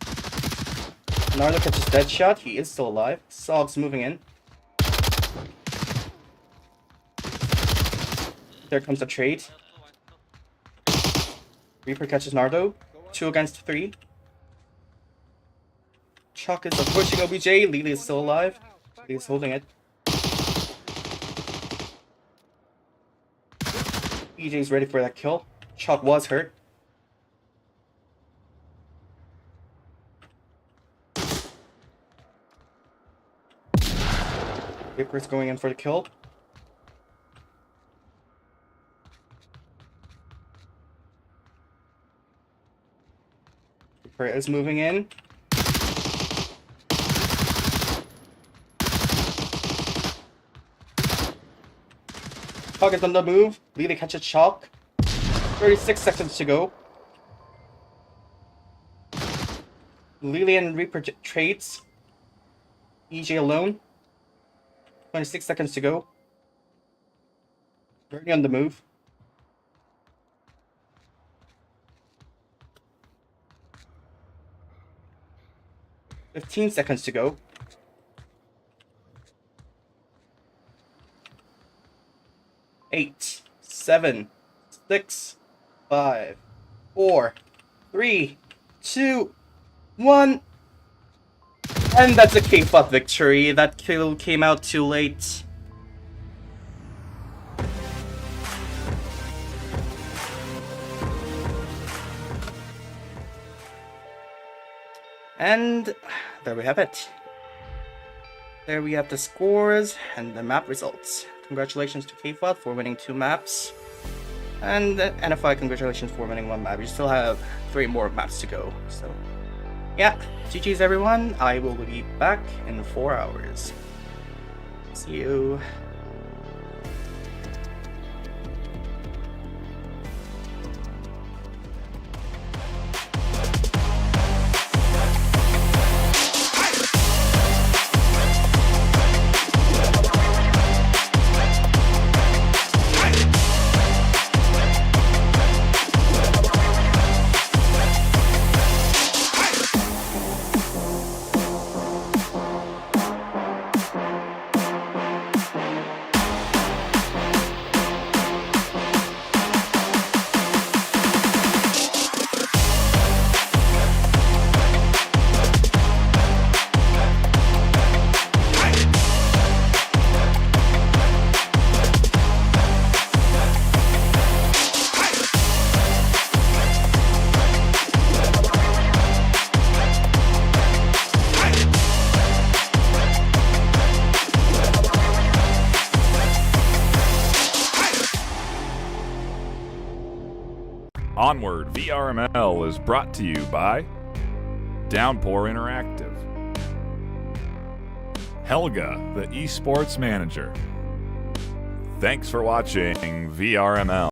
Nardo catches dead shot. He is still alive. Sogs moving in. There comes a trade. Reaper catches Nardo. 2 against 3. Chuck is pushing OBJ. Lily is still alive. Lily's holding it. EJ's ready for that kill. Chuck was hurt. Reaper's going in for the kill. Reaper is moving in. Chalk is on the move. Lily catches Chalk. 36 seconds to go. Lily and Reaper trades. EJ alone. 26 seconds to go. Bernie on the move. $15 seconds to go. 8, 7, 6, 5, 4, 3, 2, 1. And that's a K-FOT victory. That kill came out too late. And there we have it. There we have the scores and the map results. Congratulations to K-FOT for winning 2 maps. And NFI, congratulations for winning 1 map. You still have 3 more maps to go. So, yeah. GG's everyone. I will be back in 4 hours. See you. Onward VRML is brought to you by Downpour Interactive, Helga, the esports manager. Thanks for watching VRML.